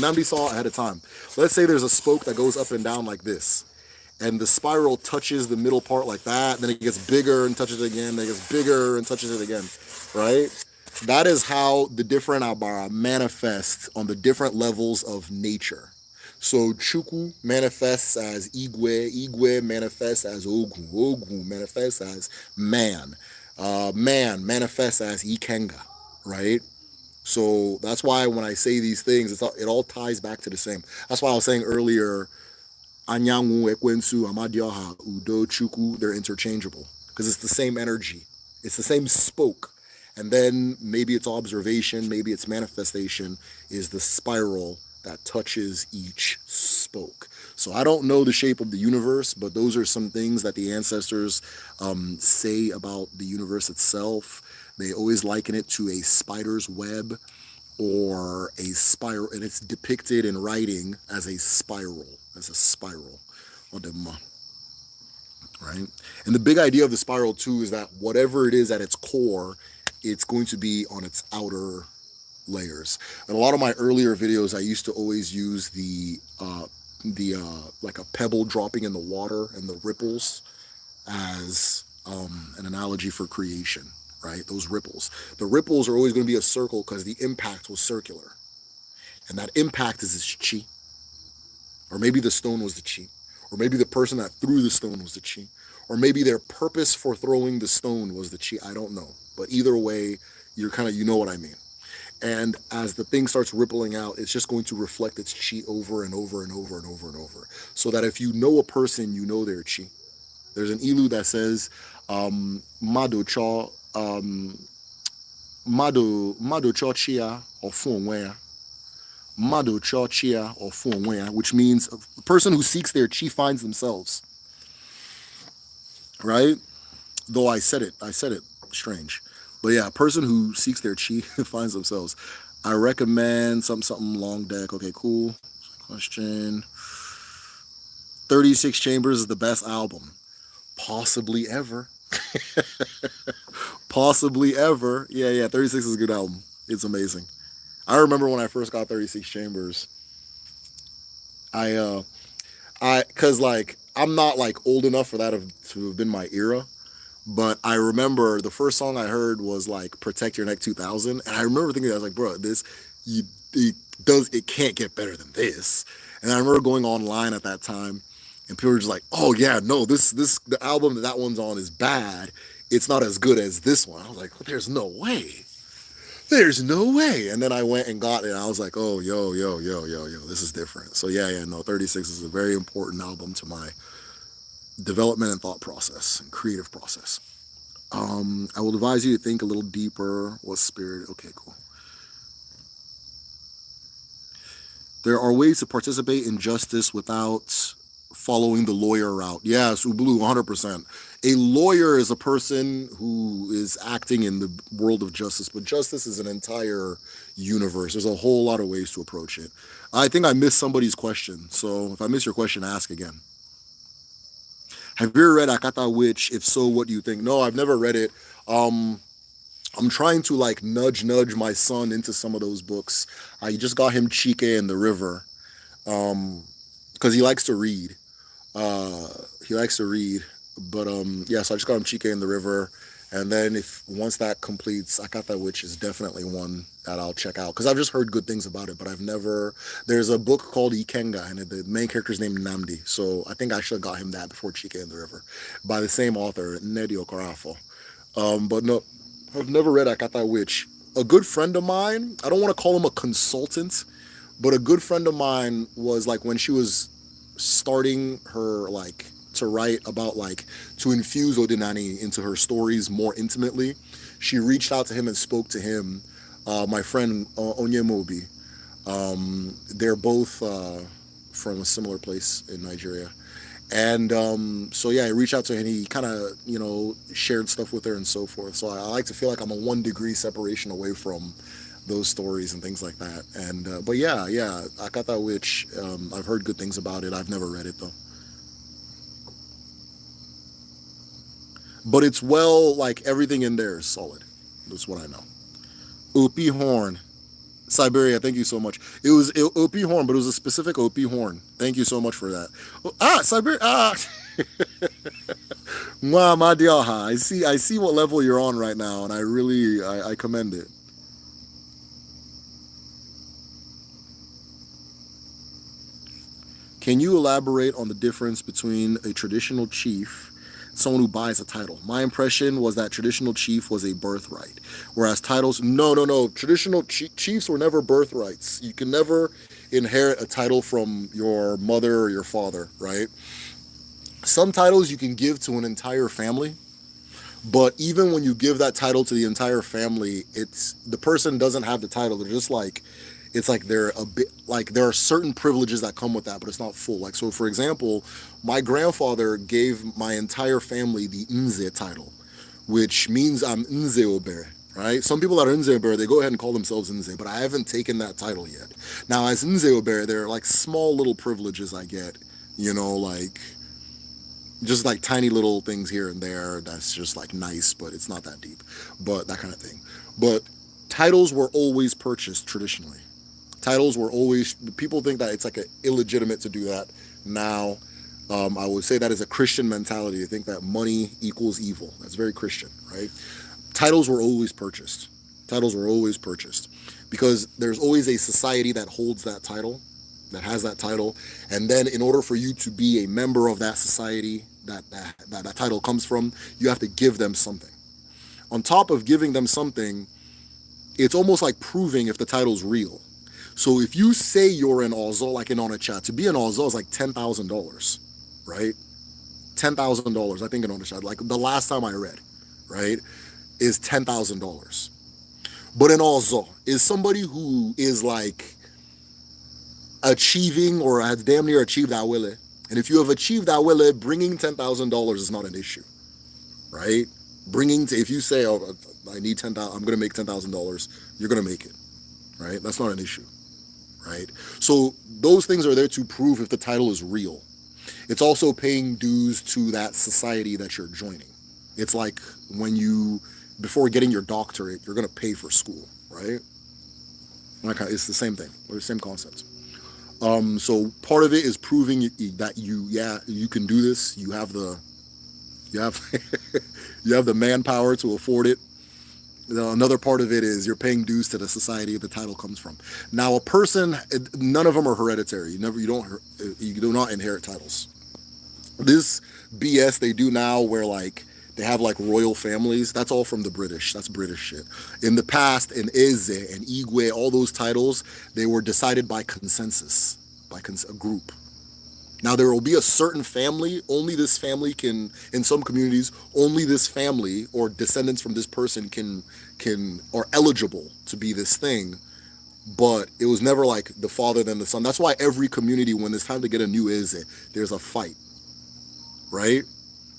Namdi saw ahead of time. Let's say there's a spoke that goes up and down like this. And the spiral touches the middle part like that. Then it gets bigger and touches it again. Then it gets bigger and touches it again, right? That is how the different abara manifest on the different levels of nature. So Chukwu manifests as Igwe, Igwe manifests as Ogun, Ogun manifests as man, man manifests as Ikenga, right? So that's why when I say these things, it all ties back to the same. That's why I was saying earlier, Anyanwu, Ekwensu, Amadioha, Udo, Chukwu, they're interchangeable because it's the same energy. It's the same spoke. And then maybe it's observation, maybe it's manifestation is the spiral that touches each spoke. So I don't know the shape of the universe, but those are some things that the ancestors say about the universe itself. They always liken it to a spider's web or a spiral, and it's depicted in writing as a spiral, right? And the big idea of the spiral too is that whatever it is at its core, it's going to be on its outer layers. In a lot of my earlier videos, I used to always use the like a pebble dropping in the water and the ripples as an analogy for creation, right? Those ripples. The ripples are always going to be a circle because the impact was circular. And that impact is its chi. Or maybe the stone was the chi. Or maybe the person that threw the stone was the chi. Or maybe their purpose for throwing the stone was the chi. I don't know. But either way, you know what I mean. And as the thing starts rippling out, it's just going to reflect its chi over and over and over and over and over. So that if you know a person, you know their chi. There's an ilu that says, Mado cho chia ofunwea. Mado cho chia ofunwea, which means the person who seeks their chi finds themselves. Right? Though I said it strange. But yeah, a person who seeks their chi finds themselves. I recommend something long deck. Okay, cool. Question. 36 Chambers is the best album. Possibly ever. Possibly ever. Yeah, 36 is a good album. It's amazing. I remember when I first got 36 Chambers, cause like, I'm not like old enough for that to have been my era. But I remember the first song I heard was like Protect Your Neck 2000. And I remember thinking, I was like, bro, it can't get better than this. And I remember going online at that time and people were just like, oh yeah, no, the album that one's on is bad. It's not as good as this one. I was like, well, there's no way. There's no way. And then I went and got it. And I was like, oh, yo, this is different. So yeah, 36 is a very important album to my development and thought process and creative process. I will advise you to think a little deeper. What spirit? Okay, cool. There are ways to participate in justice without following the lawyer route. Yes, Ublu, 100%. A lawyer is a person who is acting in the world of justice, but justice is an entire universe. There's a whole lot of ways to approach it. I think I missed somebody's question, so if I miss your question, ask again. Have you ever read Akata Witch? If so, what do you think? No, I've never read it. I'm trying to like nudge my son into some of those books. I just got him Chike and the River because he likes to read. But yeah, so I just got him Chike and the River. And then once that completes, Akata Witch is definitely one that I'll check out because I've just heard good things about it, but there's a book called Ikenga and the main character's named Namdi. So I think I should have got him that before Chike and the River by the same author, Nnedi Okorafor. But no, I've never read Akata Witch. A good friend of mine, I don't want to call him a consultant, but a good friend of mine was like when she was starting her like to write about like to infuse Odinani into her stories more intimately, she reached out to him and spoke to him. My friend Onyemobi, they're both from a similar place in Nigeria, and so yeah, I reached out to him and he kind of shared stuff with her and so forth. So I like to feel like I'm a 1 degree separation away from those stories and things like that. And but yeah, Akata Witch, I've heard good things about it. I've never read it though. But it's well, like everything in there is solid. That's what I know. Opi horn. Siberia, thank you so much. It was OP horn, but it was a specific OP horn. Thank you so much for that. Siberia. Madiaha. I see what level you're on right now, and I commend it. Can you elaborate on the difference between a traditional chief, someone who buys a title? My impression was that traditional chief was a birthright, whereas titles, no. Traditional chiefs were never birthrights. You can never inherit a title from your mother or your father, right? Some titles you can give to an entire family, but even when you give that title to the entire family, the person doesn't have the title. They're just like, it's like they're a bit, like there are certain privileges that come with that, but it's not full. Like, so for example, my grandfather gave my entire family the Nze title, which means I'm Nze Obere, right? Some people that are Nze Obere, they go ahead and call themselves Nze, but I haven't taken that title yet. Now, as Nze Obere, there are like small little privileges I get, like just like tiny little things here and there that's just like nice, but it's not that deep, but that kind of thing. But titles were always purchased traditionally. Titles were always, people think that it's like illegitimate to do that now. I would say that is a Christian mentality to think that money equals evil. That's very Christian, right? Titles were always purchased. Titles were always purchased because there's always a society that holds that title, that has that title. And then in order for you to be a member of that society that title comes from, you have to give them something. On top of giving them something, it's almost like proving if the title's real. So if you say you're an Ozo, like in Onitsha, to be an Ozo is like $10,000, right? $10,000, I think in Onitsha, like the last time I read, right, is $10,000. But an Ozo is somebody who is like achieving or has damn near achieved Awele. And if you have achieved Awele, bringing $10,000 is not an issue, right? If you say, oh, I need $10,000, I'm going to make $10,000, you're going to make it, right? That's not an issue. Right? So those things are there to prove if the title is real. It's also paying dues to that society that you're joining. It's like when before getting your doctorate, you're going to pay for school, right? It's the same thing, or the same concept. So part of it is proving that you can do this. You have the manpower to afford it. Another part of it is you're paying dues to the society the title comes from. Now, a person, none of them are hereditary. You do not inherit titles. This BS they do now, where like they have like royal families, that's all from the British. That's British shit. In the past, in Eze and Igwe, all those titles, they were decided by consensus, by a group. Now, there will be a certain family, only this family can, in some communities, only this family or descendants from this person are eligible to be this thing. But it was never like the father then the son. That's why every community, when it's time to get a new Eze, there's a fight, right?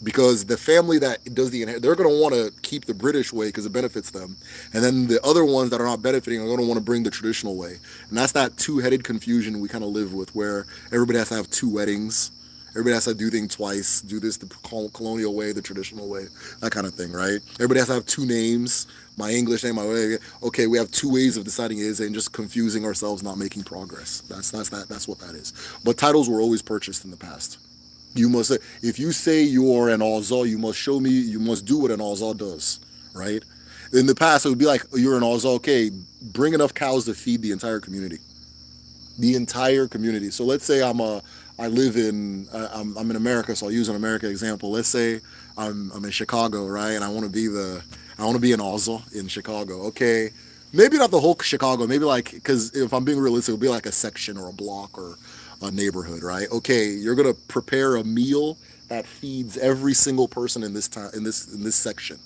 Because the family that does they're going to want to keep the British way because it benefits them. And then the other ones that are not benefiting are going to want to bring the traditional way. And that's that two-headed confusion we kind of live with, where everybody has to have two weddings. Everybody has to do things twice, do this the colonial way, the traditional way, that kind of thing, right? Everybody has to have two names, my English name, my way. Okay, we have two ways of deciding is and just confusing ourselves, not making progress. That's what that is. But titles were always purchased in the past. If you say you're an Ozo, you must do what an Ozo does, right? In the past, it would be like, you're an Ozo, okay, bring enough cows to feed the entire community. The entire community. So let's say I'm in America, so I'll use an America example. Let's say I'm in Chicago, right? And I want to be an Ozo in Chicago. Okay, maybe not the whole Chicago, maybe like, because if I'm being realistic, it'll be like a section or a block or a neighborhood, right? Okay, you're gonna prepare a meal that feeds every single person in this town, in this section,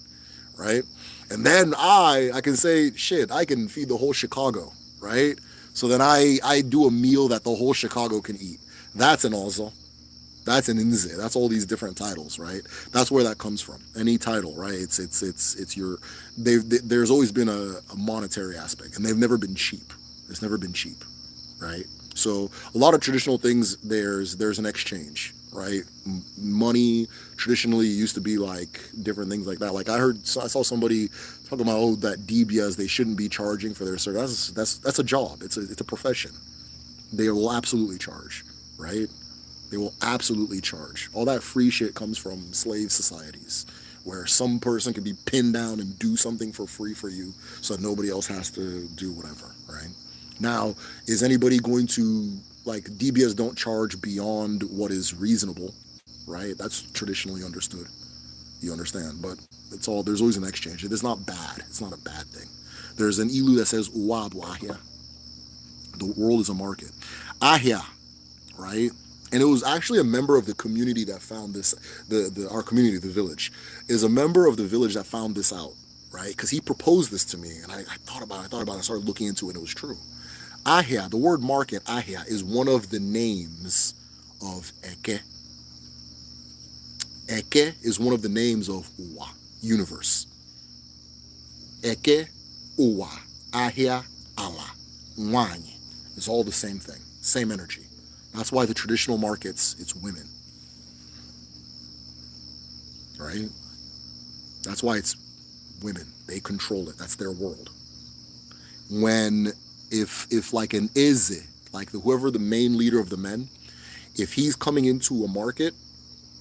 right? And then I can say, shit, I can feed the whole Chicago, right? So then I do a meal that the whole Chicago can eat. That's an Ozo. That's an Inze. That's all these different titles, right? That's where that comes from. Any title, right? There's always been a monetary aspect, and they've never been cheap. It's never been cheap, right? So a lot of traditional things, there's an exchange. right? Money traditionally used to be like different things like that. Like I saw somebody talking about, oh, that DBS, they shouldn't be charging for their service. That's a job. It's a profession. They will absolutely charge, right? They will absolutely charge. All that free shit comes from slave societies where some person can be pinned down and do something for free for you so that nobody else has to do whatever, right? Now, is anybody going to, like, DBS don't charge beyond what is reasonable, right? That's traditionally understood. You understand? But there's always an exchange. It is not bad. It's not a bad thing. There's an ilu that says, Uwadu ahia. The world is a market. Ahia, right? And it was actually a member of the community that found this, our community, the village, is a member of the village that found this out, right? Because he proposed this to me, and I thought about it, I started looking into it, and it was true. Ahia, the word market, ahia, is one of the names of Eke. Eke is one of the names of Uwa, universe. Eke, Uwa, ahia, ala, Nwanye. It's all the same thing, same energy. That's why the traditional markets, it's women, right? That's why it's women. They control it. That's their world. If like an Eze, like whoever the main leader of the men, if he's coming into a market,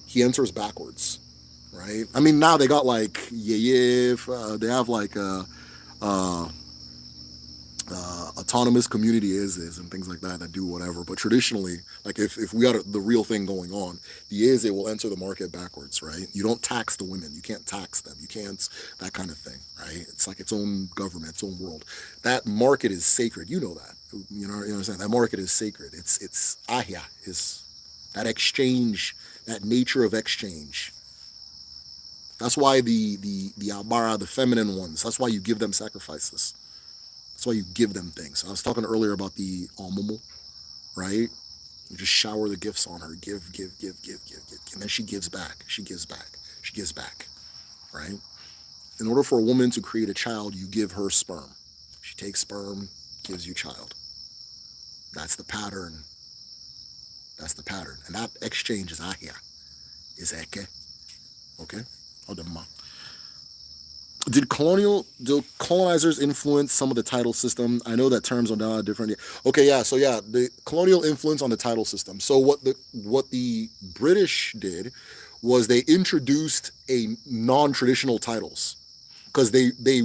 he enters backwards, right? I mean, now they got like, they have like autonomous community is and things like that do whatever. But traditionally, like if we got the real thing going on, the Eze will enter the market backwards, right? You don't tax the women. You can't tax them. You can't, that kind of thing, right? It's like its own government, its own world. That market is sacred. You know that. You know what I'm saying? That market is sacred. It's ahia, is that exchange, that nature of exchange. That's why the Abara, the feminine ones, that's why you give them sacrifices. That's why you give them things. I was talking earlier about the Almumu, right? You just shower the gifts on her. Give. And then she gives back. She gives back, right? In order for a woman to create a child, you give her sperm. She takes sperm, gives you child. That's the pattern. And that exchange is ahia, is eke. Okay? Odemma. Did colonizers influence some of the title system? I know that terms are not different. Okay, yeah. So yeah, the colonial influence on the title system. So what the British did was they introduced a non-traditional titles, because they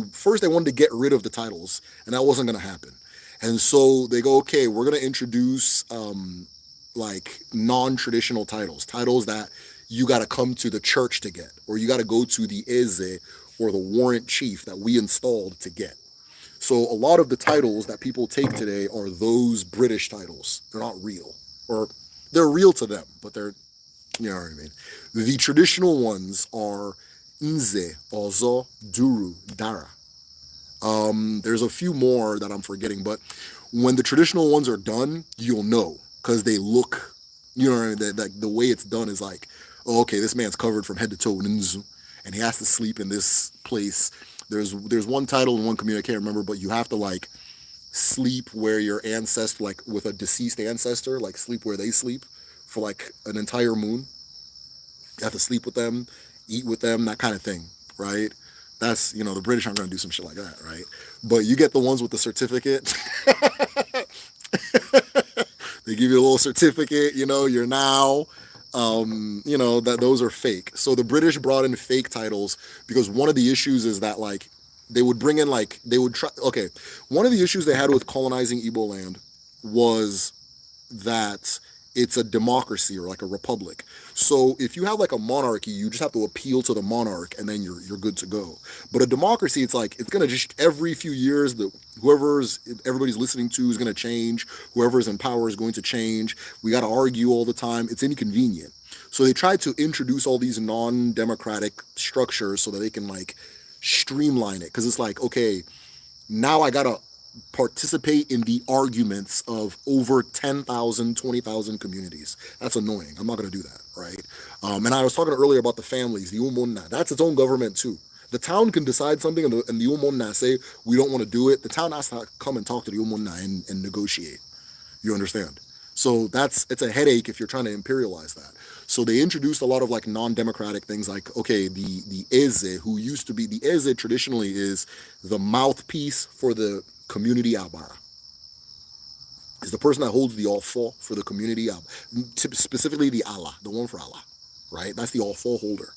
wanted to get rid of the titles, and that wasn't going to happen. And so they go, okay, we're going to introduce like non-traditional titles that you got to come to the church to get, or you got to go to the Eze or the warrant chief that we installed to get. So a lot of the titles that people take today are those British titles. They're not real, or they're real to them, but they're, you know what I mean? The traditional ones are Nze, Ozo, Duru, Dara. There's a few more that I'm forgetting, but when the traditional ones are done, you'll know, because they look, you know what I mean? Like the way it's done is like, oh, okay, this man's covered from head to toe, and he has to sleep in this place. There's one title in one community, I can't remember, but you have to like sleep where your ancestor, like with a deceased ancestor, like sleep where they sleep for like an entire moon. You have to sleep with them, eat with them, that kind of thing, right? That's, you know, the British aren't going to do some shit like that, right? But you get the ones with the certificate. They give you a little certificate, you know, you're now, you know, that those are fake. So the British brought in fake titles because one of the issues is that, like, they would bring in, like, they would try, okay, one of the issues they had with colonizing Igbo land was that it's a democracy, or like a republic. So if you have like a monarchy, you just have to appeal to the monarch and then you're good to go. But a democracy, it's like, it's gonna just every few years, everybody's listening to is gonna change. Whoever's in power is going to change. We gotta argue all the time. It's inconvenient. So they tried to introduce all these non-democratic structures so that they can like streamline it. Because it's like, okay, now I gotta participate in the arguments of over 10,000, 20,000 communities. That's annoying. I'm not going to do that, right? And I was talking earlier about the families, the Umonna. That's its own government too. The town can decide something and the Umonna say, we don't want to do it. The town has to come and talk to the Umonna and negotiate. You understand? So it's a headache if you're trying to imperialize that. So they introduced a lot of like non-democratic things, like, okay, the eze, who used to be, the eze traditionally is the mouthpiece for the community abara, is the person that holds the all-four for the community, specifically the Allah, the one for Allah, right? That's the all-four holder.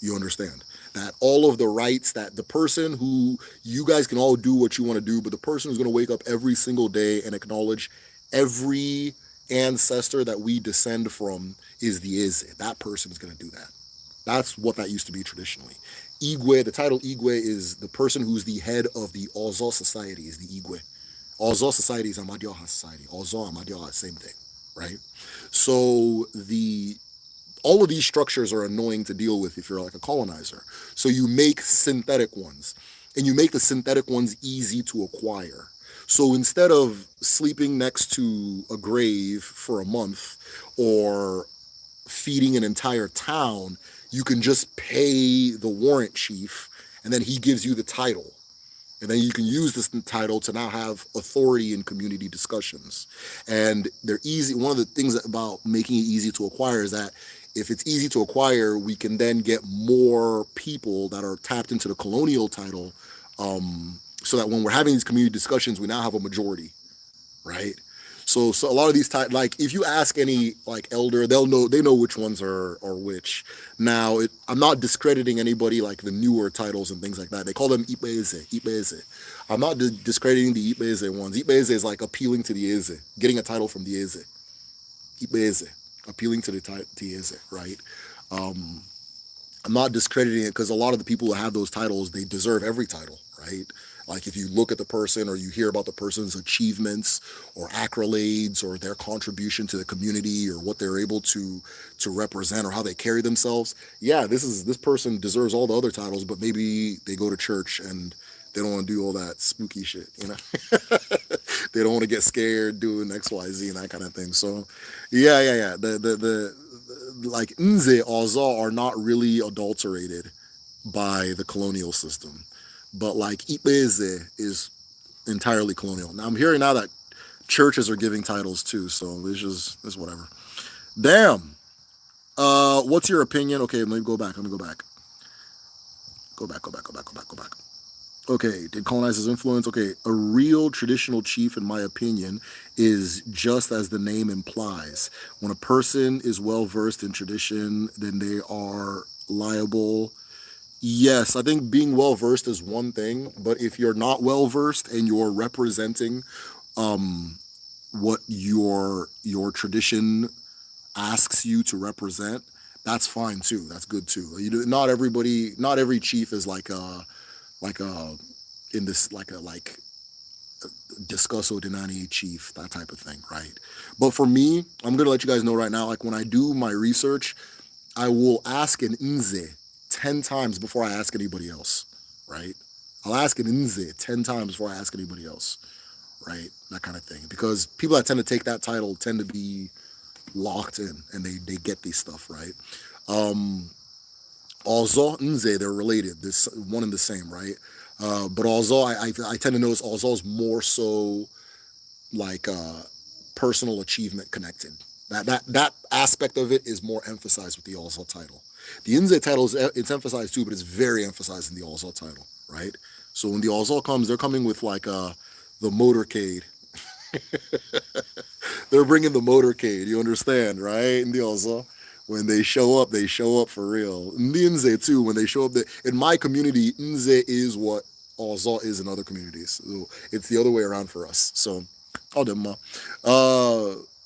You understand that all of the rights, that the person who, you guys can all do what you want to do, but the person who's going to wake up every single day and acknowledge every ancestor that we descend from is the Eze. That person is going to do that. That's what that used to be traditionally. Igwe, the title Igwe, is the person who's the head of the Ozo society, is the Igwe. Ozo society is Amadioha society. Ozo, Amadioha, same thing, right? So all of these structures are annoying to deal with if you're like a colonizer. So you make synthetic ones, and you make the synthetic ones easy to acquire. So instead of sleeping next to a grave for a month or feeding an entire town, you can just pay the warrant chief, and then he gives you the title. And then you can use this title to now have authority in community discussions. And they're easy. One of the things about making it easy to acquire is that if it's easy to acquire, we can then get more people that are tapped into the colonial title, so that when we're having these community discussions, we now have a majority, right? So a lot of these like if you ask any like elder, they know which ones are which. Now I'm not discrediting anybody like the newer titles and things like that. They call them Ipeze. I'm not discrediting the Ipeze ones. Ipeze is like appealing to the Eze, getting a title from the Eze. Ipeze, appealing to the Eze, right? I'm not discrediting it because a lot of the people who have those titles, they deserve every title, right? Like if you look at the person or you hear about the person's achievements or accolades or their contribution to the community or what they're able to represent or how they carry themselves, yeah, this person deserves all the other titles, but maybe they go to church and they don't want to do all that spooky shit, you know? They don't want to get scared doing X, Y, Z and that kind of thing. So yeah. The like Nze Ozo are not really adulterated by the colonial system. But like Ipeze is entirely colonial. Now I'm hearing now that churches are giving titles too, so it's whatever. Damn. What's your opinion? Okay, let me go back. Go back. Okay, did colonizers influence? Okay, a real traditional chief, in my opinion, is just as the name implies. When a person is well versed in tradition, then they are liable. Yes, I think being well versed is one thing, but if you're not well versed and you're representing what your tradition asks you to represent, that's fine too. That's good too. Not every chief is like discuss Odinani chief, that type of thing, right? But for me, I'm gonna let you guys know right now, like when I do my research, I will ask an Nze 10 times before I ask anybody else, right? I'll ask an Nze 10 times before I ask anybody else, right? That kind of thing. Because people that tend to take that title tend to be locked in and they get these stuff, right? Ozo, Nze, they're related. This one and the same, right? But Ozo, I tend to notice Ozo is more so like personal achievement connected. That aspect of it is more emphasized with the Ozo title. The Nze title it's emphasized too, but it's very emphasized in the Ozo title, right? So when the Ozo comes, they're coming with like the motorcade. They're bringing the motorcade, you understand, right? In the Ozo, when they show up for real. In the Nze too, when they show up, in my community, Nze is what Ozo is in other communities. So it's the other way around for us. So,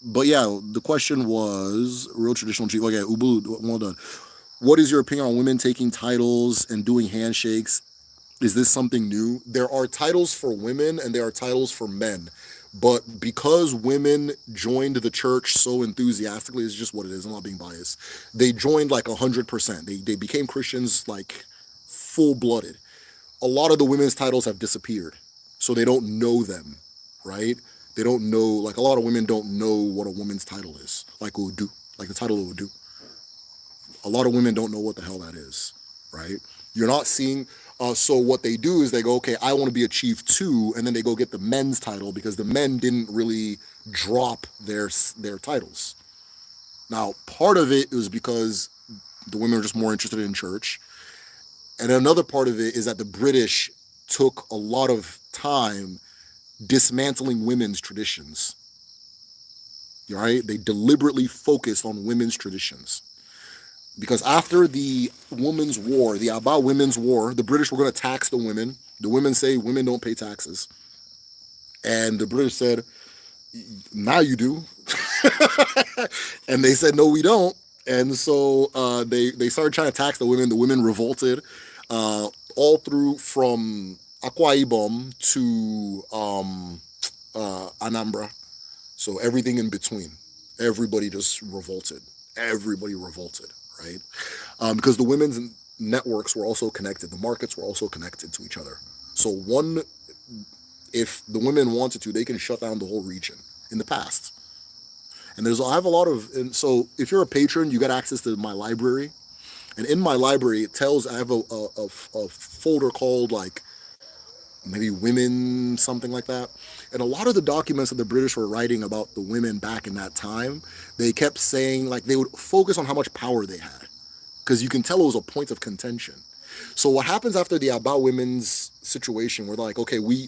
but yeah, the question was real traditional chief. Okay, Ubulu, well done. What is your opinion on women taking titles and doing handshakes? Is this something new? There are titles for women and there are titles for men. But because women joined the church so enthusiastically, it's just what it is. I'm not being biased. They joined like 100%. They became Christians like full-blooded. A lot of the women's titles have disappeared. So they don't know them, right? They don't know, like a lot of women don't know what a woman's title is. Like Udu, like the title of Udu. A lot of women don't know what the hell that is, right? You're not seeing, so what they do is they go, okay, I want to be a chief too, and then they go get the men's title because the men didn't really drop their titles, Now, part of it was because the women are just more interested in church. And another part of it is that the British took a lot of time dismantling women's traditions. Right? They deliberately focused on women's traditions. Because after the Women's War, the Aba Women's War, the British were going to tax the women. The women say women don't pay taxes. And the British said, now you do. And they said, no, we don't. And so they started trying to tax the women. The women revolted all through from Akwa Ibom to Anambra. So everything in between. Everybody just revolted. Everybody revolted, right? Because the women's networks were also connected. The markets were also connected to each other. So if the women wanted to, they can shut down the whole region in the past. And I have a lot of, and so if you're a patron, you get access to my library. And in my library, it tells, I have a folder called like maybe women, something like that. And a lot of the documents that the British were writing about the women back in that time, they kept saying, like, they would focus on how much power they had. Because you can tell it was a point of contention. So what happens after the Aba women's situation, we're like, okay, we're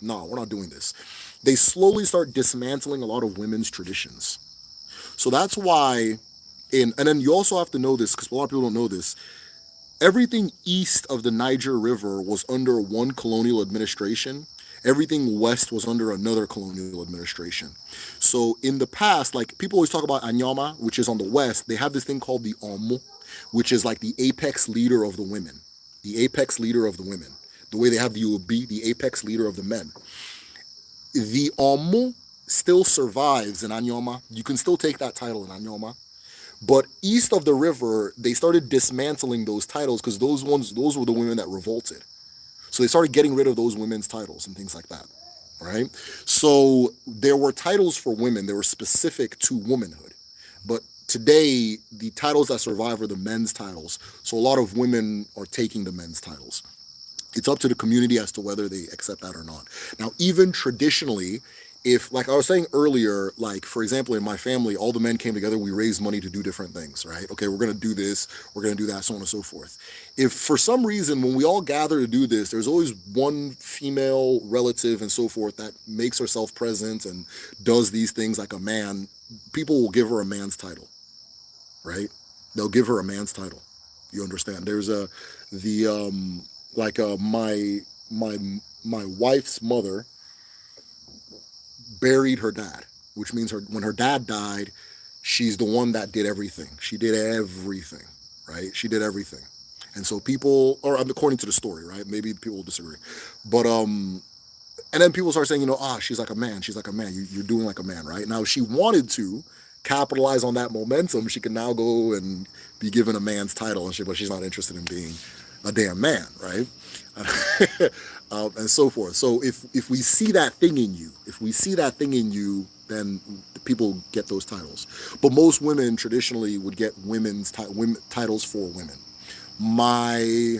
not doing this. They slowly start dismantling a lot of women's traditions. So that's why, and then you also have to know this, because a lot of people don't know this, everything east of the Niger River was under one colonial administration. Everything west was under another colonial administration. So in the past, like people always talk about Anyama, which is on the west, they have this thing called the Omo, which is like the apex leader of the women. The apex leader of the women. The way they have the Obi, the apex leader of the men. The Omo still survives in Anyama. You can still take that title in Anyama. But east of the river, they started dismantling those titles because those were the women that revolted. So they started getting rid of those women's titles and things like that, right? So there were titles for women. They were specific to womanhood. But today, the titles that survive are the men's titles. So a lot of women are taking the men's titles. It's up to the community as to whether they accept that or not. Now, even traditionally, if, like I was saying earlier, like, for example, in my family, all the men came together, we raised money to do different things, right? Okay, we're going to do this, we're going to do that, so on and so forth. If for some reason, when we all gather to do this, there's always one female relative and so forth that makes herself present and does these things like a man, people will give her a man's title, right? They'll give her a man's title. You understand? There's my wife's mother buried her dad, which means when her dad died, she's the one that did everything. She did everything, right? She did everything. And so people, or according to the story, right? Maybe people will disagree. But, and then people start saying, she's like a man. She's like a man. You're doing like a man, right? Now, if she wanted to capitalize on that momentum, she can now go and be given a man's title and shit, but she's not interested in being a damn man, right? And so forth. So if we see that thing in you, then people get those titles. But most women traditionally would get women titles for women. My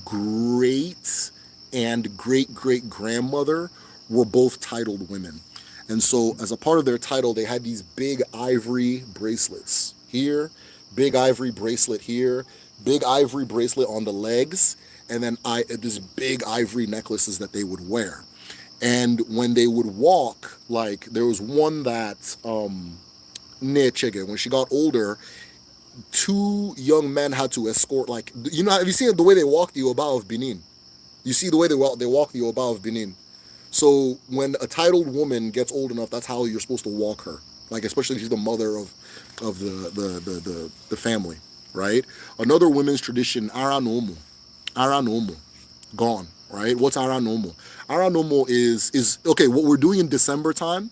great and great grandmother were both titled women. And so as a part of their title, they had these big ivory bracelets here, big ivory bracelet here, big ivory bracelet on the legs, and then this big ivory necklaces that they would wear. And when they would walk, like there was one that near Chige, when she got older, two young men had to escort, like, have you seen the way they walk the Oba of Benin? You see the way they walk the Oba of Benin. So when a titled woman gets old enough, that's how you're supposed to walk her. Like, especially if she's the mother of the family, right? Another women's tradition, Aranomo, gone, right? What's Aranomo? Aranomo is okay. What we're doing in December time,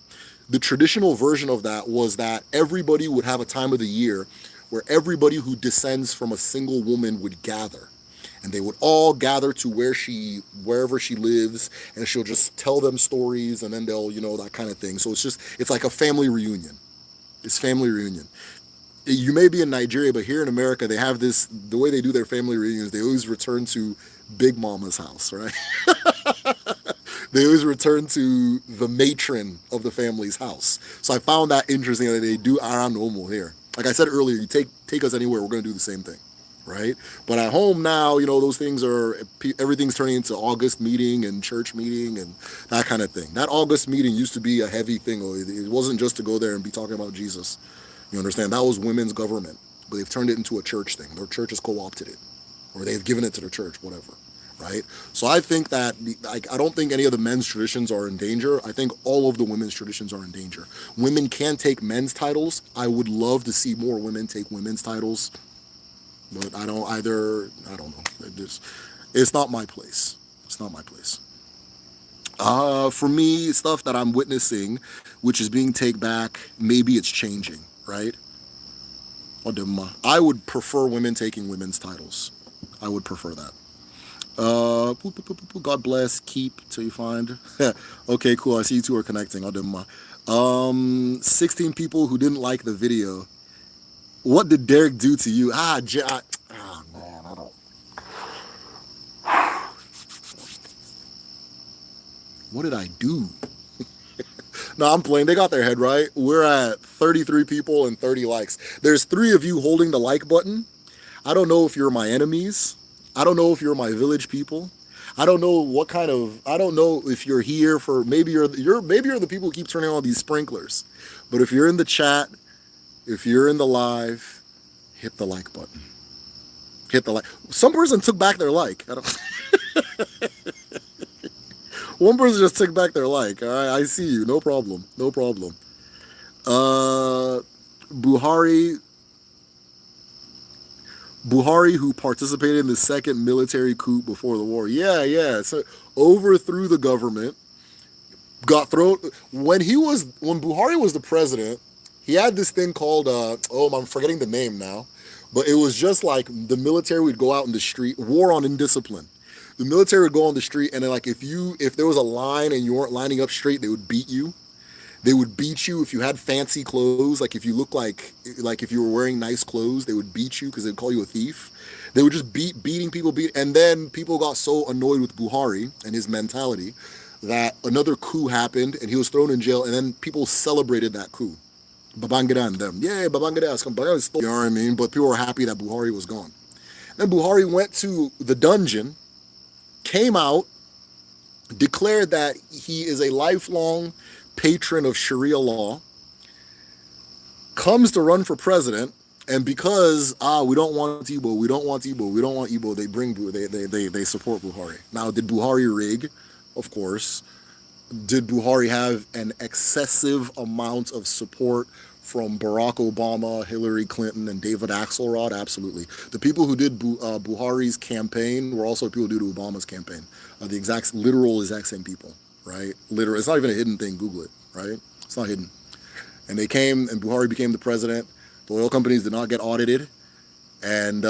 the traditional version of that was that everybody would have a time of the year where everybody who descends from a single woman would gather. And they would all gather to wherever she lives, and she'll just tell them stories, and then they'll, that kind of thing. So it's like a family reunion. It's family reunion. You may be in Nigeria, but here in America, they have the way they do their family reunions, they always return to Big Mama's house, right? they always return to the matron of the family's house. So I found that interesting that they do Aranomo here. Like I said earlier, you take us anywhere, we're going to do the same thing, right? But at home now, those things everything's turning into August meeting and church meeting and that kind of thing. That August meeting used to be a heavy thing. It wasn't just to go there and be talking about Jesus. You understand? That was women's government, but they've turned it into a church thing. Their church has co-opted it, or they've given it to the church, whatever. Right? So I think that I don't think any of the men's traditions are in danger. I think all of the women's traditions are in danger. Women can take men's titles. I would love to see more women take women's titles, but I don't know. It's not my place. It's not my place. For me, stuff that I'm witnessing, which is being taken back, maybe it's changing, right? I would prefer women taking women's titles. I would prefer that. God bless, keep till you find. Okay, cool. I see you two are connecting. 16 people who didn't like the video. What did Derek do to you? Man, I don't. What did I do? No, I'm playing. They got their head right. We're at 33 people and 30 likes. There's 3 of you holding the like button. I don't know if you're my enemies. I don't know if you're my village people. I don't know if you're here for, maybe you're the people who keep turning on these sprinklers. But if you're in the chat, if you're in the live, hit the like button. Hit the like. Some person took back their like. One person just took back their like. All right, I see you. No problem. No problem. Buhari, who participated in the second military coup before the war. Yeah. So overthrew the government, got thrown. When Buhari was the president, he had this thing called, I'm forgetting the name now, but it was just like the military would go out in the street, war on indiscipline. The military would go on the street, and then if there was a line and you weren't lining up straight, they would beat you. They would beat you if you had fancy clothes, like if you look like if you were wearing nice clothes, they would beat you because they'd call you a thief. They would just beating people, and then people got so annoyed with Buhari and his mentality that another coup happened and he was thrown in jail, and then people celebrated that coup. Babangida and them. Yeah, Babangida has come. You know what I mean? But people were happy that Buhari was gone. Then Buhari went to the dungeon, came out, declared that he is a lifelong patron of Sharia law, comes to run for president, and because we don't want Igbo, they support Buhari. Now, did Buhari rig? Of course. Did Buhari have an excessive amount of support from Barack Obama, Hillary Clinton, and David Axelrod? Absolutely. The people who did Buhari's campaign were also people who did Obama's campaign. The exact same people. Right? Literally, it's not even a hidden thing. Google it, right? It's not hidden. And they came, and Buhari became the president. The oil companies did not get audited, and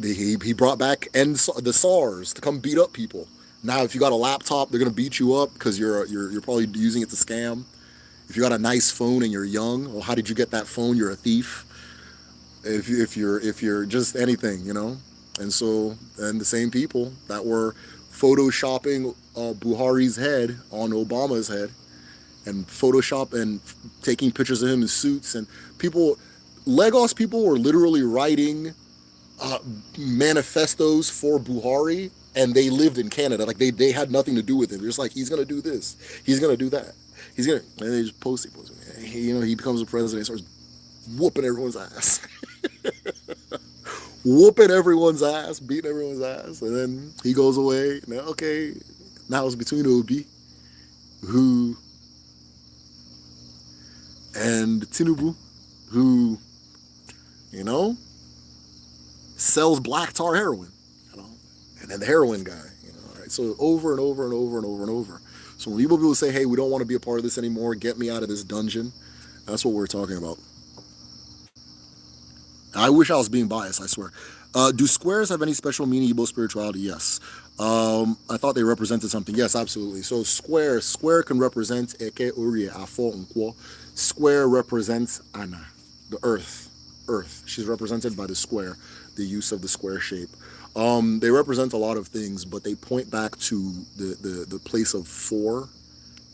he brought back the SARS to come beat up people. Now, if you got a laptop, they're gonna beat you up because you're probably using it to scam. If you got a nice phone and you're young, well, how did you get that phone? You're a thief. If you're just anything, And so, and the same people that were photoshopping Buhari's head on Obama's head, and Photoshop and taking pictures of him in suits, and Lagos people were literally writing manifestos for Buhari, and they lived in Canada. Like they had nothing to do with it. They're just like, he's gonna do this, he's gonna do that, and they just post it. He becomes a president and starts whooping everyone's ass. Whooping everyone's ass, beating everyone's ass, and then he goes away. Now it's between Obi, who, and Tinubu, who, sells black tar heroin, and then the heroin guy, right? So over and over and over and over and over. So when people say, hey, we don't want to be a part of this anymore, get me out of this dungeon, that's what we're talking about. I wish I was being biased, I swear. Do squares have any special meaning, Igbo spirituality? Yes. I thought they represented something. Yes, absolutely. So square can represent Eke Uri Afo Nkwo. Square represents Ana, the earth. She's represented by the square, the use of the square shape. They represent a lot of things, but they point back to the place of 4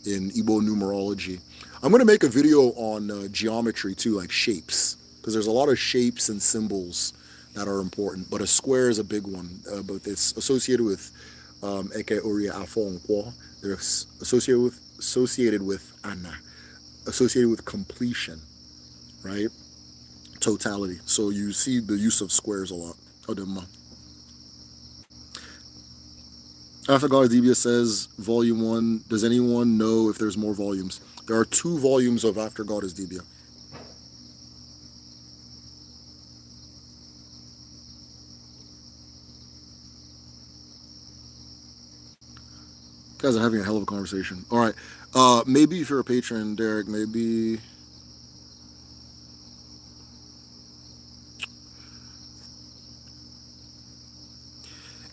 in Igbo numerology. I'm going to make a video on geometry too, like shapes, because there's a lot of shapes and symbols that are important, but a square is a big one. But it's associated with Eke Oria Afo Nkwo. They're associated with Anna, associated with completion, right? Totality. So you see the use of squares a lot. Odinma. After God Debia says, Volume 1. Does anyone know if there's more volumes? There are 2 volumes of After God is Debia. You guys are having a hell of a conversation. All right. Maybe if you're a patron, Derek, maybe...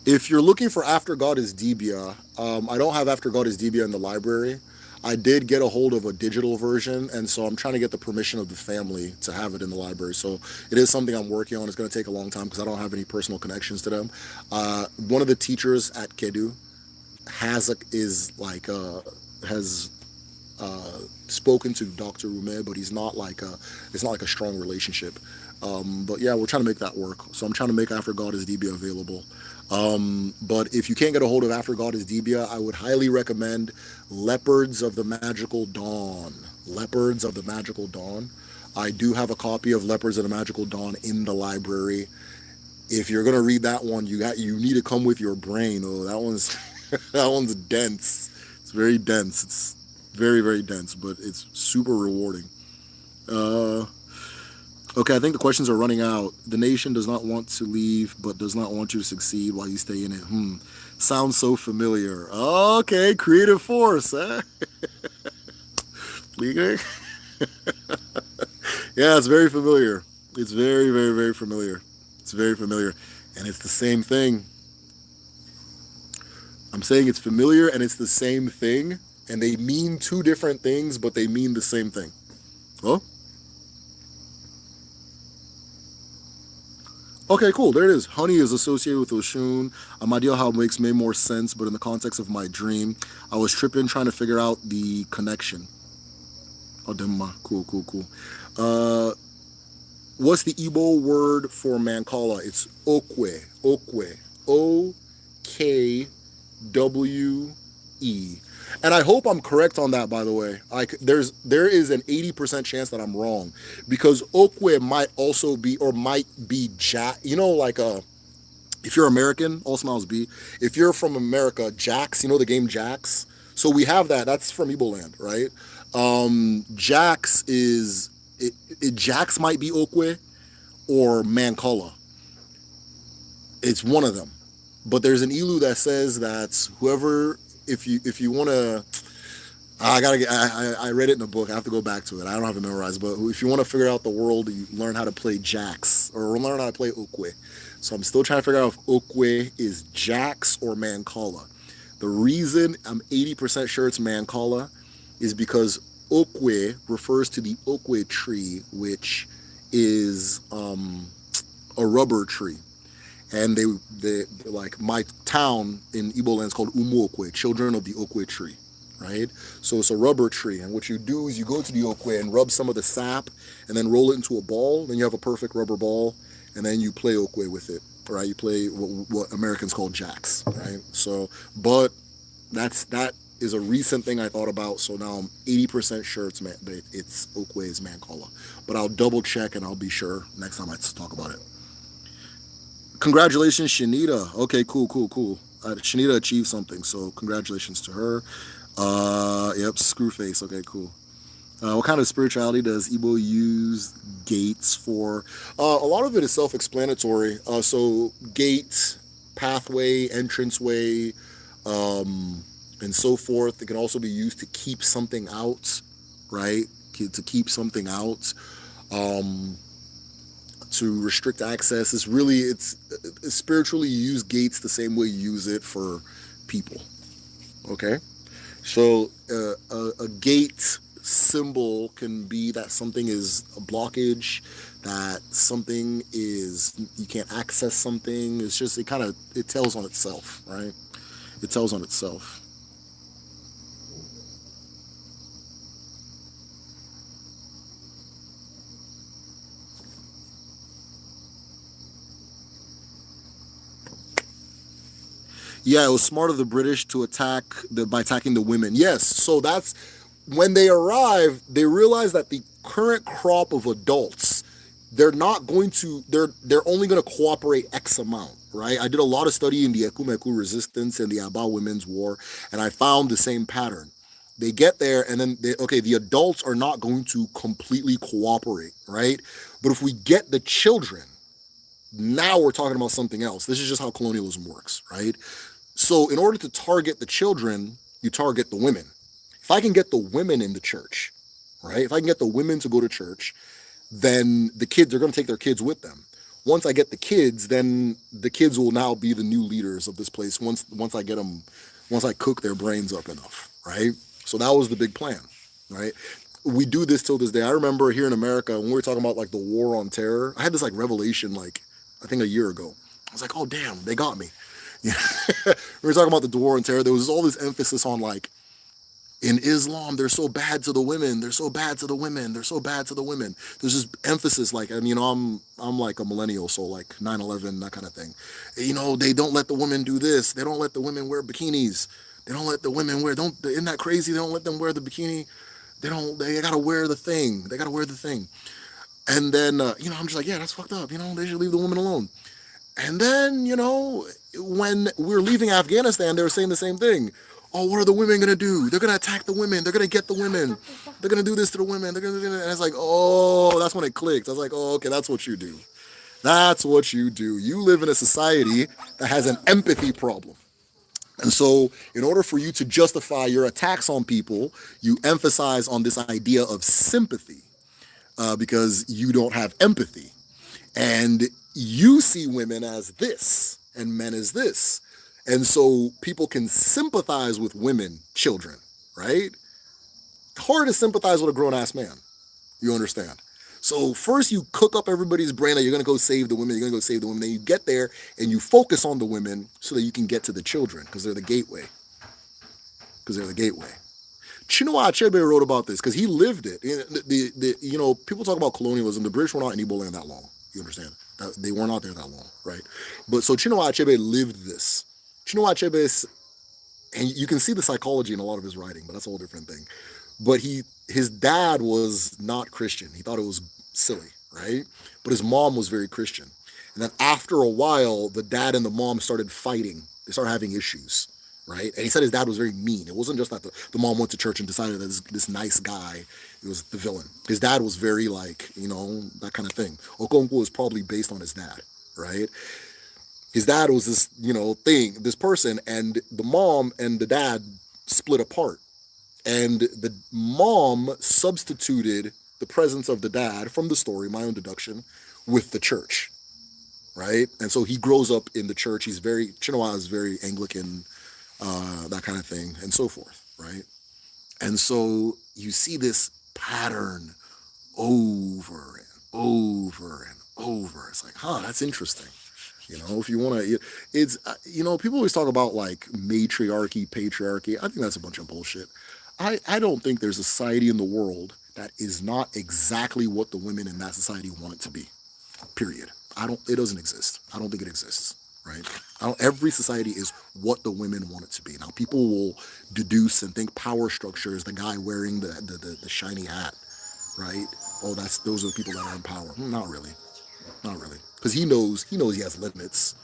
If you're looking for After God is Debia, I don't have After God is Debia in the library. I did get a hold of a digital version, and so I'm trying to get the permission of the family to have it in the library. So it is something I'm working on. It's going to take a long time because I don't have any personal connections to them. One of the teachers at Kedu has spoken to Dr. Ume, but it's not like a strong relationship. But yeah, we're trying to make that work. So I'm trying to make After God is Debia available. But if you can't get a hold of After God is Debia, I would highly recommend Leopards of the Magical Dawn. Leopards of the Magical Dawn. I do have a copy of Leopards of the Magical Dawn in the library. If you're gonna read that one, you need to come with your brain. Oh, that one's dense. It's very dense. It's very, very dense, but it's super rewarding. Okay, I think the questions are running out. The nation does not want to leave, but does not want you to succeed while you stay in it. Sounds so familiar. Okay, creative force, eh? Yeah, it's very familiar. It's very, very, very familiar. It's very familiar. And it's the same thing. I'm saying it's familiar and it's the same thing. And they mean 2 different things, but they mean the same thing. Oh? Okay, cool. There it is. Honey is associated with Oshun. Idea how it makes way more sense, but in the context of my dream, I was tripping trying to figure out the connection. Oh, Demma. Cool, cool, cool. What's the Igbo word for Mancala? It's Okwe. Okwe. O-K-W-E. And I hope I'm correct on that, by the way. There is an 80% chance that I'm wrong, because Okwe might also be, or might be Jack. You know, like if you're American, all smiles be. If you're from America, Jacks. You know the game Jacks. So we have that. That's from Igbo land, right? Jacks is Jacks might be Okwe or Mancala. It's one of them. But there's an Ilu that says that whoever, if you want to, I read it in a book. I have to go back to it. I don't have it memorized. But if you want to figure out the world, you learn how to play Jacks or learn how to play Okwe. So I'm still trying to figure out if Okwe is Jacks or Mancala. The reason I'm 80% sure it's Mancala is because Okwe refers to the Okwe tree, which is a rubber tree. And they like my town in Igbo land is called Umuokwe, children of the Okwe tree, right? So it's a rubber tree, and what you do is you go to the Okwe and rub some of the sap, and then roll it into a ball. Then you have a perfect rubber ball, and then you play Okwe with it, right? You play what Americans call jacks, right? So, but that is a recent thing I thought about. So now I'm 80% sure it's Okwe's Mancala, but I'll double check and I'll be sure next time I talk about it. Congratulations, Shanita. Okay, cool. Shanita achieved something, so congratulations to her. Yep, Screwface. Okay, cool. What kind of spirituality does Igbo use gates for? A lot of it is self-explanatory. So gate, pathway, entranceway, and so forth. It can also be used to keep something out, right? To keep something out. To restrict access. It's spiritually, you use gates the same way you use it for people. Okay, so a gate symbol can be that something is a blockage, that something is, you can't access something. It's just, it tells on itself, right? It tells on itself. Yeah, it was smart of the British to by attacking the women. Yes, so that's when they arrive. They realize that the current crop of adults, they're only going to cooperate X amount, right? I did a lot of study in the Ekumeku resistance and the Aba Women's War, and I found the same pattern. They get there, and then the adults are not going to completely cooperate, right? But if we get the children, now we're talking about something else. This is just how colonialism works, right? So in order to target the children, you target the women. If I can get the women in the church, right? If I can get the women to go to church, then the kids are going to take their kids with them. Once I get the kids, then the kids will now be the new leaders of this place. Once I cook their brains up enough, right? So that was the big plan, right? We do this till this day. I remember here in America when we were talking about like the war on terror. I had this like revelation, like I think a year ago. I was like, oh damn, they got me. Yeah. We were talking about the war on terror. There was all this emphasis on like, in Islam, they're so bad to the women. They're so bad to the women. They're so bad to the women. There's this emphasis, like, and I'm like a millennial, so like 9/11, that kind of thing. They don't let the women do this. They don't let the women wear bikinis. They don't let the women wear. Isn't that crazy? They don't let them wear the bikini. They gotta wear the thing. They gotta wear the thing. And then I'm just like, yeah, that's fucked up. They should leave the women alone. And then when we were leaving Afghanistan, they were saying the same thing. Oh, what are the women gonna do? They're gonna attack the women. They're gonna get the women. They're gonna do this to the women. They're gonna do this. And it's like, oh, that's when it clicked. I was like, oh, okay, that's what you do. That's what you do. You live in a society that has an empathy problem. And so in order for you to justify your attacks on people, you emphasize on this idea of sympathy because you don't have empathy. And you see women as this and men as this. And so people can sympathize with women, children, right? Hard to sympathize with a grown-ass man. You understand? So first you cook up everybody's brain that you're going to go save the women, you're going to go save the women. Then you get there and you focus on the women so that you can get to the children because they're the gateway. Chinua Achebe wrote about this because he lived it. People talk about colonialism. The British were not in Igbo land that long. You understand? They were not there that long, right? But so Chinua Achebe lived this. Chinua Achebe, and you can see the psychology in a lot of his writing, but that's a whole different thing. But his dad was not Christian. He thought it was silly, right? But his mom was very Christian. And then after a while, the dad and the mom started fighting. They started having issues, right? And he said his dad was very mean. It wasn't just that the mom went to church and decided that this nice guy, it was the villain. His dad was very like, that kind of thing. Okonkwo was probably based on his dad, right? His dad was this person, and the mom and the dad split apart. And the mom substituted the presence of the dad from the story, my own deduction, with the church, right? And so he grows up in the church. Chinua is very Anglican, that kind of thing, and so forth, right? And so you see this pattern over and over and over. It's like, that's interesting. If you want to, it's, people always talk about like matriarchy, patriarchy. I think that's a bunch of bullshit. I don't think there's a society in the world that is not exactly what the women in that society want it to be. Period. It doesn't exist. I don't think it exists, right? Every society is what the women want it to be. Now, people will deduce and think power structure is the guy wearing the shiny hat, right? Oh, those are the people that are in power. Not really. Because he knows he has limits.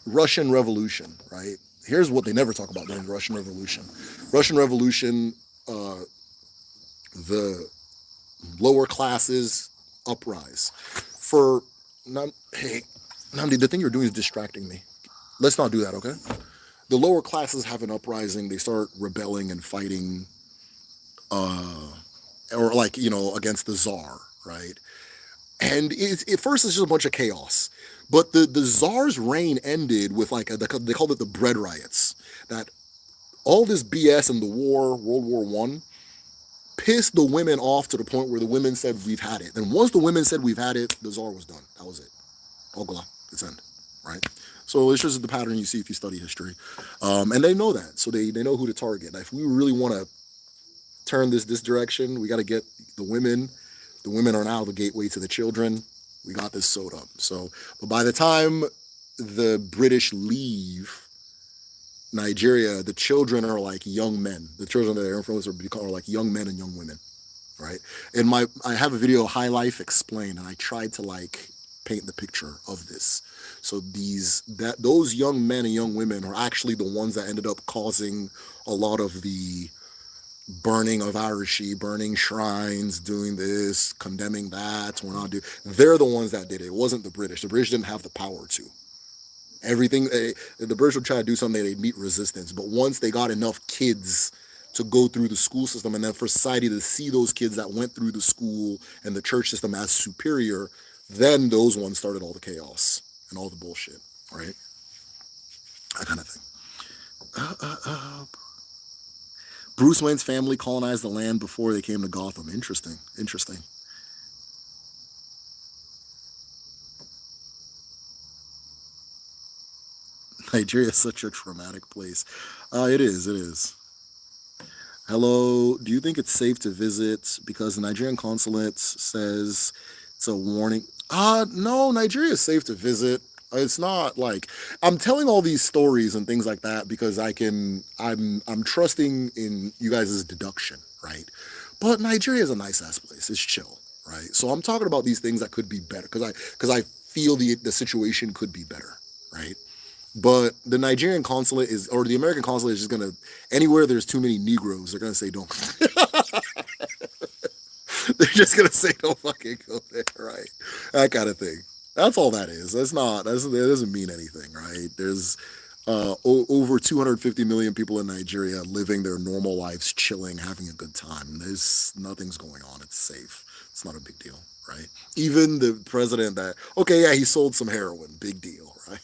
Russian Revolution, right? Here's what they never talk about during the Russian Revolution. Russian Revolution, the lower classes uprise. Hey, Namdi, the thing you're doing is distracting me. Let's not do that, okay? The lower classes have an uprising. They start rebelling and fighting, against the Tsar, right? And at first it's just a bunch of chaos. But the Tsar's reign ended with they called it the bread riots. That all this BS in the war, World War I, pissed the women off to the point where the women said, we've had it. And once the women said, we've had it, the czar was done. That was it. Ogla, it's end, right? So it's just the pattern you see if you study history. And they know that. So they know who to target. Now, if we really want to turn this direction, we got to get the women. The women are now the gateway to the children. We got this sewed up. So, but by the time the British leave Nigeria, the children are like young men. The children that are influenced are like young men and young women, right? And I have a video, High Life Explained, and I tried to like paint the picture of this. So those young men and young women are actually the ones that ended up causing a lot of the burning of Arishi, burning shrines, doing this, condemning that. They're the ones that did it. It wasn't the British. The British didn't have the power to. Everything, the British would try to do something, they'd meet resistance. But once they got enough kids to go through the school system, and then for society to see those kids that went through the school and the church system as superior, then those ones started all the chaos and all the bullshit, right? That kind of thing. Bruce Wayne's family colonized the land before they came to Gotham. Interesting. Nigeria is such a traumatic place. It is. Hello, do you think it's safe to visit? Because the Nigerian consulate says it's a warning. No, Nigeria is safe to visit. It's not like I'm telling all these stories and things like that because I'm trusting in you guys' deduction, right? But Nigeria is a nice ass place. It's chill, right? So I'm talking about these things that could be better because I feel the situation could be better, right? But the Nigerian consulate or the American consulate is just gonna, anywhere there's too many Negroes, they're gonna say don't. They're just gonna say don't fucking go there, right? That kind of thing. That's all that is. That doesn't mean anything, right? There's over 250 million people in Nigeria living their normal lives, chilling, having a good time. Nothing's going on. It's safe. It's not a big deal, right? Even the president he sold some heroin. Big deal, right?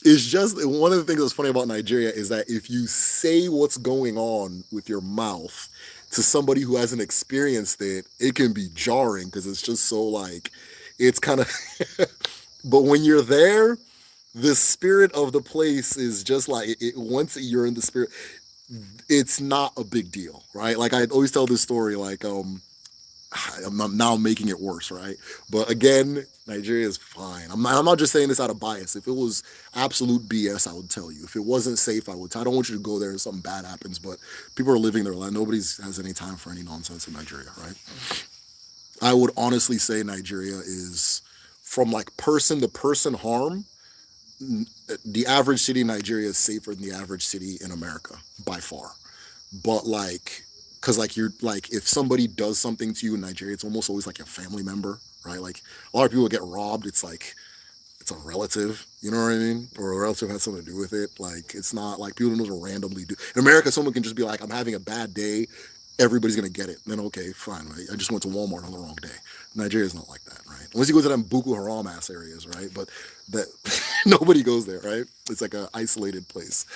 It's just one of the things that's funny about Nigeria is that if you say what's going on with your mouth to somebody who hasn't experienced it, it can be jarring because it's just so like, it's kind of, but when you're there, the spirit of the place is just like, once you're in the spirit, it's not a big deal, right? Like I always tell this story, like, I'm now making it worse, right? But again, Nigeria is fine. I'm not just saying this out of bias. If it was absolute BS, I would tell you. If it wasn't safe, I would. I don't want you to go there and something bad happens. But people are living their life. Nobody has any time for any nonsense in Nigeria, right? I would honestly say Nigeria is, from like person to person harm, the average city in Nigeria is safer than the average city in America by far. But like, because like you're like, if somebody does something to you in Nigeria, it's almost always like a family member, right? Like a lot of people get robbed, it's like it's a relative, you know what I mean? Or a relative has something to do with it. Like it's not like people don't just randomly do. In America, someone can just be like, I'm having a bad day, everybody's gonna get it. And then okay, fine, right? I just went to Walmart on the wrong day. Nigeria's not like that, right? Unless you go to them Boko Haram ass areas, right? But that nobody goes there, right? It's like an isolated place.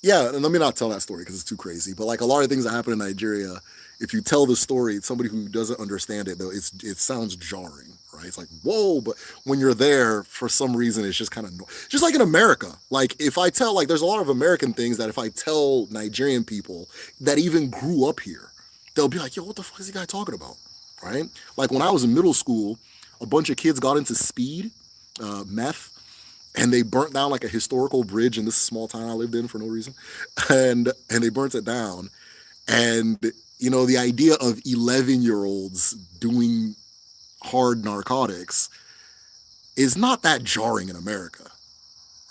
Yeah, and let me not tell that story because it's too crazy. But like a lot of things that happen in Nigeria, if you tell the story, somebody who doesn't understand it, though, it sounds jarring, right? It's like, whoa, but when you're there, for some reason, it's just kind of, just like in America. Like if I tell, like there's a lot of American things that if I tell Nigerian people that even grew up here, they'll be like, yo, what the fuck is the guy talking about, right? Like when I was in middle school, a bunch of kids got into speed, meth, and they burnt down like a historical bridge in this small town I lived in for no reason. And they burnt it down. And, you know, the idea of 11-year-olds doing hard narcotics is not that jarring in America,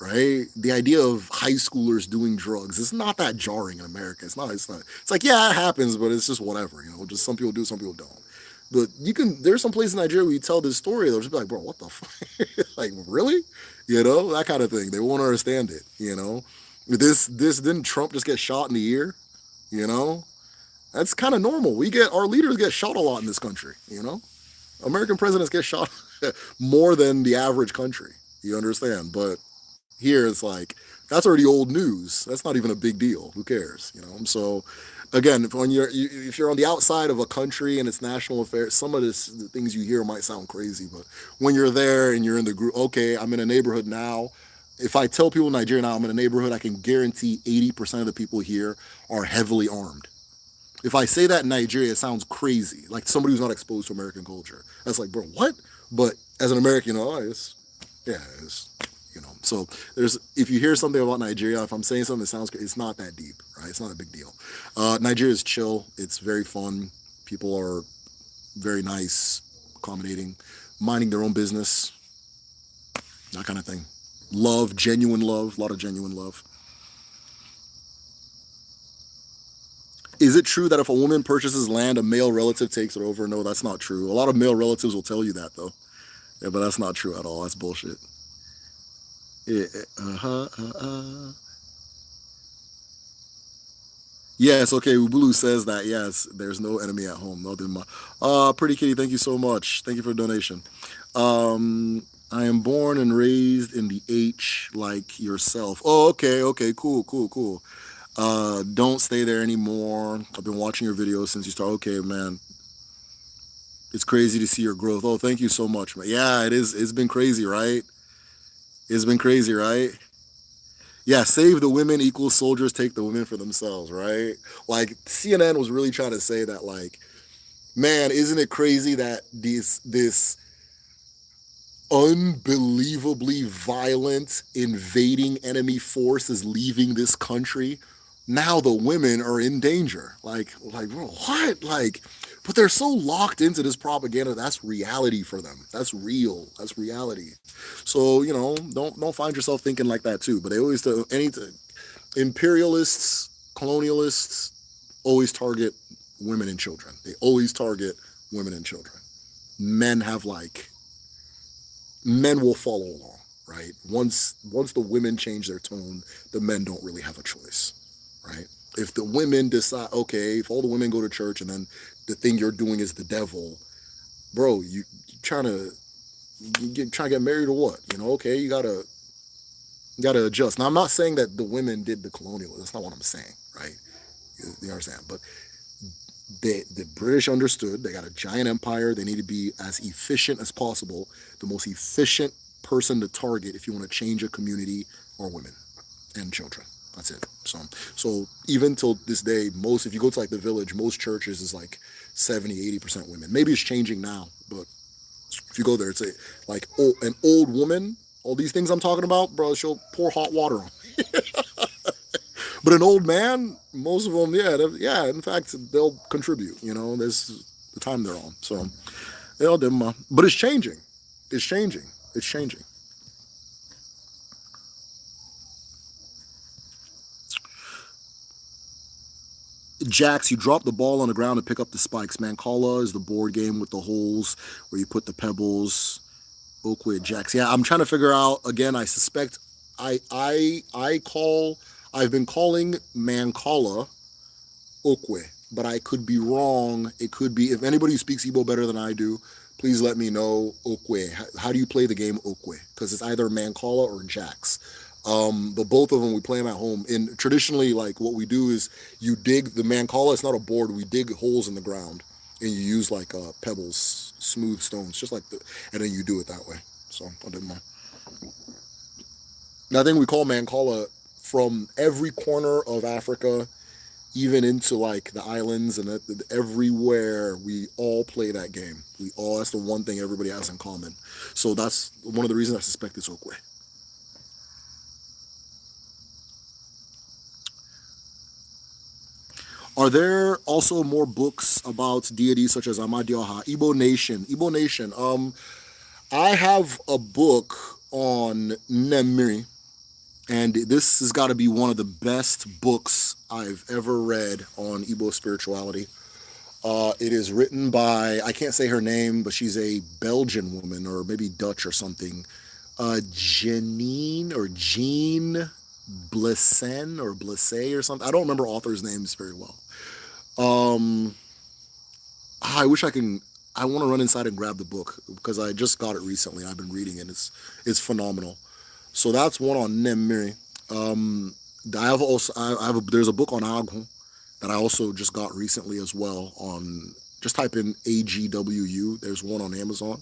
right? The idea of high schoolers doing drugs is not that jarring in America. It's not. It's like, yeah, it happens, but it's just whatever, you know, just some people do, some people don't. But there's some place in Nigeria where you tell this story, they'll just be like, bro, what the fuck? Like, really? You know, that kind of thing. They won't understand it, you know? Didn't Trump just get shot in the ear? You know? That's kind of normal. Our leaders get shot a lot in this country, you know? American presidents get shot more than the average country. You understand? But here it's like, That's already old news. That's not even a big deal. Who cares? So again, if you're on the outside of a country and it's national affairs, some of the things you hear might sound crazy, but when you're there and you're in the group, okay, I'm in a neighborhood now. If I tell people in Nigeria now I'm in a neighborhood, I can guarantee 80% of the people here are heavily armed. If I say that in Nigeria, it sounds crazy, like somebody who's not exposed to American culture. That's like, bro, what? But as an American, So if you hear something about Nigeria, if I'm saying something that sounds, it's not that deep, right? It's not a big deal. Nigeria is chill. It's very fun. People are very nice, accommodating, minding their own business, that kind of thing. Love, genuine love, a lot of genuine love. Is it true that if a woman purchases land, a male relative takes it over? No, that's not true. A lot of male relatives will tell you that, though. Yeah, but that's not true at all. That's bullshit. Yeah, Yes, okay. Ubulu says that, yes, there's no enemy at home. No, Pretty Kitty, thank you so much. Thank you for the donation. I am born and raised in the H like yourself. Oh, okay, cool. Don't stay there anymore. I've been watching your videos since you started. Okay, man. It's crazy to see your growth. Oh, thank you so much, man. Yeah, it is. It's been crazy, right? It's been crazy, right? Yeah, save the women equals soldiers take the women for themselves, right? Like CNN was really trying to say that, like, man, isn't it crazy that this unbelievably violent invading enemy force is leaving this country? Now the women are in danger. Like, bro, what? Like, but they're so locked into this propaganda. That's reality for them. That's real. That's reality. So don't find yourself thinking like that too. But they always do. Imperialists, colonialists, always target women and children. They always target women and children. Men will follow along, right? Once the women change their tone, the men don't really have a choice, right? If the women decide, okay, if all the women go to church and then the thing you're doing is the devil, bro, you trying to get married or what? Okay, you gotta adjust. Now, I'm not saying that the women did the colonialism. That's not what I'm saying, right? You understand? But the British understood they got a giant empire. They need to be as efficient as possible. The most efficient person to target if you want to change a community are women and children. That's it. So even till this day, if you go to like the village, most churches is like 70-80% women. Maybe it's changing now, but if you go there, it's an old woman. All these things I'm talking about, bro, she'll pour hot water on. But an old man, most of them, yeah. In fact, they'll contribute. There's the time they're on. So, but it's changing. It's changing. Jacks, you drop the ball on the ground and pick up the spikes. Mancala is the board game with the holes where you put the pebbles. Okwe Jacks. Yeah, I'm trying to figure out, again, I suspect I've been calling Mancala Okwe, but I could be wrong. It could be, if anybody who speaks Igbo better than I do, please let me know Okwe. How do you play the game Okwe? Because it's either Mancala or Jacks. But both of them, we play them at home. And traditionally, like, what we do is you dig the Mancala. It's not a board. We dig holes in the ground, and you use like pebbles, smooth stones, just like and then you do it that way. So I didn't mind. Now, I think we call Mancala from every corner of Africa, even into like the islands and everywhere. We all play that game. That's the one thing everybody has in common. So that's one of the reasons I suspect it's Okwe. Are there also more books about deities such as Amadioha? Igbo Nation. I have a book on Nemiri, and this has got to be one of the best books I've ever read on Igbo spirituality. It is written by, I can't say her name, but she's a Belgian woman, or maybe Dutch or something. Jean Blessen or Blesse or something. I don't remember authors' names very well. I wish I want to run inside and grab the book because I just got it recently. I've been reading it. It's phenomenal. So that's one on Nemiri. I have also there's a book on Agu that I also just got recently as well. On just type in AGWU. There's one on Amazon.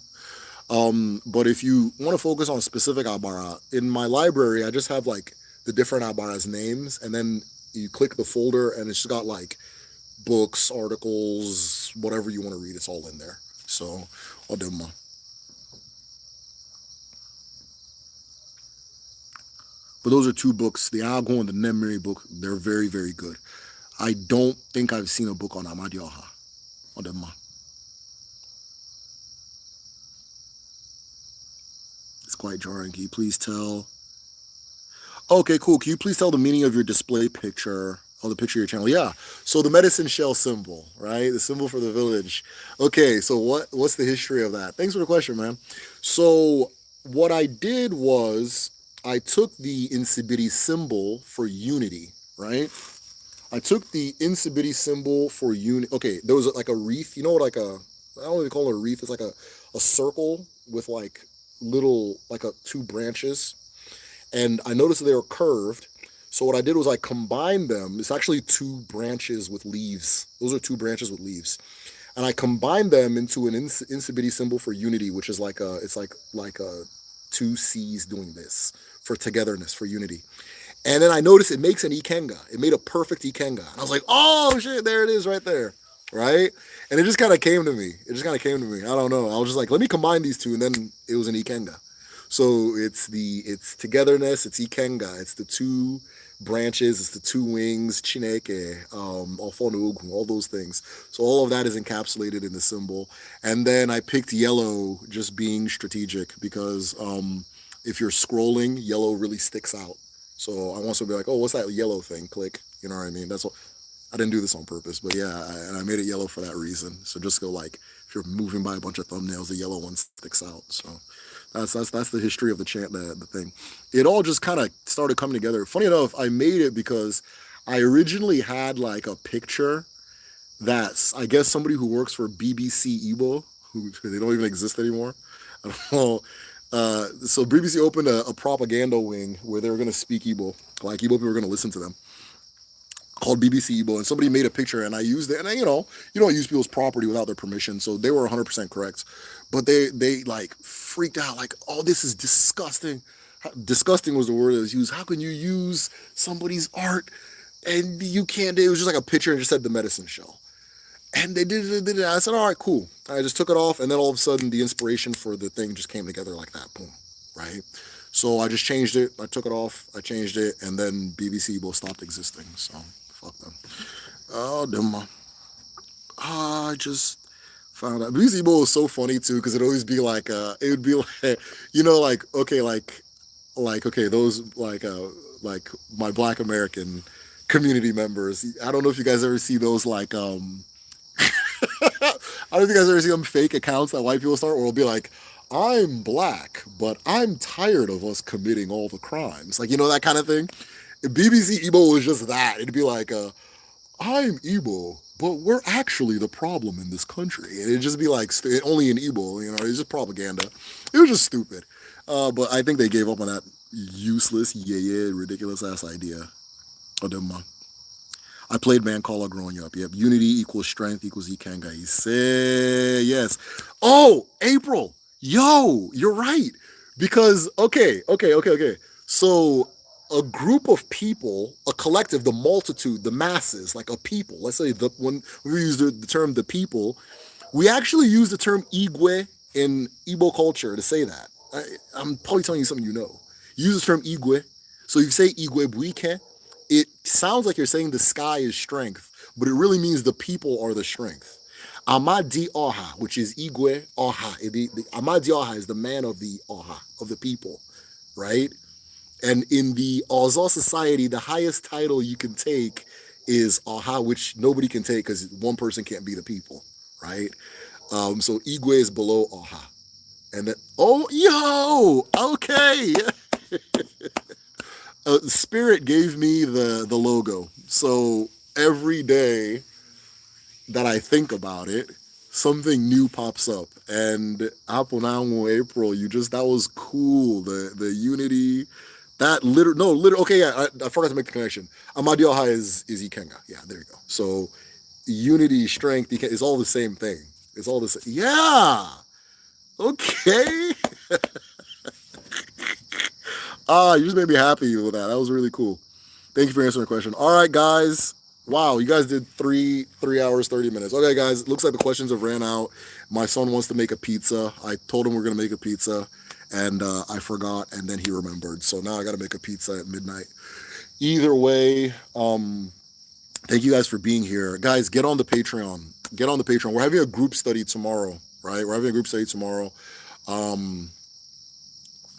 But if you want to focus on specific Abara, in my library, I just have like the different Abara's names, and then you click the folder, and it's just got like books, articles, whatever you want to read. It's all in there. So, Odema. But those are two books, the Agu and the Nemiri book. They're very, very good. I don't think I've seen a book on Amadioha. Odema. It's quite jarring. Can you please tell? Okay, cool. Can you please tell the meaning of your display picture, or the picture of your channel? Yeah. So the medicine shell symbol, right? The symbol for the village. Okay, so what's the history of that? Thanks for the question, man. So what I did was I took the Insibidi symbol for unity, right? I took the Insibidi symbol for unity. Okay, there was like a wreath. You know what, like a, I don't really call it a wreath. It's like a circle with like little, like two branches. And I noticed that they were curved. So what I did was I combined them. It's actually two branches with leaves. Those are two branches with leaves. And I combined them into an Insibidi symbol for unity, which is like it's like a two C's doing this for togetherness, for unity. And then I noticed it makes an ikenga. It made a perfect ikenga. And I was like, oh shit, there it is right there. Right? And it just kind of came to me. I don't know. I was just like, let me combine these two. And then it was an ikenga. So it's togetherness, it's ikenga, it's the two branches, it's the two wings, chineke, ofonogu, all those things. So all of that is encapsulated in the symbol. And then I picked yellow, just being strategic, because if you're scrolling, yellow really sticks out. So I want to be like, oh, what's that yellow thing? Click. You know what I mean? That's what. I didn't do this on purpose, but yeah, and I made it yellow for that reason. So just go like, if you're moving by a bunch of thumbnails, the yellow one sticks out. So that's the history of the thing. It all just kind of started coming together. Funny enough, I made it because I originally had like a picture that's, I guess, somebody who works for BBC Igbo, who they don't even exist anymore. I don't know. So BBC opened a propaganda wing where they were going to speak Igbo, like Igbo people were going to listen to them, called BBC Igbo, and somebody made a picture, and I used it. And you don't use people's property without their permission, so they were 100% correct. But they like freaked out, like, oh, this is disgusting. Disgusting was the word that was used. How can you use somebody's art and you can't? It was just like a picture and just said the medicine shell. And they did it. I said, all right, cool. I just took it off, and then all of a sudden the inspiration for the thing just came together like that. Boom, right? So I just changed it. I took it off. I changed it, and then BBC Igbo stopped existing. So fuck them. Oh, damn. I just found out. BBC Igbo was so funny too, because it'd always be like, it would be like, okay, those like my Black American community members. I don't know if you guys ever see those like I don't know if you guys ever see them fake accounts that white people start, where it'll be like, I'm Black, but I'm tired of us committing all the crimes. Like, that kind of thing. BBC Igbo was just that. It'd be like, I'm Igbo, but we're actually the problem in this country. And it'd just be like, only in Igbo, it's just propaganda. It was just stupid. But I think they gave up on that useless, ridiculous ass idea. I played Mancala growing up. Yep. Unity equals strength equals ikenga. He said yes. Oh, April. Yo, you're right. Because, okay. So a group of people, a collective, the multitude, the masses, like a people, let's say when we use the term the people, we actually use the term Igwe in Igbo culture to say that. I'm probably telling you something you know. Use the term Igwe. So you say Igwe buike, it sounds like you're saying the sky is strength, but it really means the people are the strength. Amadi Oha, which is Igwe Oha. Amadi Oha is the man of the Oha, of the people, right? And in the Ozo society, the highest title you can take is Oha, which nobody can take because one person can't be the people, right? So Igwe is below Oha. And then, okay. Spirit gave me the logo. So every day that I think about it, something new pops up. And April, that was cool. The unity, That literally. Okay, yeah, I forgot to make the connection. Amadioha is Ikenga. Yeah, there you go. So unity, strength, it's all the same thing. It's all the same. Yeah. Okay. You just made me happy with that. That was really cool. Thank you for answering the question. All right, guys. Wow, you guys did 3 hours 30 minutes. Okay, guys. It looks like the questions have ran out. My son wants to make a pizza. I told him we're gonna make a pizza, and I forgot, and then he remembered. So now I got to make a pizza at midnight. Either way, thank you guys for being here, guys. Get on the Patreon. Get on the Patreon. We're having a group study tomorrow, right? We're having a group study tomorrow.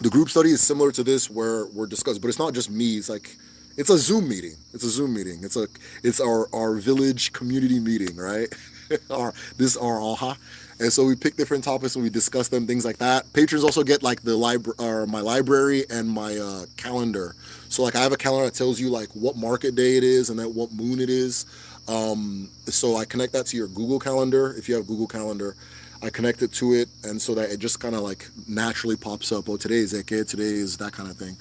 The group study is similar to this, where we're discussing, but it's not just me. It's like it's a Zoom meeting. It's a Zoom meeting. It's our village community meeting, right? our AHA. And so we pick different topics and we discuss them, things like that. Patrons also get like the my library and my calendar. So like I have a calendar that tells you like what market day it is and then what moon it is. So I connect that to your Google Calendar. If you have Google Calendar, I connect it to it, and so that it just kind of like naturally pops up. Oh, today is Eke, today is that kind of thing.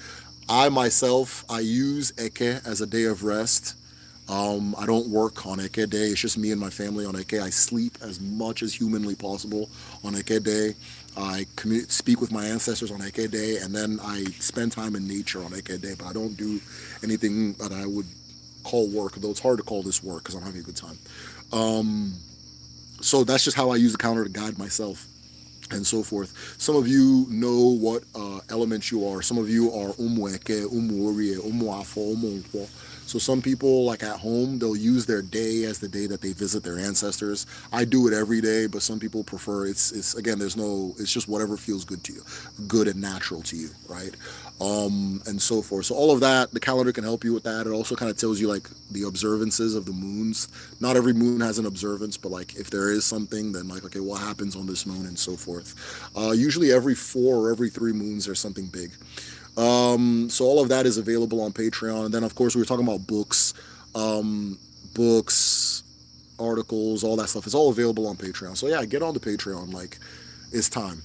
I myself, I use Eke as a day of rest. I don't work on Eke Day. It's just me and my family on Eke. I sleep as much as humanly possible on Eke Day. I speak with my ancestors on Eke Day, and then I spend time in nature on Eke Day, but I don't do anything that I would call work, though it's hard to call this work because I'm having a good time. So that's just how I use the calendar to guide myself and so forth. Some of you know what elements you are. Some of you are Umweke, Umworie, Umwafo, Umwonkwo. So some people, like at home, they'll use their day as the day that they visit their ancestors. I do it every day, but some people prefer it's again, it's just whatever feels good to you, good and natural to you, right? And so forth. So all of that, the calendar can help you with that. It also kind of tells you like the observances of the moons. Not every moon has an observance, but like if there is something, then like, okay, what happens on this moon and so forth. Usually every 4 or every 3 moons, there's something big. So all of that is available on Patreon. And then of course we were talking about books, articles, all that stuff. It's all available on Patreon. So yeah, get on the Patreon. Like, it's time.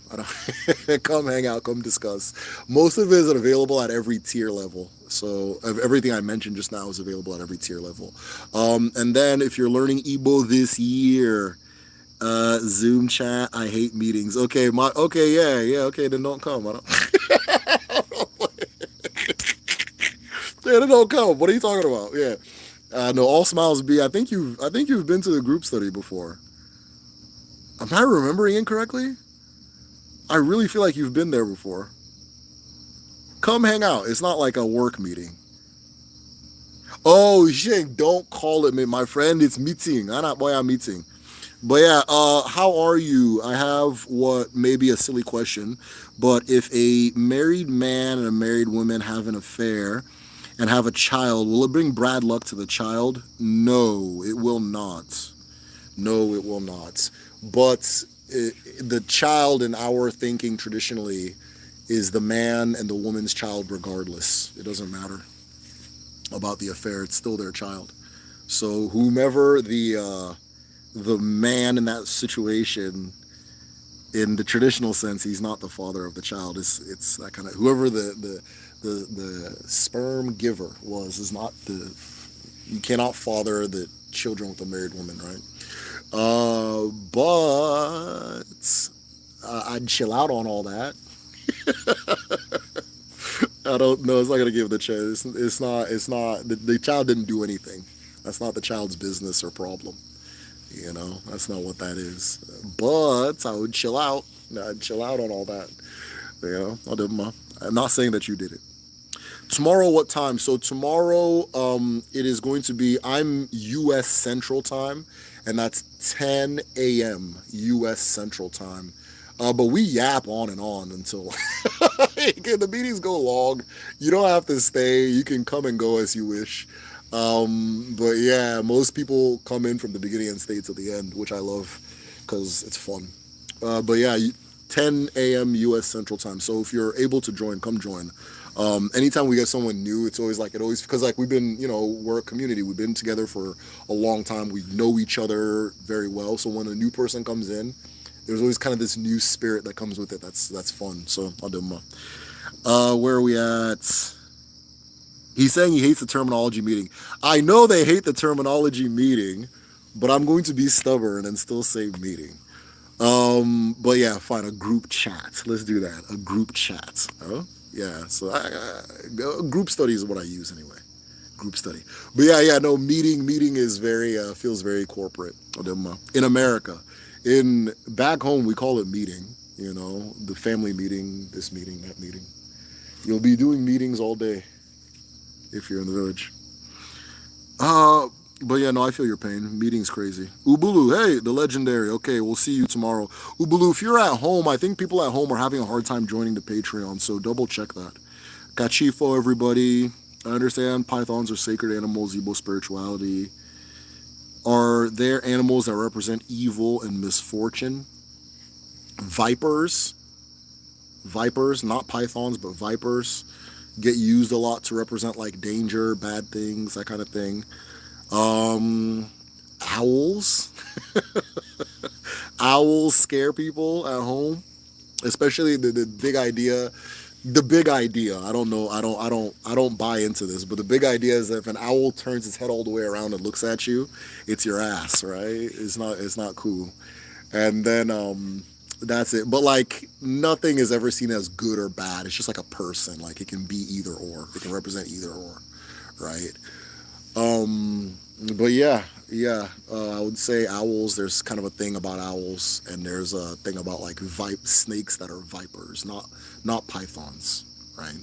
Come hang out, come discuss. Most of it is available at every tier level. So everything I mentioned just now is available at every tier level. And then if you're learning Igbo this year, Zoom chat, I hate meetings. Okay, okay, then don't come. I don't Yeah, then don't come. What are you talking about? Yeah. No, all smiles be. I think you've been to the group study before. Am I remembering incorrectly? I really feel like you've been there before. Come hang out. It's not like a work meeting. Oh shit! Don't call it, my friend. It's meeting. I'm not boy. I'm meeting. But yeah, how are you? I have what may be a silly question, but if a married man and a married woman have an affair and have a child, will it bring bad luck to the child? No, it will not. No, it will not. But the child in our thinking traditionally is the man and the woman's child regardless. It doesn't matter about the affair. It's still their child. So whomever the man in that situation, in the traditional sense, he's not the father of the child. It's that kind of, whoever the sperm giver is not you cannot father the children with a married woman, right? But I'd chill out on all that. I don't know. It's not gonna give the child. It's not. The child didn't do anything. That's not the child's business or problem. You know, that's not what that is. But I would chill out. I'd chill out on all that. You know, I'm not saying that you did it. Tomorrow, what time? So tomorrow, it is going to be, I'm U.S. Central Time, and that's 10 a.m. U.S. Central Time. But we yap on and on until the meetings go long. You don't have to stay. You can come and go as you wish. But yeah, most people come in from the beginning and stay till the end, which I love because it's fun. But yeah, 10 a.m. U.S. Central Time. So if you're able to join, come join. Anytime we get someone new, it's always because like we've been, we're a community. We've been together for a long time. We know each other very well. So when a new person comes in, there's always kind of this new spirit that comes with it. That's fun. So I'll do them. Where are we at? He's saying he hates the terminology meeting. I know they hate the terminology meeting, but I'm going to be stubborn and still say meeting. But yeah, fine. A group chat. Let's do that. A group chat. Oh, yeah. So group study is what I use anyway. Group study. But yeah. No, meeting is very feels very corporate. In America, in back home we call it meeting. You know, the family meeting, this meeting, that meeting. You'll be doing meetings all day if you're in the village. Uh, but yeah, no, I feel your pain. Meeting's crazy. Ubulu, hey, the legendary. Okay, we'll see you tomorrow. Ubulu, if you're at home, I think people at home are having a hard time joining the Patreon, so double check that. Kachifo, everybody. I understand pythons are sacred animals, Igbo spirituality. Are there animals that represent evil and misfortune? Vipers. Vipers, not pythons, but vipers get used a lot to represent like danger, bad things, that kind of thing. Owls. Owls scare people at home, especially the big idea. The big idea. I don't know. I don't buy into this, but the big idea is that if an owl turns its head all the way around and looks at you, it's your ass, right? It's not cool. And then that's it. But like nothing is ever seen as good or bad. It's just like a person. Like it can be either or. It can represent either or, right? But yeah. I would say owls. There's kind of a thing about owls, and there's a thing about like snakes that are vipers, not pythons, right?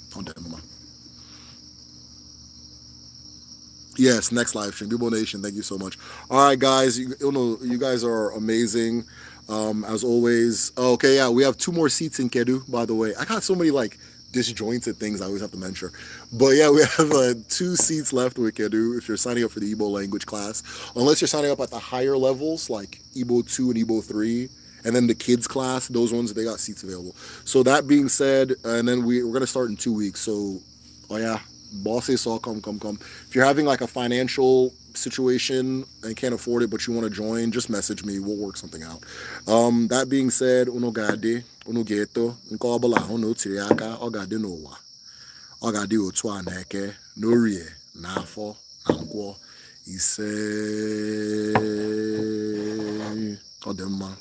Yes, next live stream, Bibo Nation. Thank you so much. All right, guys, you guys are amazing. As always. Okay, yeah, we have 2 more seats in Kedu. By the way, I got so many like disjointed things I always have to mention. But yeah, we have 2 seats left with Kedu if you're signing up for the Igbo language class. Unless you're signing up at the higher levels like Igbo 2 and Igbo 3, and then the kids class, those ones, they got seats available. So that being said, and then we're going to start in 2 weeks. So, oh yeah, bosses all come. If you're having like a financial situation and can't afford it, but you want to join, just message me. We'll work something out. That being said, uno gade, uno geto, nke ọbụla uno tiri aka, ọ ga-adị n'ụwa. Ọ ga-adị otu a n'eke, n'orie, n'afọ, na nkwọ, ise, ọ dị mma.